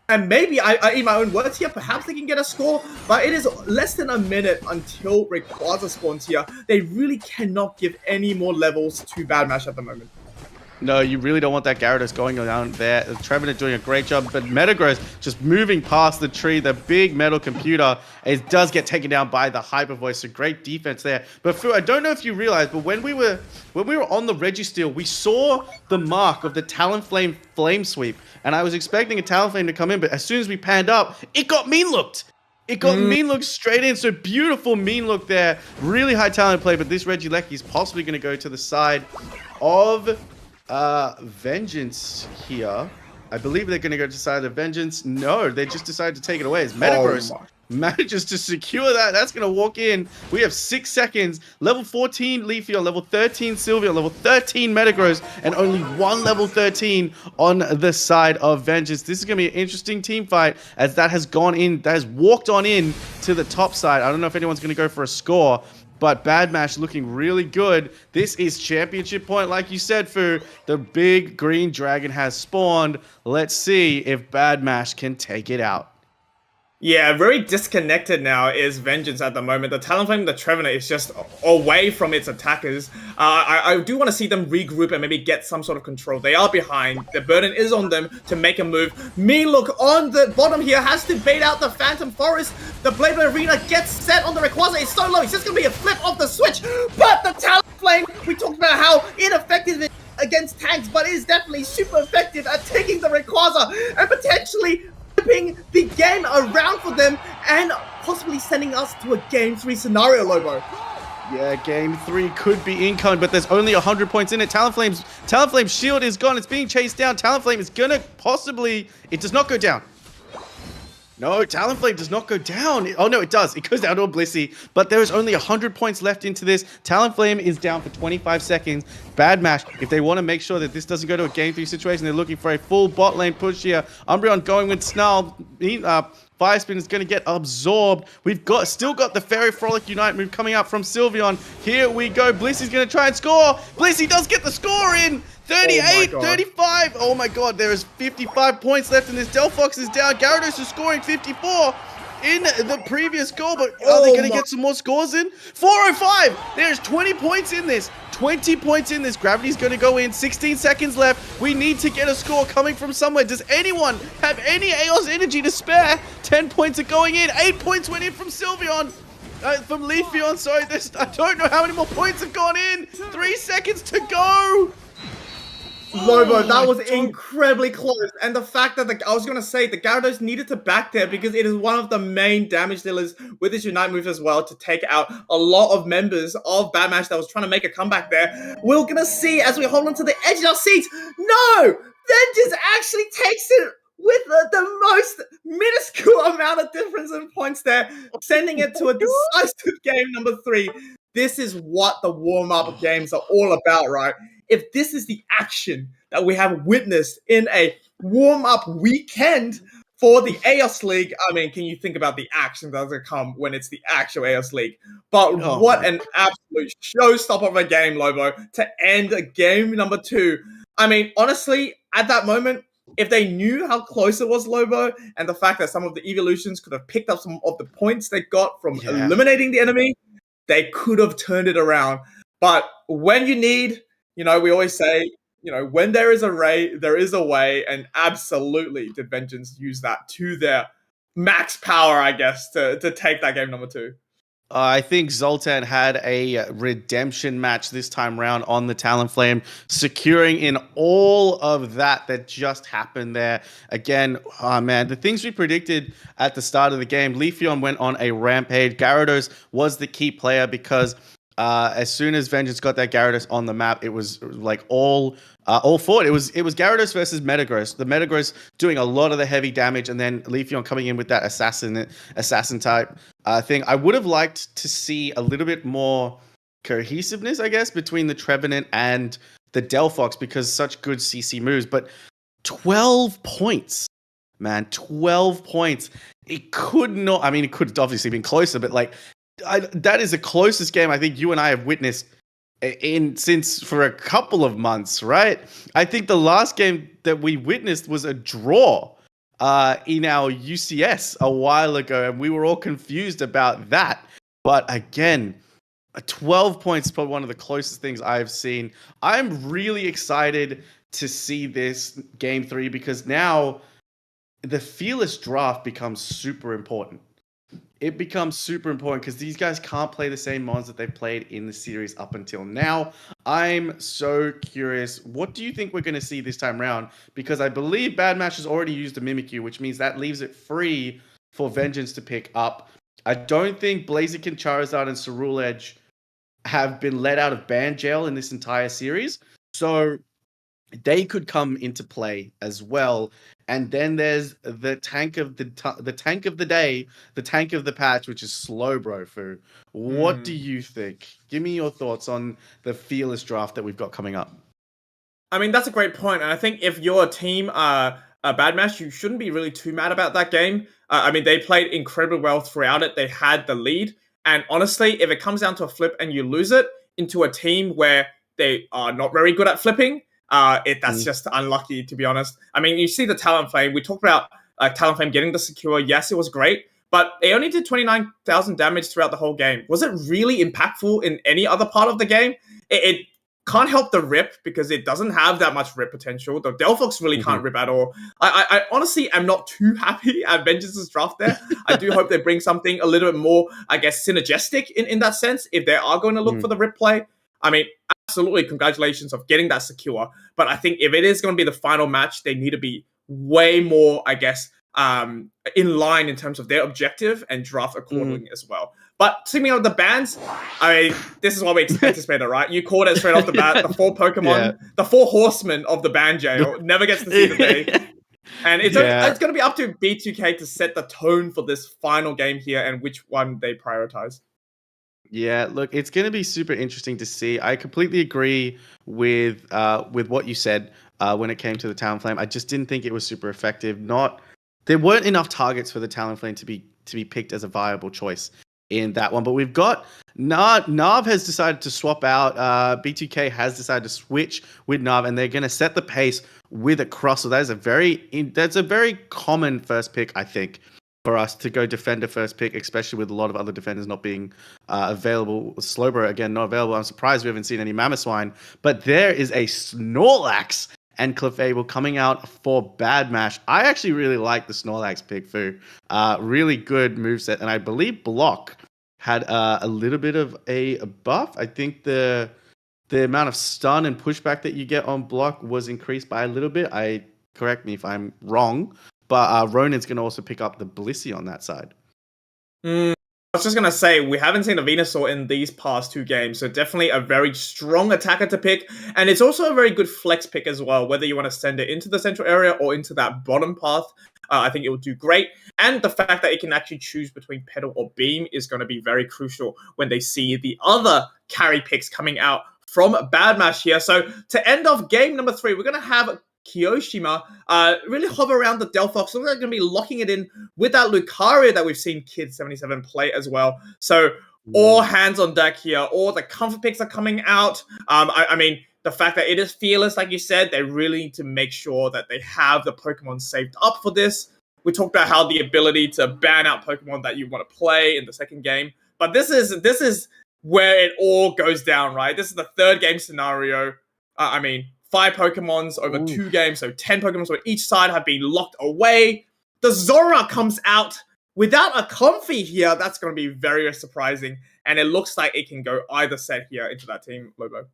And maybe, I in my own words here, perhaps they can get a score, but it is less than a minute until Rayquaza spawns here. They really cannot give any more levels to Badmash at the moment. No, you really don't want that Gyarados going down there. Trevenant doing a great job, but Metagross just moving past the tree, the big metal computer. It does get taken down by the Hyper Voice, so great defense there. But Fu, I don't know if you realized, but when we were on the Registeel, we saw the mark of the Talonflame Flame Sweep, and I was expecting a Talonflame to come in, but as soon as we panned up, it got Mean Looked. It got Mean Look straight in, so beautiful Mean Look there. Really high talent play, but this Regieleki is possibly going to go to the side of Vengeance here. I believe they're going to go to the side of Vengeance. No, they just decided to take it away. As Metagross manages to secure that. That's going to walk in. We have 6 seconds. Level 14 Leafeon, level 13 Sylveon, level 13 Metagross, and only one level 13 on the side of Vengeance. This is going to be an interesting team fight as that has gone in, that has walked on in to the top side. I don't know if anyone's going to go for a score, but Badmash looking really good. This is championship point, like you said, Fu. The big green dragon has spawned. Let's see if Badmash can take it out. Yeah, very disconnected now is Vengeance at the moment. The Talonflame, the Trevenant is just away from its attackers. I do want to see them regroup and maybe get some sort of control. They are behind. The burden is on them to make a move. Mean Look on the bottom here has to bait out the Phantom Forest. The Blade Arena gets set on the Rayquaza. It's so low. It's just going to be a flip of the switch. But the Talonflame, we talked about how ineffective it is against tanks, but it is definitely super effective at taking the Rayquaza and potentially flipping the game around for them and possibly sending us to a Game 3 scenario, Lobo. Yeah, Game 3 could be incoming, but there's only 100 points in it. Talonflame's shield is gone. It's being chased down. Talonflame is going to possibly... It does not go down. No, Talonflame does not go down. Oh, no, it does. It goes down to a Blissey, but there is only 100 points left into this. Talonflame is down for 25 seconds. Badmash, if they want to make sure that this doesn't go to a Game 3 situation, they're looking for a full bot lane push here. Umbreon going with Snarl. Fire Spin is going to get absorbed. We've still got the Fairy Frolic Unite move coming out from Sylveon. Here we go. Blissey's going to try and score. Blissey does get the score in. 38, 35. Oh my god, there is 55 points left in this. Delphox is down. Gyarados is scoring 54 in the previous goal, but are they going to get some more scores in? 405. There's 20 points in this. 20 points in this. Gravity's going to go in. 16 seconds left. We need to get a score coming from somewhere. Does anyone have any AOS energy to spare? 10 points are going in. 8 points went in from Sylveon. From Leafeon, sorry. I don't know how many more points have gone in. 3 seconds to go. Lobo, that was incredibly close. And the fact that I was going to say the Gyarados needed to back there because it is one of the main damage dealers with his Unite move as well to take out a lot of members of Badmash that was trying to make a comeback there. We're going to see as we hold on to the edge of our seats. No! Vengeance actually takes it with the most minuscule amount of difference in points there, sending it to a decisive game number 3. This is what the warm-up games are all about, right? If this is the action that we have witnessed in a warm-up weekend for the AEOS League, I mean, can you think about the action that's going to come when it's the actual AEOS League? But Oh what my an absolute showstopper of a game, Lobo, to end game number 2. I mean, honestly, at that moment, if they knew how close it was, Lobo, and the fact that some of the evolutions could have picked up some of the points they got from Yeah. eliminating the enemy, they could have turned it around. But when you need, we always say, when there is a ray, there is a way, and absolutely did Vengeance use that to their max power, I guess, to take that game number 2. I think Zoltan had a redemption match this time round on the Talonflame, securing in all of that just happened there. Again, oh man, the things we predicted at the start of the game, Leafeon went on a rampage. Gyarados was the key player because as soon as Vengeance got that Gyarados on the map, it was like all fought. It was Gyarados versus Metagross. The Metagross doing a lot of the heavy damage, and then Leafeon coming in with that assassin type thing. I would have liked to see a little bit more cohesiveness, I guess, between the Trevenant and the Delphox because such good CC moves. But 12 points, man, 12 points. It could not. I mean, it could have obviously been closer, but like. That is the closest game I think you and I have witnessed since for a couple of months, right? I think the last game that we witnessed was a draw in our UCS a while ago, and we were all confused about that. But again, 12 points is probably one of the closest things I've seen. I'm really excited to see this game 3 because now the Fearless draft becomes super important. It becomes super important because these guys can't play the same mons that they've played in the series up until now. I'm so curious. What do you think we're going to see this time around? Because I believe Bad Match has already used a Mimikyu, which means that leaves it free for Vengeance to pick up. I don't think Blaziken, Charizard, and Ceruledge have been let out of ban jail in this entire series. So they could come into play as well. And then there's the tank of the tank of the day, the tank of the patch, which is Slowbro. Fu. What do you think? Give me your thoughts on the Fearless draft that we've got coming up. I mean, that's a great point. And I think if you're a team, a Bad Match, you shouldn't be really too mad about that game. I mean, they played incredibly well throughout it. They had the lead. And honestly, if it comes down to a flip and you lose it into a team where they are not very good at flipping, that's just unlucky, to be honest. I mean, you see the Talonflame. We talked about Talonflame getting the secure. Yes, it was great, but it only did 29,000 damage throughout the whole game. Was it really impactful in any other part of the game? It can't help the rip because it doesn't have that much rip potential. The Delphox really can't rip at all. I honestly am not too happy at Vengeance's draft there. I do hope they bring something a little bit more, I guess, synergistic in that sense if they are going to look for the rip play. I mean, absolutely, congratulations of getting that secure. But I think if it is going to be the final match, they need to be way more, I guess, in line in terms of their objective and draft accordingly as well. But speaking of the bans, I mean, this is what we anticipated, right? You called it straight off the bat. The 4 Pokemon, the 4 horsemen of the ban jail never gets to see the day. And it's going to be up to B2K to set the tone for this final game here and which one they prioritize. Yeah, look, it's going to be super interesting to see. I completely agree with what you said when it came to the Talonflame. I just didn't think it was super effective. There weren't enough targets for the Talonflame to be picked as a viable choice in that one. But we've got Nav has decided to swap out. B2K has decided to switch with Nav, and they're going to set the pace with a Crossel. That's a very common first pick, I think, for us to go defender first pick, especially with a lot of other defenders not being available. Slowbro, again, not available. I'm surprised we haven't seen any Mamoswine. But there is a Snorlax and Clefable coming out for Bad Mash. I actually really like the Snorlax pick, Fu. Really good moveset. And I believe Block had a little bit of a buff. I think the amount of stun and pushback that you get on Block was increased by a little bit. Correct me if I'm wrong. But Ronin's going to also pick up the Blissey on that side. I was just going to say, we haven't seen a Venusaur in these past 2 games, so definitely a very strong attacker to pick. And it's also a very good flex pick as well, whether you want to send it into the central area or into that bottom path. I think it will do great. And the fact that it can actually choose between Petal or Beam is going to be very crucial when they see the other carry picks coming out from Bad Mash here. So to end off game number 3, we're going to have Kiyoshima really hover around the Delphox. So they're going to be locking it in with that Lucario that we've seen Kid77 play as well. So all hands on deck here. All the comfort picks are coming out. I mean, the fact that it is fearless, like you said, they really need to make sure that they have the Pokemon saved up for this. We talked about how the ability to ban out Pokemon that you want to play in the second game. But this is where it all goes down, right? This is the third game scenario. I mean, 5 Pokemons over 2 games, so 10 Pokemons on each side have been locked away. The Zoroark comes out without a Comfy here. That's going to be very surprising. And it looks like it can go either set here into that team, Lobo.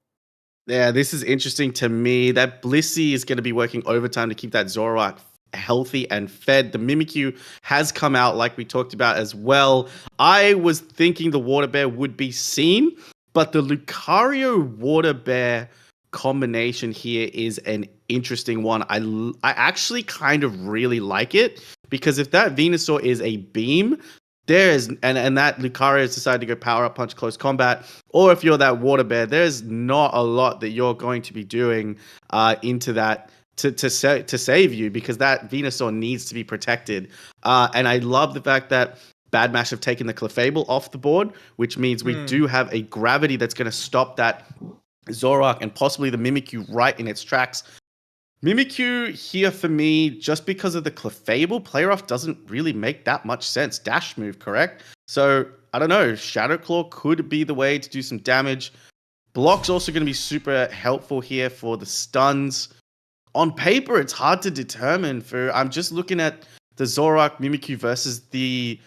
Yeah, this is interesting to me. That Blissey is going to be working overtime to keep that Zoroark healthy and fed. The Mimikyu has come out, like we talked about as well. I was thinking the Water Bear would be seen, but the Lucario Water Bear combination here is an interesting one. I actually kind of really like it, because if that Venusaur is a beam, there's and that Lucario has decided to go power up punch close combat, or if you're that Water Bear, there's not a lot that you're going to be doing into that to save you, because that Venusaur needs to be protected. And I love the fact that Bad Mash have taken the Clefable off the board, which means we do have a gravity that's going to stop that Zoroark and possibly the Mimikyu right in its tracks. Mimikyu here for me, just because of the Clefable, Play Rough doesn't really make that much sense. Dash move, correct? So, I don't know, Shadow Claw could be the way to do some damage. Block's also going to be super helpful here for the stuns. On paper, it's hard to determine. I'm just looking at the Zoroark Mimikyu versus the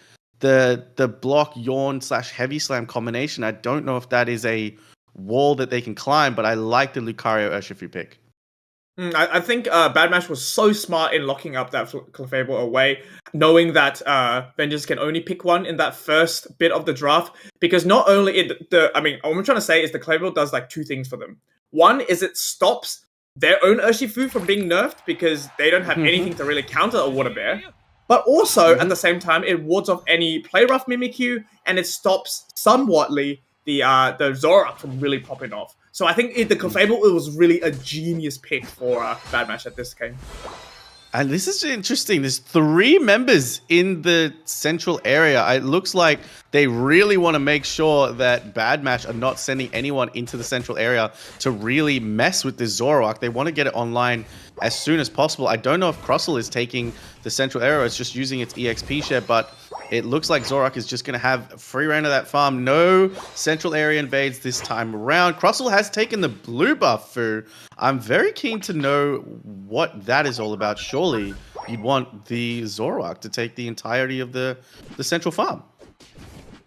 block Yawn / Heavy Slam combination. I don't know if that is a wall that they can climb, but I like the Lucario Urshifu pick. I think Bad Mash was so smart in locking up that Clefable away, knowing that Vengeance can only pick one in that first bit of the draft, because not only what I'm trying to say is the Clefable does like 2 things for them. One is it stops their own Urshifu from being nerfed, because they don't have anything to really counter a Water Bear. But also, at the same time, it wards off any Play Rough Mimikyu, and it stops somewhatly the Zoroark from really popping off. So I think the Clefable, it was really a genius pick for Bad Match at this game. And this is interesting. There's 3 members in the central area. It looks like they really want to make sure that Bad Match are not sending anyone into the central area to really mess with this Zoroark. They want to get it online as soon as possible. I don't know if Crossel is taking the central area. It's just using its EXP share, but it looks like Zoroark is just going to have free reign of that farm. No central area invades this time around. Crossel has taken the blue buff for. I'm very keen to know what that is all about. Surely you'd want the Zoroark to take the entirety of the central farm.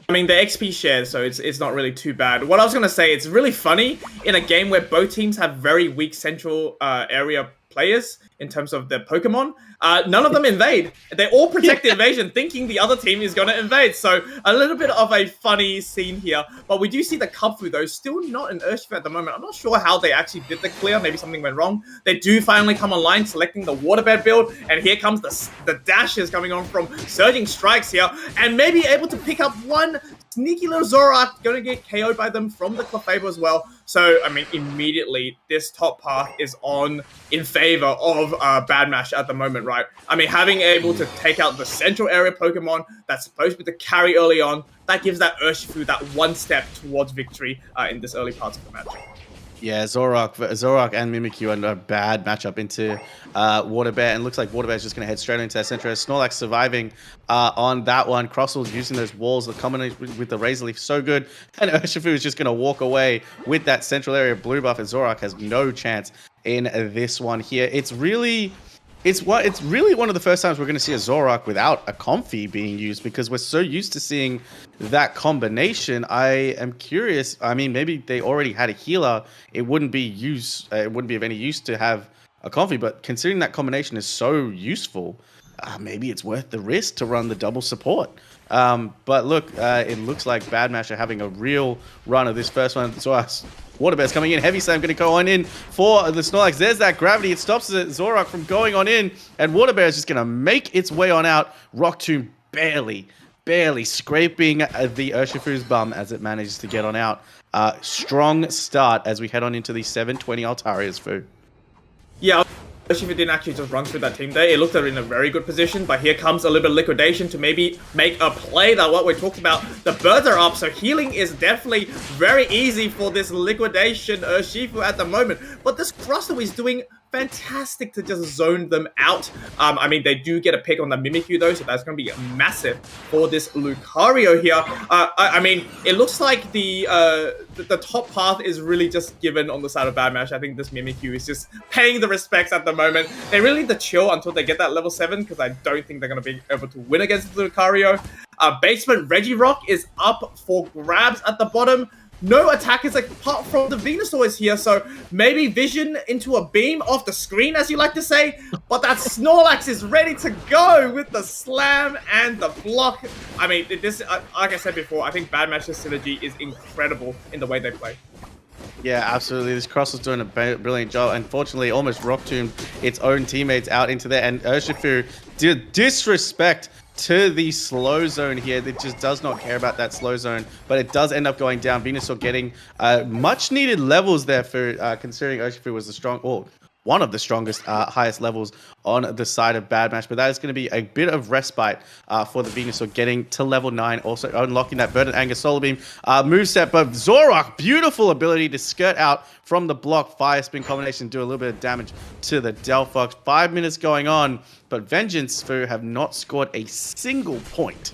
I mean, the XP share, so it's not really too bad. What I was going to say, it's really funny in a game where both teams have very weak central area players in terms of their Pokemon. None of them invade. They all protect the invasion, thinking the other team is going to invade. So a little bit of a funny scene here. But we do see the Kubfu, though, still not in Urshifu at the moment. I'm not sure how they actually did the clear. Maybe something went wrong. They do finally come online, selecting the Water Bear build. And here comes the dashes coming on from Surging Strikes here. And maybe able to pick up one sneaky little Zoroark, going to get KO'd by them from the Clefable as well. So, I mean, immediately, this top path is in favor of Bad Mash at the moment, right? I mean, having able to take out the central area Pokemon that's supposed to be the carry early on, that gives that Urshifu that one step towards victory in this early parts of the match. Yeah, Zoroark and Mimikyu are a bad matchup into Water Bear, and looks like Water Bear is just going to head straight into that center. Snorlax surviving on that one. Crossel's using those walls, the combination with the Razor Leaf so good, and Urshifu is just going to walk away with that central area blue buff, and Zoroark has no chance in this one here. It's really one of the first times we're going to see a Zoroark without a Comfy being used, because we're so used to seeing that combination. I am curious. I mean, maybe they already had a healer. It wouldn't be of any use to have a Comfy, but considering that combination is so useful, maybe it's worth the risk to run the double support. But look, it looks like Bad Mash are having a real run of this first one. So Water Bear's coming in. Heavy Slam going to go on in for the Snorlax. There's that gravity. It stops the Zoroark from going on in. And Water Bear is just going to make its way on out. Rock Tomb barely scraping the Urshifu's bum as it manages to get on out. Strong start as we head on into the 720 Altaria's food. Yeah, If it didn't actually just run through that team there, it looked like they're in a very good position, but here comes a little bit of liquidation to maybe make a play. That what we talked about. The birds are up, so healing is definitely very easy for this liquidation Urshifu at the moment. But this Crustle is doing fantastic to just zone them out. I mean, they do get a pick on the Mimikyu though, so that's going to be massive for this Lucario here. I mean, it looks like the top path is really just given on the side of Bad Mash. I think this Mimikyu is just paying the respects at the moment. They really need to chill until they get that level 7, because I don't think they're going to be able to win against the Lucario. Basement Regirock is up for grabs at the bottom. No attackers apart from the Venusaur is here, so maybe vision into a beam off the screen, as you like to say. But that Snorlax is ready to go with the slam and the block. I mean, this, like I said before, I think Bad Mash's synergy is incredible in the way they play. Yeah, absolutely. This Cross was doing a brilliant job. Unfortunately, almost rock tombed its own teammates out into there, and Urshifu did disrespect to the slow zone here. It just does not care about that slow zone, but it does end up going down. Venusaur getting much needed levels there for considering Urshifu was the strong, or one of the strongest, highest levels on the side of Bad Mash. But that is going to be a bit of respite for the Venusaur getting to level 9, also unlocking that Verdant Anger Solar Beam moveset. But Zoroark, beautiful ability to skirt out from the block, Fire Spin combination, do a little bit of damage to the Delphox. 5 minutes going on, but Vengeance Fu have not scored a single point.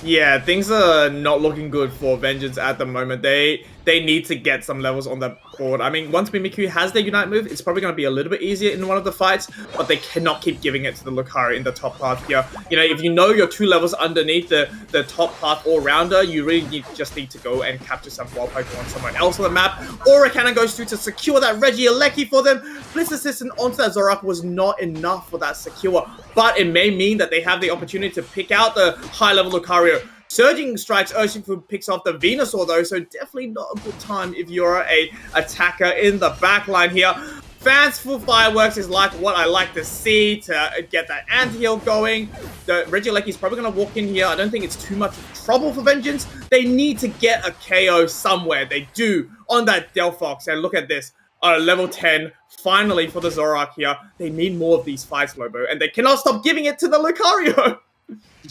Yeah, things are not looking good for Vengeance at the moment. They need to get some levels on the board. I mean, once Mimikyu has their Unite move, it's probably going to be a little bit easier in one of the fights, but they cannot keep giving it to the Lucario in the top path here. You know, if you know you're 2 levels underneath the top path all-rounder, you really just need to go and capture some wild Pokemon somewhere else on the map. Aura Cannon goes through to secure that Regieleki for them. Blitz Assistant onto that Zoroark was not enough for that secure, but it may mean that they have the opportunity to pick out the high-level Lucario. Surging Strikes, Urshifu picks off the Venusaur though, so definitely not a good time if you're a attacker in the backline here. Fanciful Fireworks is like what I like to see to get that anti-heal going. The Regieleki is probably going to walk in here. I don't think it's too much trouble for Vengeance. They need to get a KO somewhere. They do on that Delphox, and look at this. Level 10, finally for the Zoroark here. They need more of these fights, Lobo, and they cannot stop giving it to the Lucario.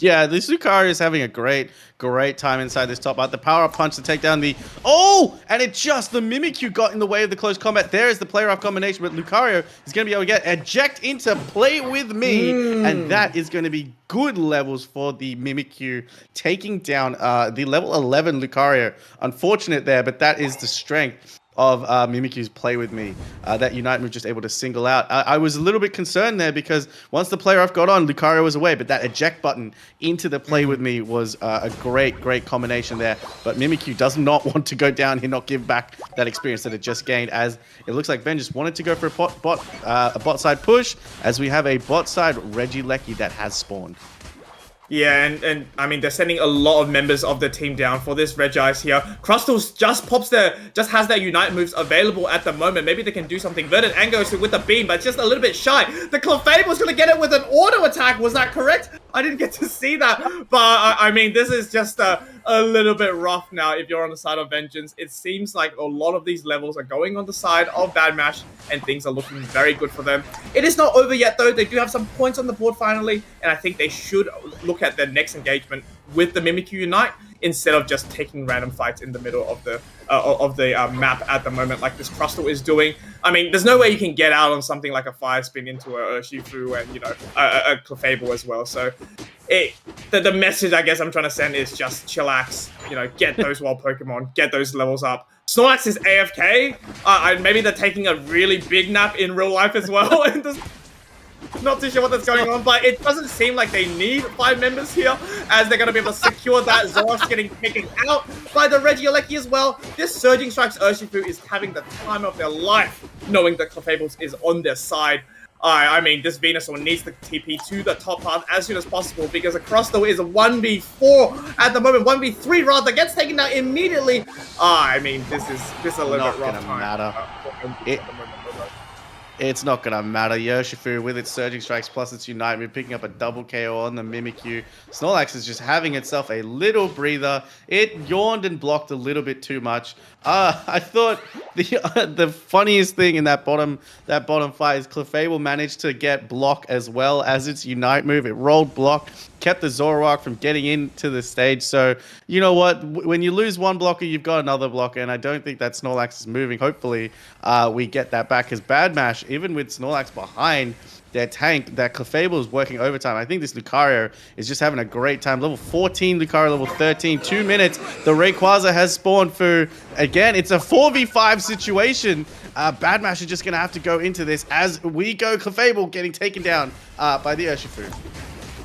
Yeah, this Lucario is having a great time inside this top part. The power-up punch to take down the... Oh! And it just... The Mimikyu got in the way of the close combat. There is the player-off combination, but Lucario is going to be able to get eject into play with me. And that is going to be good levels for the Mimikyu, taking down the level 11 Lucario. Unfortunate there, but that is the strength of Mimikyu's play with me. That Unite move just able to single out. I was a little bit concerned there because once the player off got on, Lucario was away, but that eject button into the play with me was a great combination there. But Mimikyu does not want to go down here, not give back that experience that it just gained, as it looks like Vengeance wanted to go for a bot side push, as we have a bot side Regieleki that has spawned. Yeah, and I mean, they're sending a lot of members of the team down for this Regice here. Crustals just has their Unite moves available at the moment. Maybe they can do something. Verdant Anger with the beam, but just a little bit shy. The Clefable's going to get it with an auto attack. Was that correct? I didn't get to see that. But, I mean, this is just a little bit rough now if you're on the side of Vengeance. It seems like a lot of these levels are going on the side of Bad Mash, and things are looking very good for them. It is not over yet, though. They do have some points on the board finally, and I think they should look at their next engagement with the Mimikyu Unite instead of just taking random fights in the middle of the map at the moment, like this Crustle is doing. I mean, there's no way you can get out on something like a Fire Spin into a Urshifu and, you know, a Clefable as well. So the message I guess I'm trying to send is just chillax, you know, get those wild Pokemon, get those levels up. Snorlax is AFK. Maybe they're taking a really big nap in real life as well. And not too sure what that's going on, but it doesn't seem like they need 5 members here, as they're going to be able to secure that. Zoroark's getting taken out by the Regieleki as well. This Surging Strikes Urshifu is having the time of their life, knowing that Clefables is on their side. I mean, this Venusaur needs to TP to the top path as soon as possible, because the Crustle is a 1v4 at the moment, 1v3 rather, gets taken out immediately. I mean, this is a little bit rough time. It's not going to matter. Urshifu with its Surging Strikes plus its Unite Move, picking up a double KO on the Mimikyu. Snorlax is just having itself a little breather. It yawned and blocked a little bit too much. I thought the funniest thing in that bottom fight is Clefable managed to get block as well as its Unite move. It rolled block, kept the Zoroark from getting into the stage. So, you know what? When you lose one blocker, you've got another blocker, and I don't think that Snorlax is moving. Hopefully, we get that back, because Bad Mash, even with Snorlax behind their tank, that Clefable is working overtime. I think this Lucario is just having a great time. Level 14 Lucario, level 13, 2 minutes. The Rayquaza has spawned for, again, it's a 4v5 situation. Bad Mash is just going to have to go into this as we go. Clefable getting taken down by the Urshifu.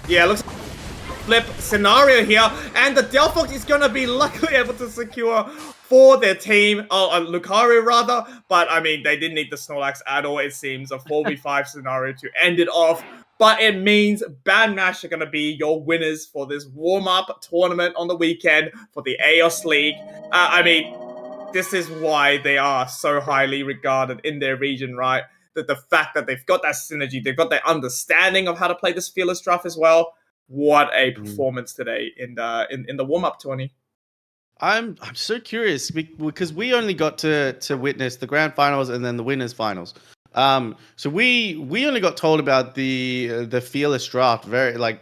Yeah, looks flip scenario here, and the Delphox is going to be luckily able to secure for their team, Lucario rather, but I mean, they didn't need the Snorlax at all, it seems, a 4v5 scenario to end it off, but it means Bad Mash are going to be your winners for this warm-up tournament on the weekend for the AEOS League. I mean, this is why they are so highly regarded in their region, right? That the fact that they've got that synergy, they've got that understanding of how to play this Fearless Draft as well. What a performance today in the warm-up tourney. I'm so curious because we only got to witness the grand finals and then the winners finals. So we only got told about the Fearless Draft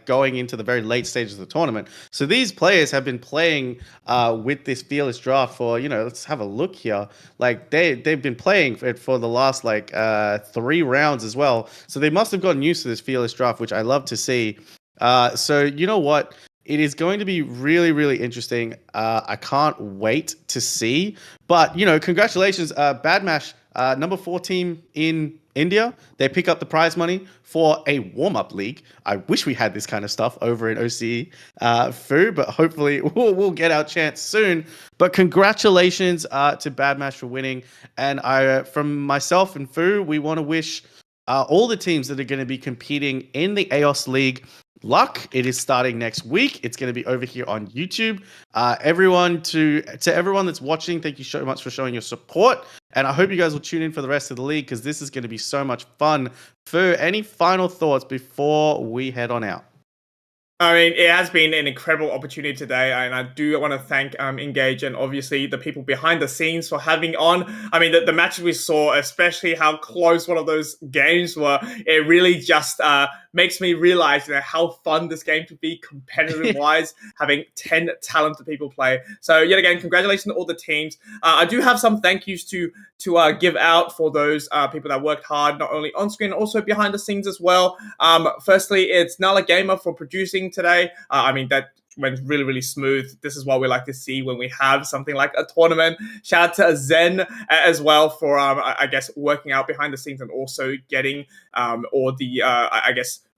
going into the very late stages of the tournament. So these players have been playing with this Fearless Draft for, let's have a look here. Like they've been playing it for the last 3 rounds as well. So they must have gotten used to this Fearless Draft, which I love to see. So you know what? It is going to be really, really interesting. I can't wait to see. But, congratulations, Bad Mash, number 4 team in India. They pick up the prize money for a warm-up league. I wish we had this kind of stuff over in OCE Fu, but hopefully we'll get our chance soon. But congratulations to Bad Mash for winning. And from myself and Fu, we want to wish all the teams that are going to be competing in the AEOS League luck. It is starting next week. It's going to be over here on YouTube. Everyone that's watching, thank you so much for showing your support. And I hope you guys will tune in for the rest of the league, because this is going to be so much fun. Fu, any final thoughts before we head on out? I mean, it has been an incredible opportunity today, and I do want to thank INGAGE and obviously the people behind the scenes for having on. I mean, the matches we saw, especially how close one of those games were, it really just makes me realize how fun this game could be competitive-wise, having 10 talented people play. So yet again, congratulations to all the teams. I do have some thank yous to give out for those people that worked hard, not only on screen, also behind the scenes as well. Firstly, it's Nala Gamer for producing today. I mean, that went really, really smooth. This is what we like to see when we have something like a tournament. Shout out to Zen as well for, I guess, working out behind the scenes and also getting all the,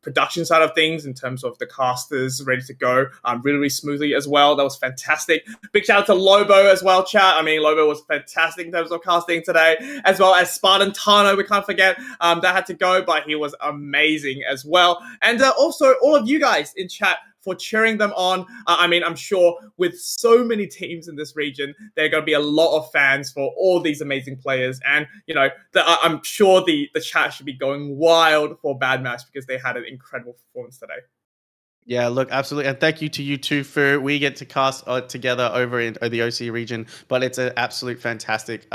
production side of things in terms of the casters ready to go really, really smoothly as well. That was fantastic. Big shout out to Lobo as well, chat. I mean, Lobo was fantastic in terms of casting today, as well as SpartanTano. We can't forget that had to go, but he was amazing as well. And also all of you guys in chat for cheering them on. I mean, I'm sure with so many teams in this region, there are going to be a lot of fans for all these amazing players. And, I'm sure the chat should be going wild for Bad Mash because they had an incredible performance today. Yeah, look, absolutely. And thank you to you too for we get to cast together over in the OC region, but it's an absolute fantastic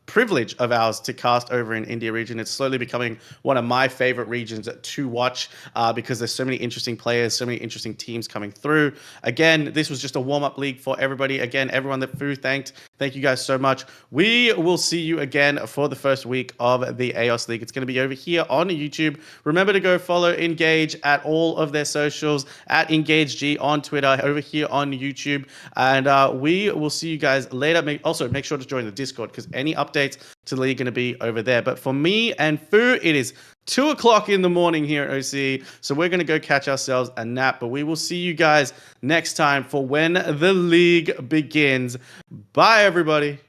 privilege of ours to cast over in India region. It's slowly becoming one of my favorite regions to watch because there's so many interesting players, so many interesting teams coming through. Again, this was just a warm-up league for everybody. Again, everyone that Fu thanked, thank you guys so much. We will see you again for the first week of the AEOS League. It's going to be over here on YouTube. Remember to go follow INGAGE at all of their socials, at INGAGEG on Twitter, over here on YouTube. And we will see you guys later. Also, make sure to join the Discord because any updates to the league are going to be over there. But for me and Fu, it is 2 o'clock in the morning here at OC. So we're going to go catch ourselves a nap. But we will see you guys next time for when the league begins. Bye, everybody.